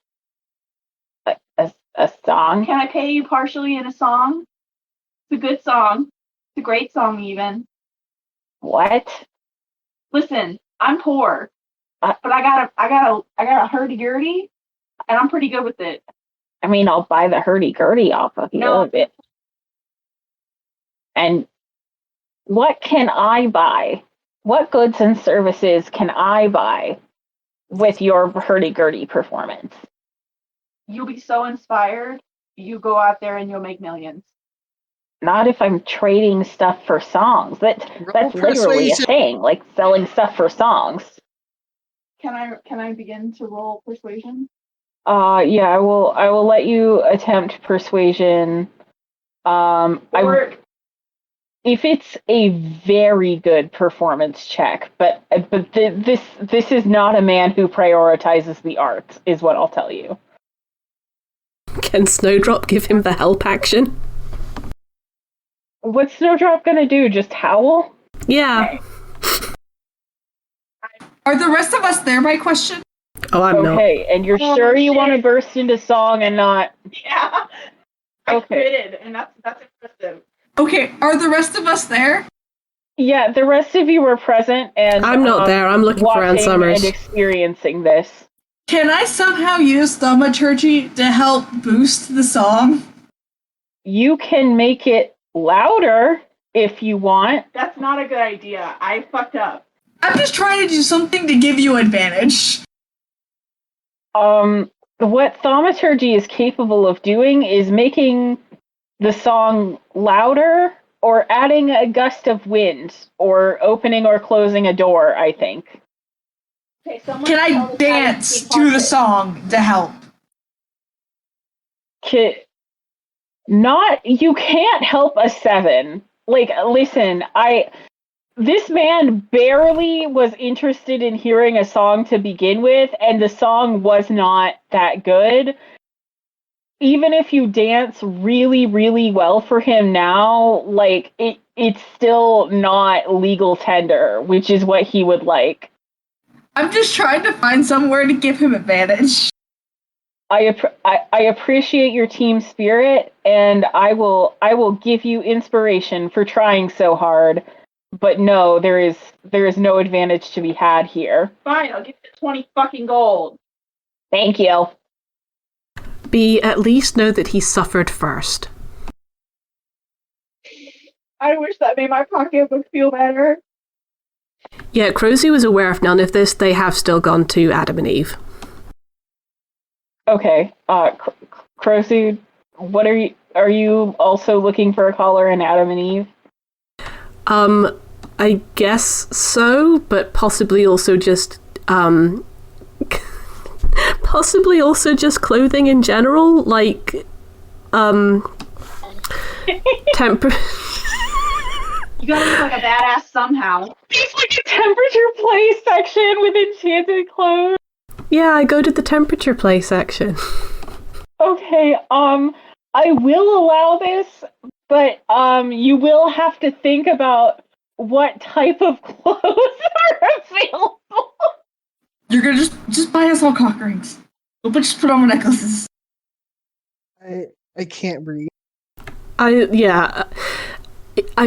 a song. Can I pay you partially in a song? It's a good song. It's a great song, even. What? Listen, I'm poor, but I got a hurdy-gurdy, and I'm pretty good with it. I mean, I'll buy the hurdy-gurdy off of you No. a bit. And what can I buy? What goods and services can I buy with your hurdy-gurdy performance? You'll be so inspired. You go out there and you'll make millions. Not if I'm trading stuff for songs. That's literally a persuasion. thing, like selling stuff for songs. Can I begin to roll persuasion? Yeah, I will let you attempt persuasion. If it's a very good performance check, but this is not a man who prioritizes the arts, is what I'll tell you. Can Snowdrop give him the help action? What's Snowdrop gonna do? Just howl? Yeah. Okay. Are the rest of us there, my question? Oh, I'm not. Okay, and you're sure you want to burst into song and not... Yeah. I Okay. committed, and that's impressive. Okay, are the rest of us there? Yeah, the rest of you were present and... I'm not there. I'm looking for Ann watching Summers. and experiencing this. Can I somehow use thaumaturgy to help boost the song? You can make it louder if you want. That's not a good idea. I fucked up. I'm just trying to do something to give you advantage. What thaumaturgy is capable of doing is making the song louder or adding a gust of wind or opening or closing a door, I think. Okay, someone Can tell I the dance Tiefling to the carpet. song to help? You can't help a 7. Like, listen, this man barely was interested in hearing a song to begin with, and the song was not that good. Even if you dance really, really well for him now, like, it's still not legal tender, which is what he would like. I'm just trying to find somewhere to give him advantage. I appreciate your team spirit, and I will give you inspiration for trying so hard. But no, there is no advantage to be had here. Fine, I'll give you 20 fucking gold. Thank you. B, at least know that he suffered first. I wish that made my pocketbook feel better. Yeah, Krozu was aware of none of this. They have still gone to Adam and Eve. Okay, Krozu, what are you also looking for a collar in Adam and Eve? I guess so, but possibly also just clothing in general, like temper. You gotta look like a badass somehow. It's like a temperature play section with enchanted clothes. Yeah, I go to the temperature play section. Okay, I will allow this, but you will have to think about what type of clothes are available. You're gonna just buy us all cock rings. We'll just put on our necklaces. I can't breathe. I'm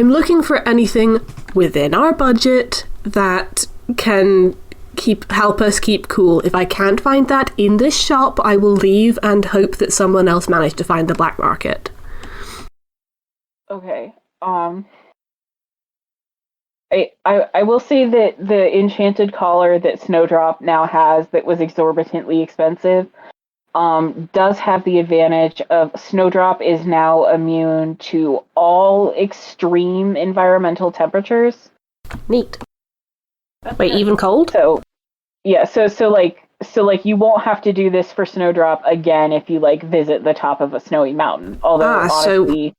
looking for anything within our budget that can help us keep cool. If I can't find that in this shop, I will leave and hope that someone else managed to find the black market. Okay. I will say that the enchanted collar that Snowdrop now has that was exorbitantly expensive does have the advantage of Snowdrop is now immune to all extreme environmental temperatures. Neat. That's Wait, good. even cold? So yeah, so you won't have to do this for Snowdrop again if you like visit the top of a snowy mountain. Although honestly,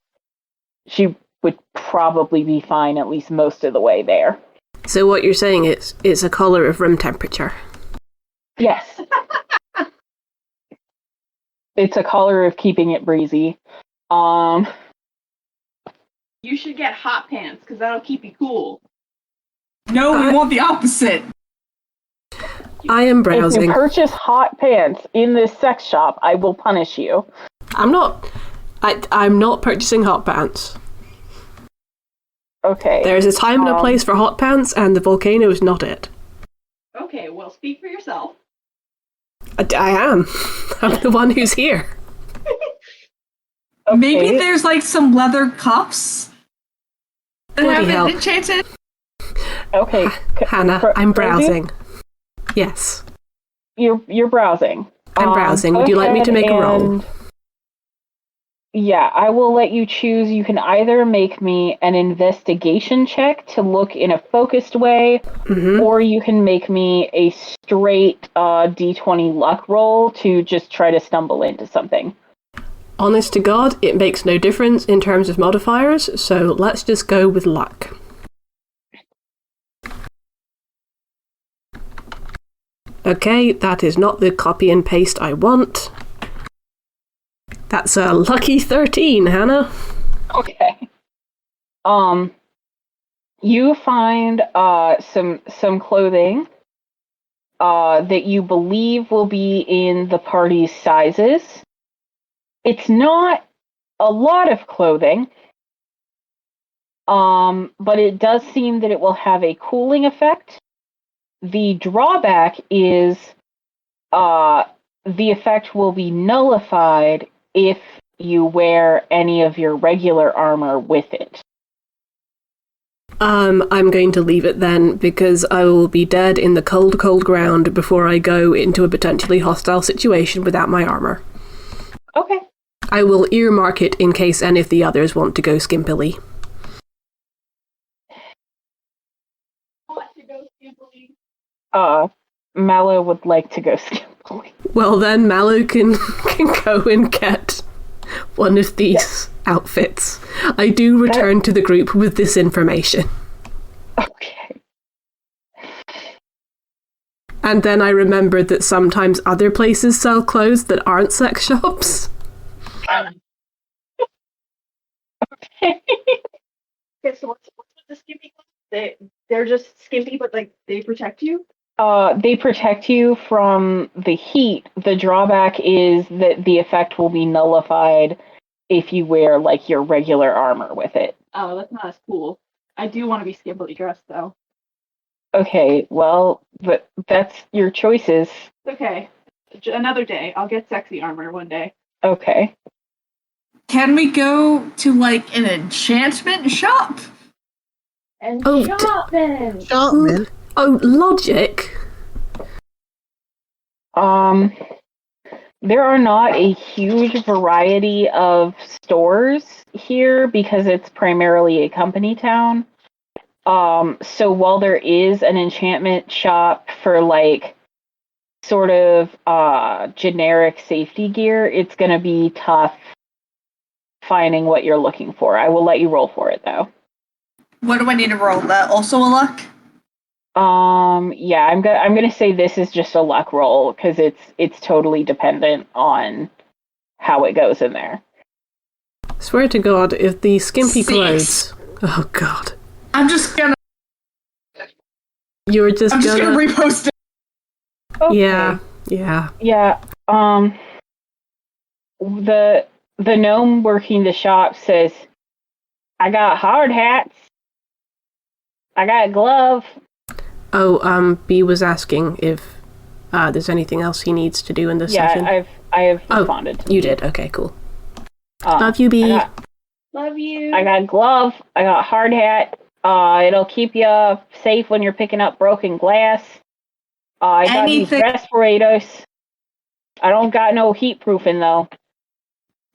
she would probably be fine at least most of the way there. So what you're saying is it's a collar of room temperature. Yes. It's a collar of keeping it breezy. You should get hot pants, because that'll keep you cool. No, we want the opposite. I am If browsing. you purchase hot pants in this sex shop, I will punish you. I'm not purchasing hot pants. Okay. There's a time and a place for hot pants, and the volcano is not it. Okay, well, speak for yourself. I am. I'm the one who's here. Okay. Maybe there's like some leather cuffs that Bloody have hell. been enchanted. Okay. Hannah, I'm browsing. Yes. You're browsing. I'm browsing. Would you like me to make a roll? Yeah, I will let you choose. You can either make me an investigation check to look in a focused way, or you can make me a straight d20 luck roll to just try to stumble into something. Honest to God, it makes no difference in terms of modifiers, so let's just go with luck. Okay, that is not the copy and paste I want. That's a lucky 13, Hannah. Okay. You find some clothing that you believe will be in the party's sizes. It's not a lot of clothing, but it does seem that it will have a cooling effect. The drawback is the effect will be nullified if you wear any of your regular armor with it. I'm going to leave it then, because I will be dead in the cold, cold ground before I go into a potentially hostile situation without my armor. Okay. I will earmark it in case any of the others want to go skimpily. Mallow would like to go skimpily. Well then, Mallow can go and get one of these outfits. I do return to the group with this information. Okay. And then I remembered that sometimes other places sell clothes that aren't sex shops. Okay. Okay, so what's with the skimpy clothes? They're just skimpy, but like they protect you? They protect you from the heat. The drawback is that the effect will be nullified if you wear like your regular armor with it. Oh, that's not as cool. I do want to be skimpily dressed though. Okay, well, but that's your choices. Okay. Another day. I'll get sexy armor one day. Okay. Can we go to like an enchantment shop? Enchantment! Shopman. Oh, logic. There are not a huge variety of stores here because it's primarily a company town. So while there is an enchantment shop for like sort of generic safety gear, it's gonna be tough finding what you're looking for. I will let you roll for it though. What do I need to roll? That also a luck? Yeah, I'm gonna say this is just a luck roll because it's totally dependent on how it goes in there. Swear to God, if the skimpy 6. clothes... Oh God. I'm just gonna I'm just gonna repost it. Okay. Yeah. Yeah. The gnome working the shop says, I got hard hats. I got glove. Oh, B was asking if there's anything else he needs to do in this session. I have responded. You did. Okay, cool. Love you, B. Love you. I got glove. I got hard hat. It'll keep you safe when you're picking up broken glass. I got these respirators. I don't got no heat proofing though.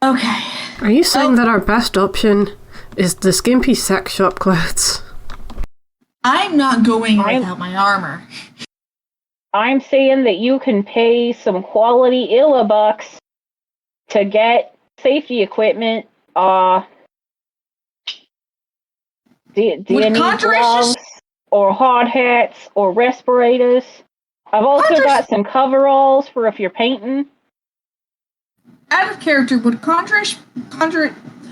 Okay. Are you saying that our best option is the skimpy sex shop clothes? I'm not going without my armor. I'm saying that you can pay some quality Illa bucks to get safety equipment. Do you need gloves or hard hats or respirators? I've also got some coveralls for if you're painting. Out of character, would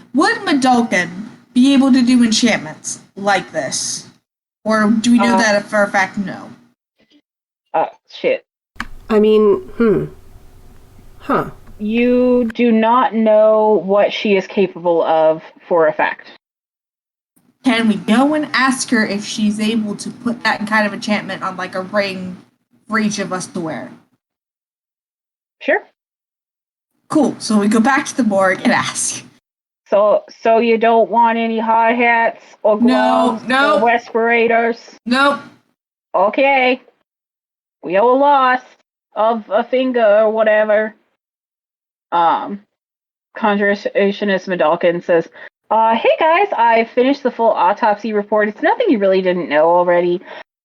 Medalkin be able to do enchantments like this? Or do we know that for a fact? No. Shit. I mean, Huh. You do not know what she is capable of for a fact. Can we go and ask her if she's able to put that kind of enchantment on like a ring for each of us to wear? Sure. Cool. So we go back to the morgue and ask. So you don't want any hard hats or gloves or respirators? Nope. Okay. We owe a loss of a finger or whatever. Conjurationist Medalkin says, hey guys, I finished the full autopsy report. It's nothing you really didn't know already.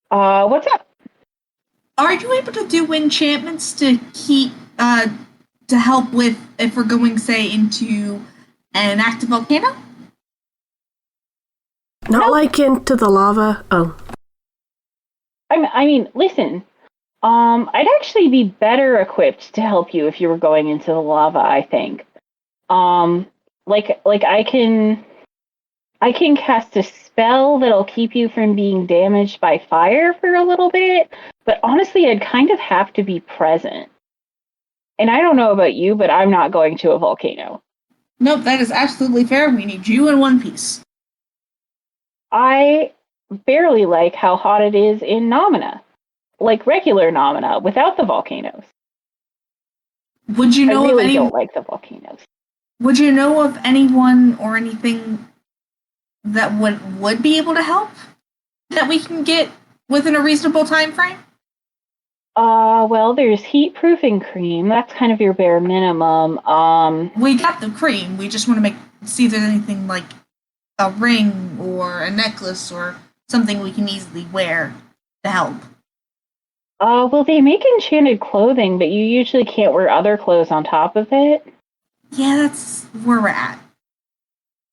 What's up? Are you able to do enchantments to keep, to help with if we're going, say, into an active volcano? Not like into the lava. Oh. I mean, listen. I'd actually be better equipped to help you if you were going into the lava, I think. Like I can cast a spell that'll keep you from being damaged by fire for a little bit, but honestly, I'd kind of have to be present. And I don't know about you, but I'm not going to a volcano. Nope, that is absolutely fair. We need you in one piece. I barely like how hot it is in Nomina. Like regular Nomina, without the volcanoes. Would you know I really of any? don't like the volcanoes. Would you know of anyone or anything that would be able to help that we can get within a reasonable time frame? Well, there's heat proofing cream. That's kind of your bare minimum. We got the cream. We just want to see if there's anything like a ring or a necklace or something we can easily wear to help. Well, they make enchanted clothing, but you usually can't wear other clothes on top of it. Yeah, that's where we're at.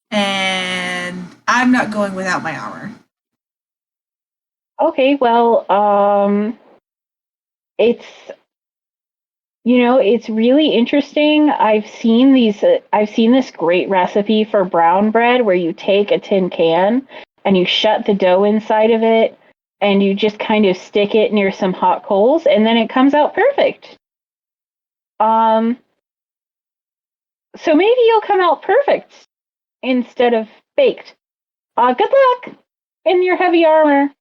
And I'm not going without my armor. Okay, well, it's really interesting. I've seen this great recipe for brown bread where you take a tin can and you shut the dough inside of it and you just kind of stick it near some hot coals and then it comes out perfect. So maybe you'll come out perfect instead of baked. Good luck in your heavy armor.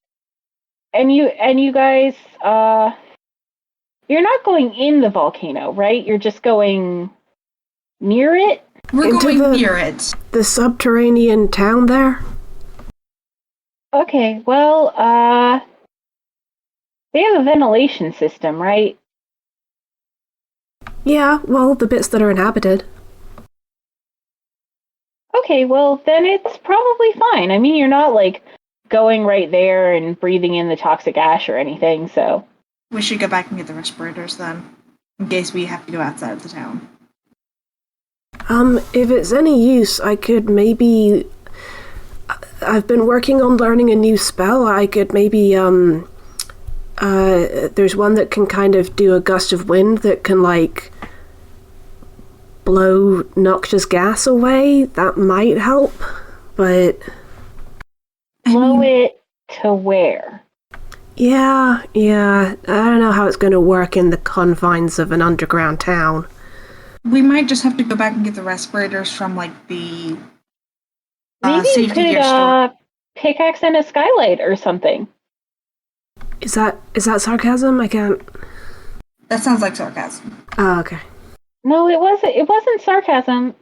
And you guys, you're not going in the volcano, right? You're just going near it? We're going near it. The subterranean town there? Okay, well, they have a ventilation system, right? Yeah, well, the bits that are inhabited. Okay, well, then it's probably fine. I mean, you're not, like, going right there and breathing in the toxic ash or anything, so... We should go back and get the respirators, then, in case we have to go outside of the town. If it's any use, I could maybe... I've been working on learning a new spell. I could maybe, there's one that can kind of do a gust of wind that can, like, blow noxious gas away. That might help, but... Blow it to where? Yeah. I don't know how it's going to work in the confines of an underground town. We might just have to go back and get the respirators from, like, the... Maybe you could pickaxe and a skylight or something. Is that sarcasm? I can't... That sounds like sarcasm. Oh, okay. No, it wasn't sarcasm.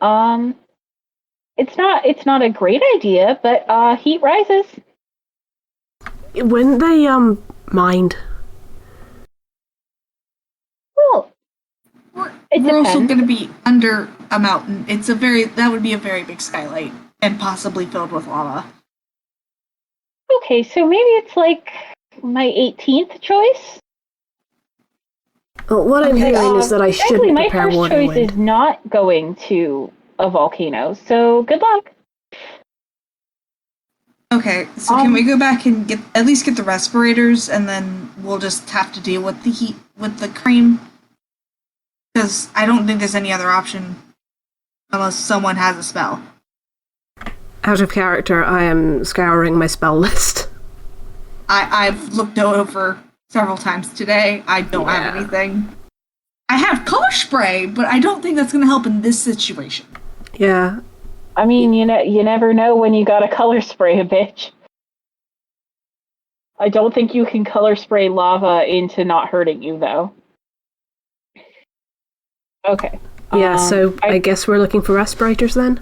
It's not a great idea, but heat rises. Wouldn't they mind? Well, we're also going to be under a mountain. That would be a very big skylight and possibly filled with lava. Okay, so maybe it's like my 18th choice. Well, what I'm hearing is that I shouldn't prepare my first warning choice wind. is not going to a volcano, so good luck. Okay, so can we go back and at least get the respirators, and then we'll just have to deal with the heat with the cream? Because I don't think there's any other option unless someone has a spell. Out of character, I am scouring my spell list. I've looked over several times today. I don't have anything. I have color spray, but I don't think that's going to help in this situation. Yeah. I mean, you never know when you gotta color spray a bitch. I don't think you can color spray lava into not hurting you, though. Okay. Yeah, so I guess we're looking for respirators then?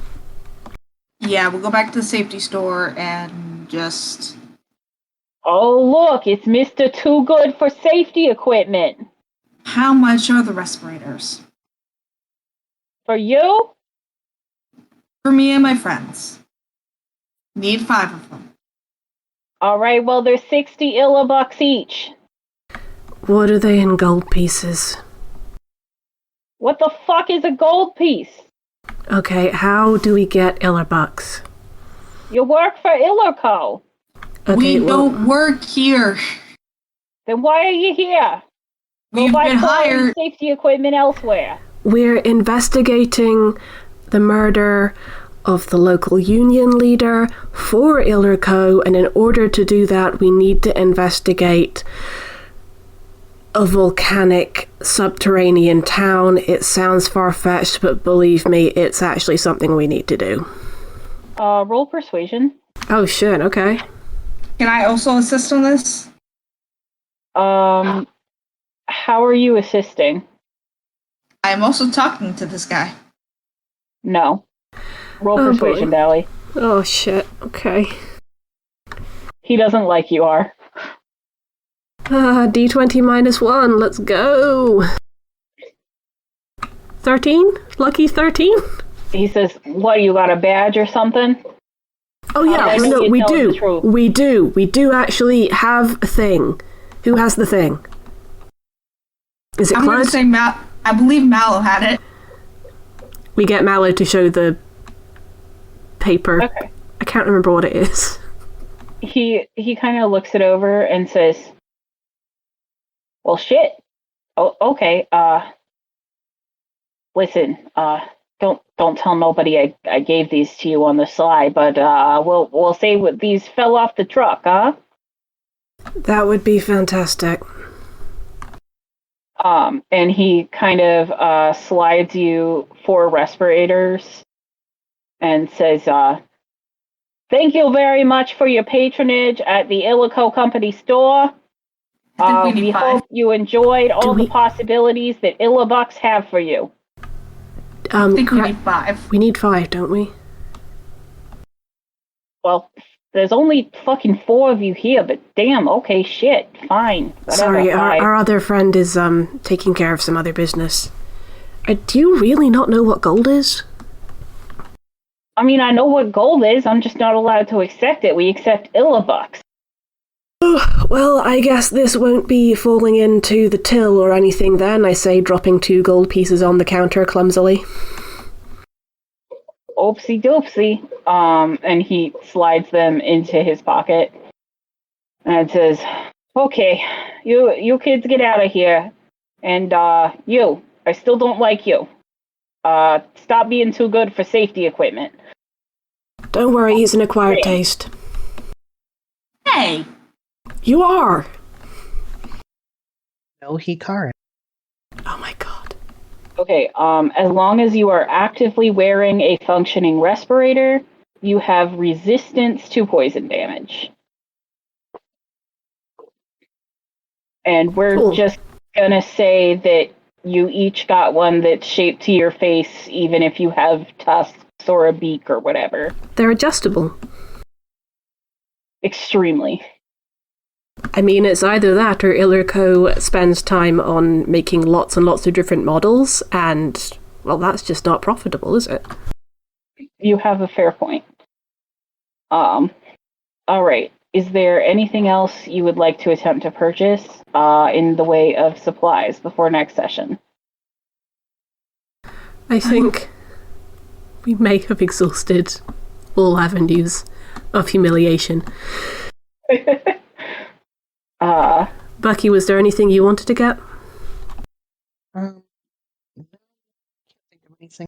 Yeah, we'll go back to the safety store and just... Oh, look, it's Mr. Too Good for Safety Equipment. How much are the respirators? For you? For me and my friends. Need 5 of them. All right, well, they're 60 Illibucks each. What are they in gold pieces? What the fuck is a gold piece? Okay, how do we get Illerbucks? You work for Illerco. Okay, We don't work here. Then why are you here? We've Go buy been quality hired. safety equipment elsewhere. we're investigating the murder of the local union leader for Illerco, and in order to do that, we need to investigate a volcanic subterranean town. It sounds far-fetched, but believe me, it's actually something we need to do. Roll persuasion. Oh shit, okay. Can I also assist on this? How are you assisting? I'm also talking to this guy. No. Roll Oh, persuasion, boy. Dally. Oh shit, okay. He doesn't like you, are. D20 -1, let's go! 13? Lucky 13? He says, what, you got a badge or something? Oh yeah, I know no, you're we telling the do. truth. We do actually have a thing. Who has the thing? Is it I'm going to Klud? say I believe Mallow had it. We get Mallow to show the paper. Okay. I can't remember what it is. He kind of looks it over and says, well, shit. Oh, okay. Listen, don't tell nobody I gave these to you on the sly, but we'll say what these fell off the truck, huh? That would be fantastic. And he kind of slides you 4 respirators and says, thank you very much for your patronage at the Illico Company store. I think we need 5. hope you enjoyed all the possibilities that Illibucks have for you. I think we need 5. We need 5, don't we? Well, there's only fucking 4 of you here, but damn, okay, shit, fine. Whatever, Sorry, fine. our other friend is taking care of some other business. Do you really not know what gold is? I mean, I know what gold is, I'm just not allowed to accept it. We accept Illibucks. Well, I guess this won't be falling into the till or anything then, I say, dropping 2 gold pieces on the counter clumsily. Oopsie doopsie. And he slides them into his pocket and says, okay, you kids get out of here. And, you, I still don't like you. Stop being too good for safety equipment. Don't worry, he's an acquired taste. Hey! You are! No, he Carrin. Oh my god. Okay, as long as you are actively wearing a functioning respirator, you have resistance to poison damage. And we're Cool. just gonna say that you each got one that's shaped to your face, even if you have tusks or a beak or whatever. They're adjustable. Extremely. I mean, it's either that or Illerco spends time on making lots and lots of different models, and, well, that's just not profitable, is it? You have a fair point. Alright. Is there anything else you would like to attempt to purchase in the way of supplies before next session? I think we may have exhausted all avenues of humiliation. Bucky, was there anything you wanted to get? No, I can't think of anything.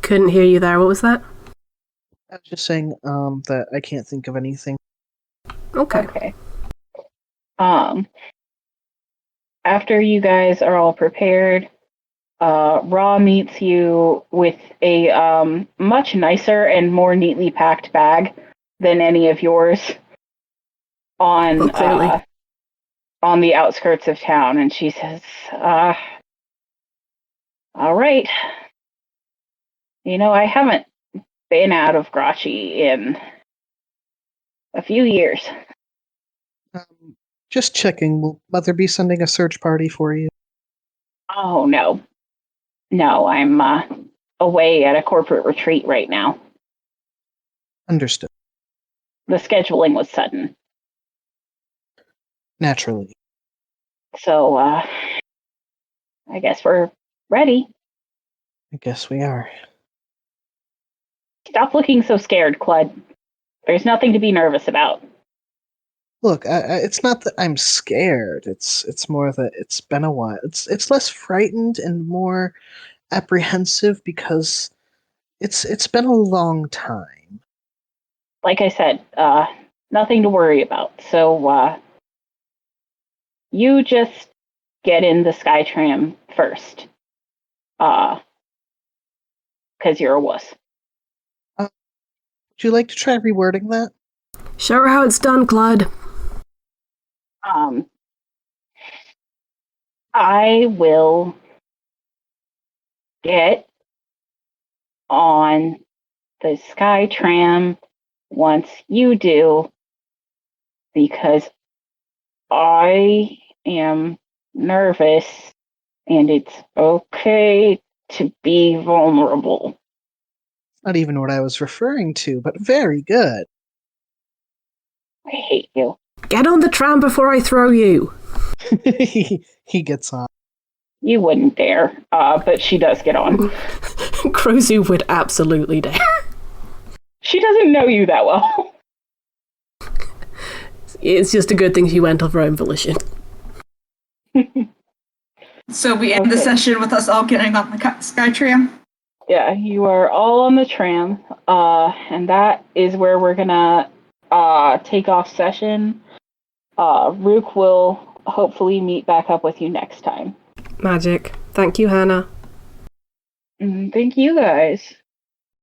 Couldn't hear you there. What was that? I was just saying that I can't think of anything. Okay. After you guys are all prepared, Rha meets you with a much nicer and more neatly packed bag than any of yours on clearly. On the outskirts of town, and she says, all right. You know, I haven't been out of Grachi in a few years. Just checking. Will Mother be sending a search party for you? Oh, no. No, I'm away at a corporate retreat right now. Understood. The scheduling was sudden. Naturally. So, I guess we're ready. I guess we are. Stop looking so scared, Klud. There's nothing to be nervous about. Look, it's not that I'm scared. It's more that it's been a while. It's less frightened and more apprehensive because it's been a long time. Like I said, nothing to worry about. So, you just get in the Skytram first. Because you're a wuss. Would you like to try rewording that? Show her how it's done, Klud. I will get on the Skytram once you do, because I am nervous and it's okay to be vulnerable. Not even what I was referring to, but very good. I hate you. Get on the tram before I throw you. He gets on. You wouldn't dare, but she does get on. Krozu would absolutely dare. She doesn't know you that well. It's just a good thing she went of her own volition. So we end the session with us all getting on the Skytram. Yeah, you are all on the tram, and that is where we're gonna take off session. Rhuk will hopefully meet back up with you next time. Magic. Thank you, Hannah. Thank you guys.